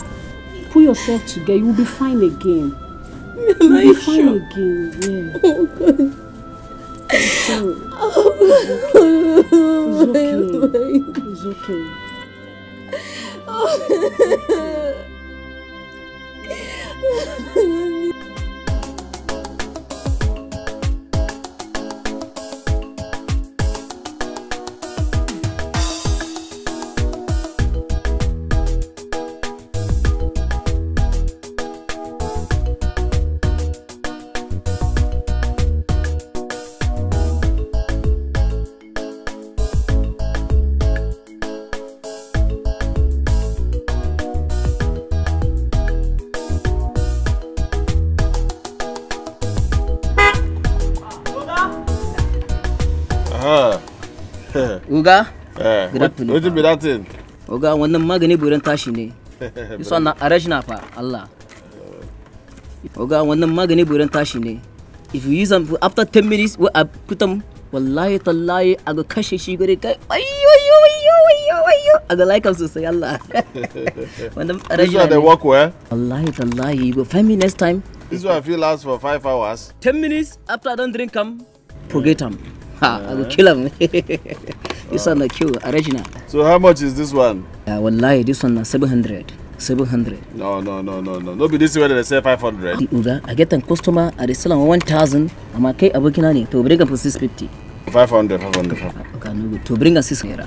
Pull yourself together. You will be fine again. You will be fine again. Yeah. Oh God. I'm sorry. It's okay. Uga? Good afternoon. What be that thing? Uga, wannan magani burin tashi ne. This one na arashna fa, Allah. Uga, wannan magani burin tashi ne. If you use them after 10 minutes, I put them, wallahi tallahi, I go kashe shi gore kai. Ayyo. I go like them to say Allah. This one they work well? Wallahi tallahi, you go find me next time. This one I feel lasts for 5 hours. 10 minutes after I don't drink them, forget them. I will kill him. This one I kill original. So how much is this one? Wallahi, this one 700. 700. No. No be this way they say 500. Uga, I get a customer at the sell 1,000. I'm okay. Abokina ni to bring up for 650. 500. Okay, no good. To bring us 600.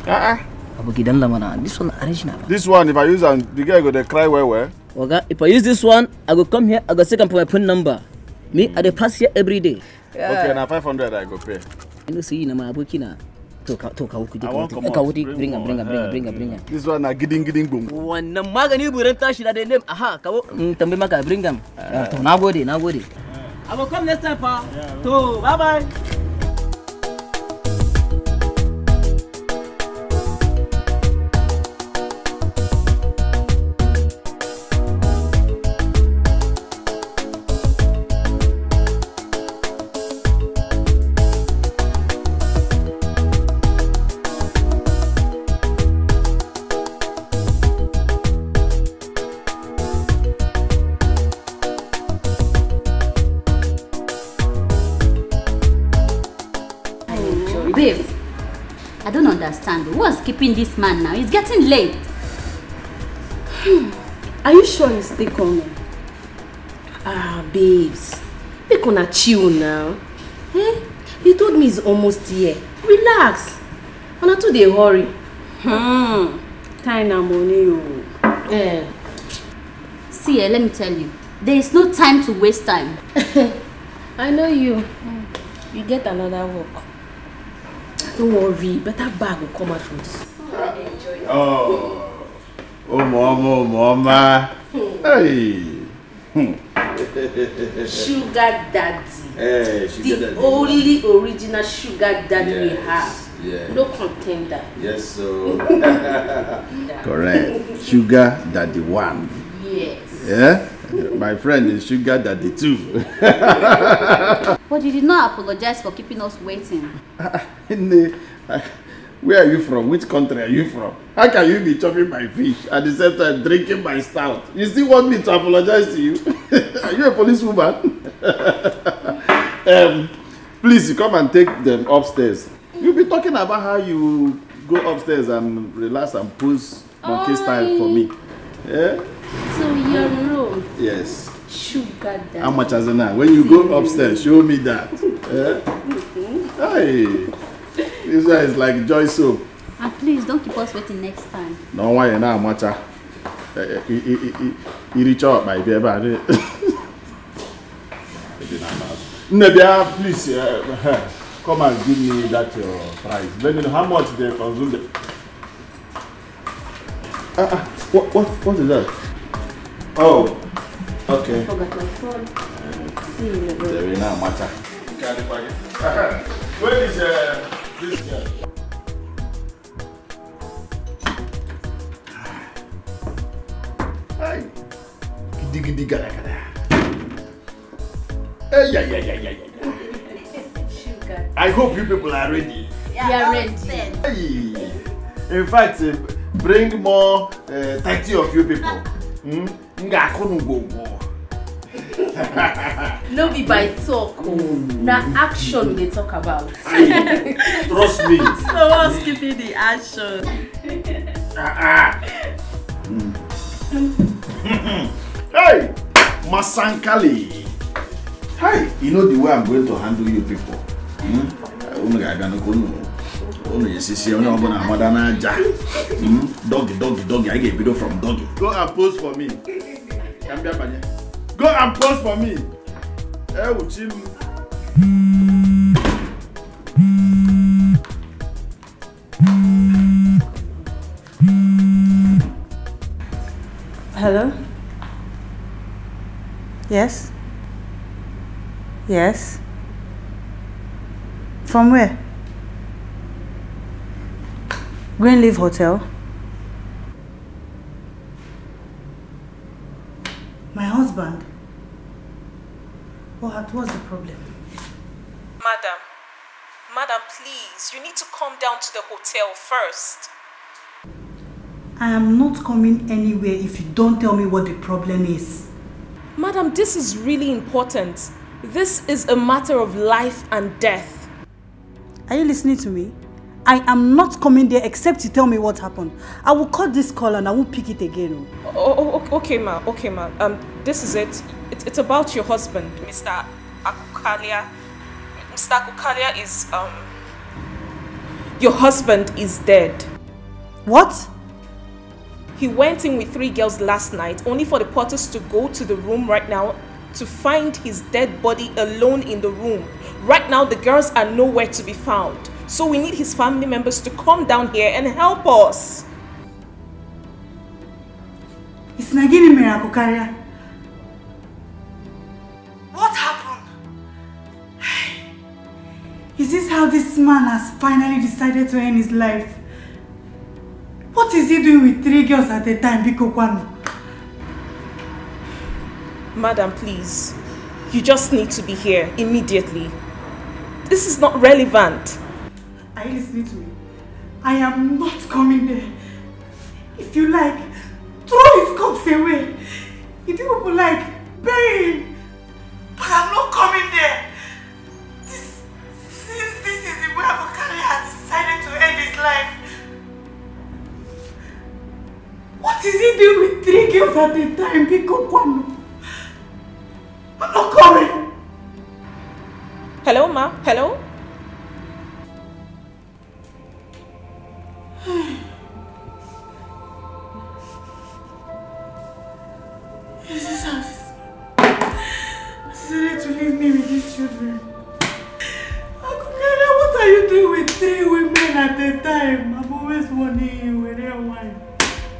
Abokidan lamana. This one original. This one, if I use and the guy go they cry where? Uga, if I use this one, I go come here. I go second for my phone number. Me, I dey pass here every day. Okay, now 500 I go pay. I know see na my abokina. Bring him. This one na giding boom. Wannan magani burin tashi da name. Aha, kawo tambaye maka bring him. To nagode. I will come next time pa. To bye. worry. Babe, I don't understand. What's keeping this man now? It's getting late. Are you sure he's still coming? Ah, babes. Make una chill now. Eh? He told me he's almost here. Relax. Una too dey hurry. Time na money, oh. See, let me tell you. There is no time to waste time. I know you. You get another work. Don't worry. Better bag will come out from this. Oh, mama. Hey. Sugar daddy. Hey, sugar daddy. The only original sugar daddy we have. Yeah. No contender. Yes, so. Correct. Sugar daddy 1. Yes. Yeah? My friend is sugar daddy 2. But you did not apologize for keeping us waiting. Where are you from? Which country are you from? How can you be chopping my fish at the same time drinking my stout? You still want me to apologize to you? Are you a policewoman? Please, come and take them upstairs. You'll be talking about how you go upstairs and relax and pose monkey style for me. Yeah? So your room. Yes. Sugar daddy. How much as now? When you go upstairs, show me that. Hey, this one is like joy soap. And please don't keep us waiting next time. No why now, macha. You reach out, my baby. Nebia, please come and give me that your price. Let me know how much they consume. What is that? Oh, okay. I forgot my phone. See you in the room. There we now, macha. Where is this girl? Hi. Giddy gada gada. Yeah. I hope you people are ready. Yeah, we are ready. Hey. In fact, bring more 30 of you people. No be by talk, na action they talk about. Trust me. So what's keeping the action? Hey, Masankali. Hey, you know the way I'm going to handle you people. Doggy. I get video from doggy. Go and pose for me. Go and pose for me. Hello? Yes? Yes? From where? Greenleaf Hotel? My husband? What's the problem? Madam, please, you need to come down to the hotel first. I am not coming anywhere if you don't tell me what the problem is. Madam, this is really important. This is a matter of life and death. Are you listening to me? I am not coming there except you tell me what happened. I will cut this call and I won't pick it again. Okay, ma. This is it. It's about your husband, Mr. Akukalia. Mr. Akukalia is, your husband is dead. What? He went in with 3 girls last night, only for the porters to go to the room right now to find his dead body alone in the room. Right now, the girls are nowhere to be found. So we need his family members to come down here and help us. It's Nagini Mirakukaria. What happened? Is this how this man has finally decided to end his life? What is he doing with 3 girls at a time, Biko Kwanu? Madam, please. You just need to be here immediately. This is not relevant. Are you listening to me? I am not coming there. If you like, throw his corpse away. If you people like, bury him. But I'm not coming there. This is the way I will carry What is he doing with 3 girls at a time? Pick up one. I'm not coming. Hello, ma? Hello? This house is to leave me with these children. Akukele, what are you doing with 3 women at a time? I'm always warning you. Where are wine?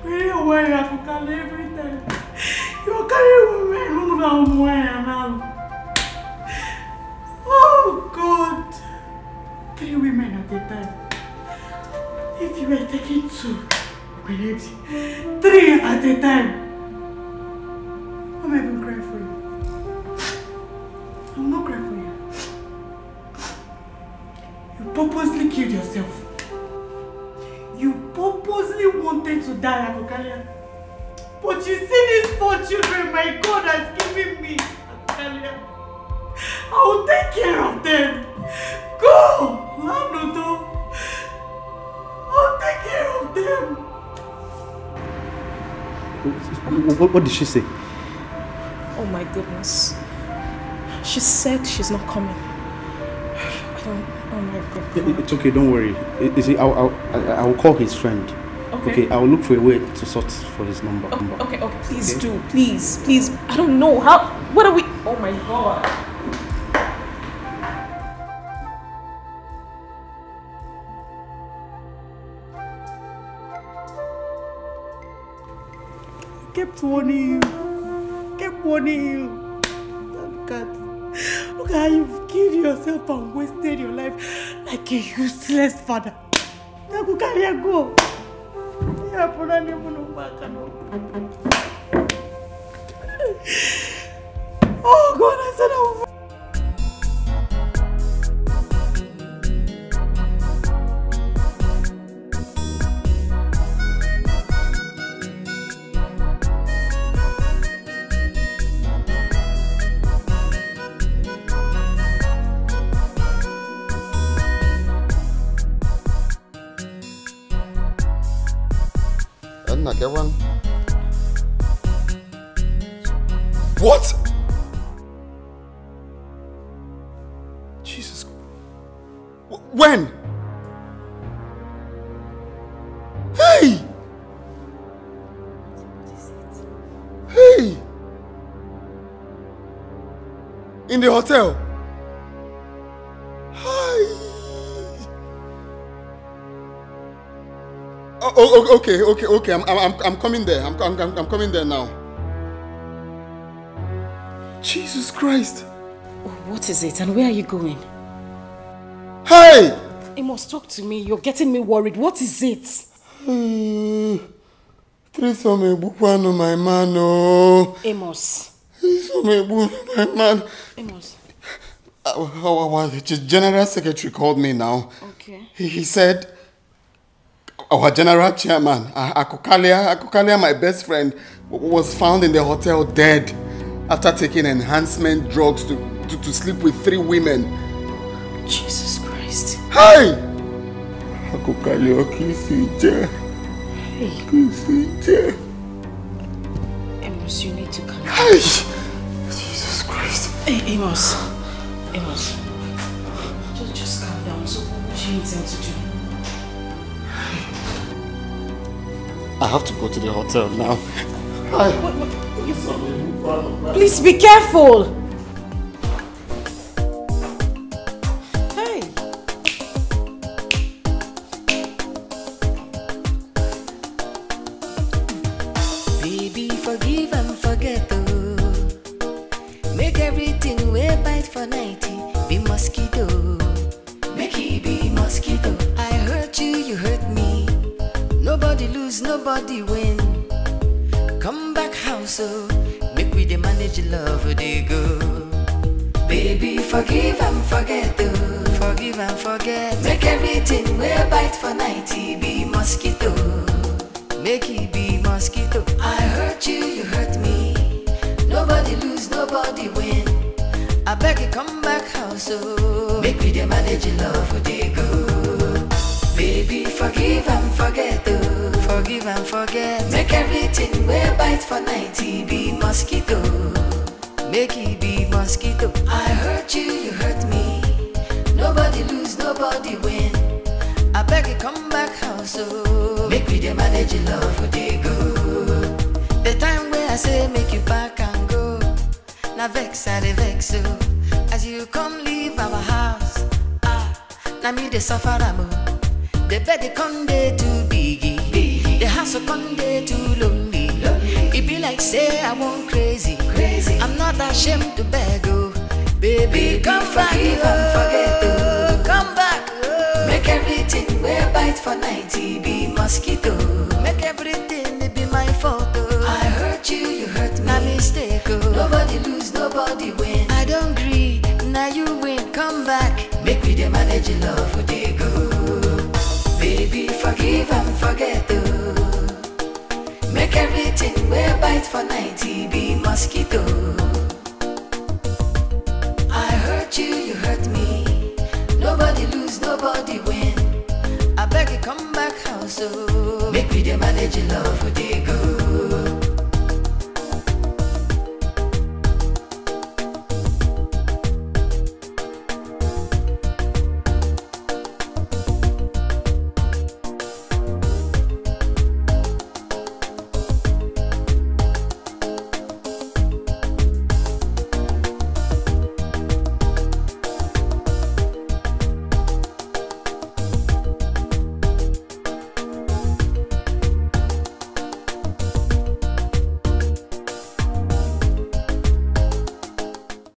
Where are wine, Akukele, every time? You're carrying women who don't wine now. Oh God! 3 women at a time. If you were taking 2, 3 at a time. I'm not even crying for you. I'm not crying for you. You purposely killed yourself. You purposely wanted to die, Akokalia. But you see these 4 children my God has given me, Akokalia. I will take care of them. Go! Lanodo. I'll take care of them. What did she say? Oh my goodness. She said she's not coming. I don't... Oh my God. It's okay, don't worry. You see, I will call his friend. Okay. I will look for a way to sort for his number. Okay, please do. Please. I don't know. How... What are we... Oh my God. Kept warning you. Look how you've killed yourself and wasted your life like a useless father. Go. Oh God, I said I will. Everyone. What? Jesus. When? Hey! Hey! In the hotel. Okay. I'm coming there. I'm coming there now. Jesus Christ. What is it and where are you going? Hey! You must talk to me. You're getting me worried. What is it? My man. Oh. Amos. My man. Amos. The general secretary called me now. Okay. He said our general chairman, Akokalia, my best friend, was found in the hotel dead after taking enhancement drugs to sleep with 3 women. Jesus Christ. Hey! Akokalia, Kisija. Hey. Amos, you need to calm down. Hey! Jesus Christ. Hey, Amos. Just calm down. So what do you intend to do? I have to go to the hotel now. Please be careful. Hey. Baby, forgive and forget, oh. Make everything we bite for 90 be mosquito. Make it be mosquito. I hurt you, you hurt me. Nobody lose, nobody win. Come back house, oh. Make we the manage love, they go. Baby, forgive and forget, oh. Forgive and forget. Make everything we bite for 90 be mosquito. Make it be mosquito. I hurt you, you hurt me. Nobody lose, nobody win. I beg you, come back house, oh. Make we the manage love, they go. Baby, forgive and forget, oh. Forgive and forget. Make everything bite for night, he be mosquito. Make he be mosquito. I hurt you, you hurt me. Nobody lose, nobody win. I beg you come back house, oh. Make we dey manage your love, would they go? The time where I say make you back and go. Now vex, I dey vex, so as you come leave our house, now me the suffer amo. The bed they come there too biggie. The house come there too lonely. It be like say I want crazy. I'm not ashamed to beg, oh. Baby, come back, forget, oh. Come back, make everything wear bite for night, he be mosquito. Make everything it be my fault, oh. I hurt you, you hurt me. My mistake, oh. Nobody lose, nobody win. I don't agree, now you win. Come back, make we dey manage your love, would they go? Baby, forgive and forget, oh. Make everything wear bite for night, he be mosquito. I hurt you, you hurt me. Nobody lose, nobody win. I beg you come back house, oh. Make we dey manage your love, would they go?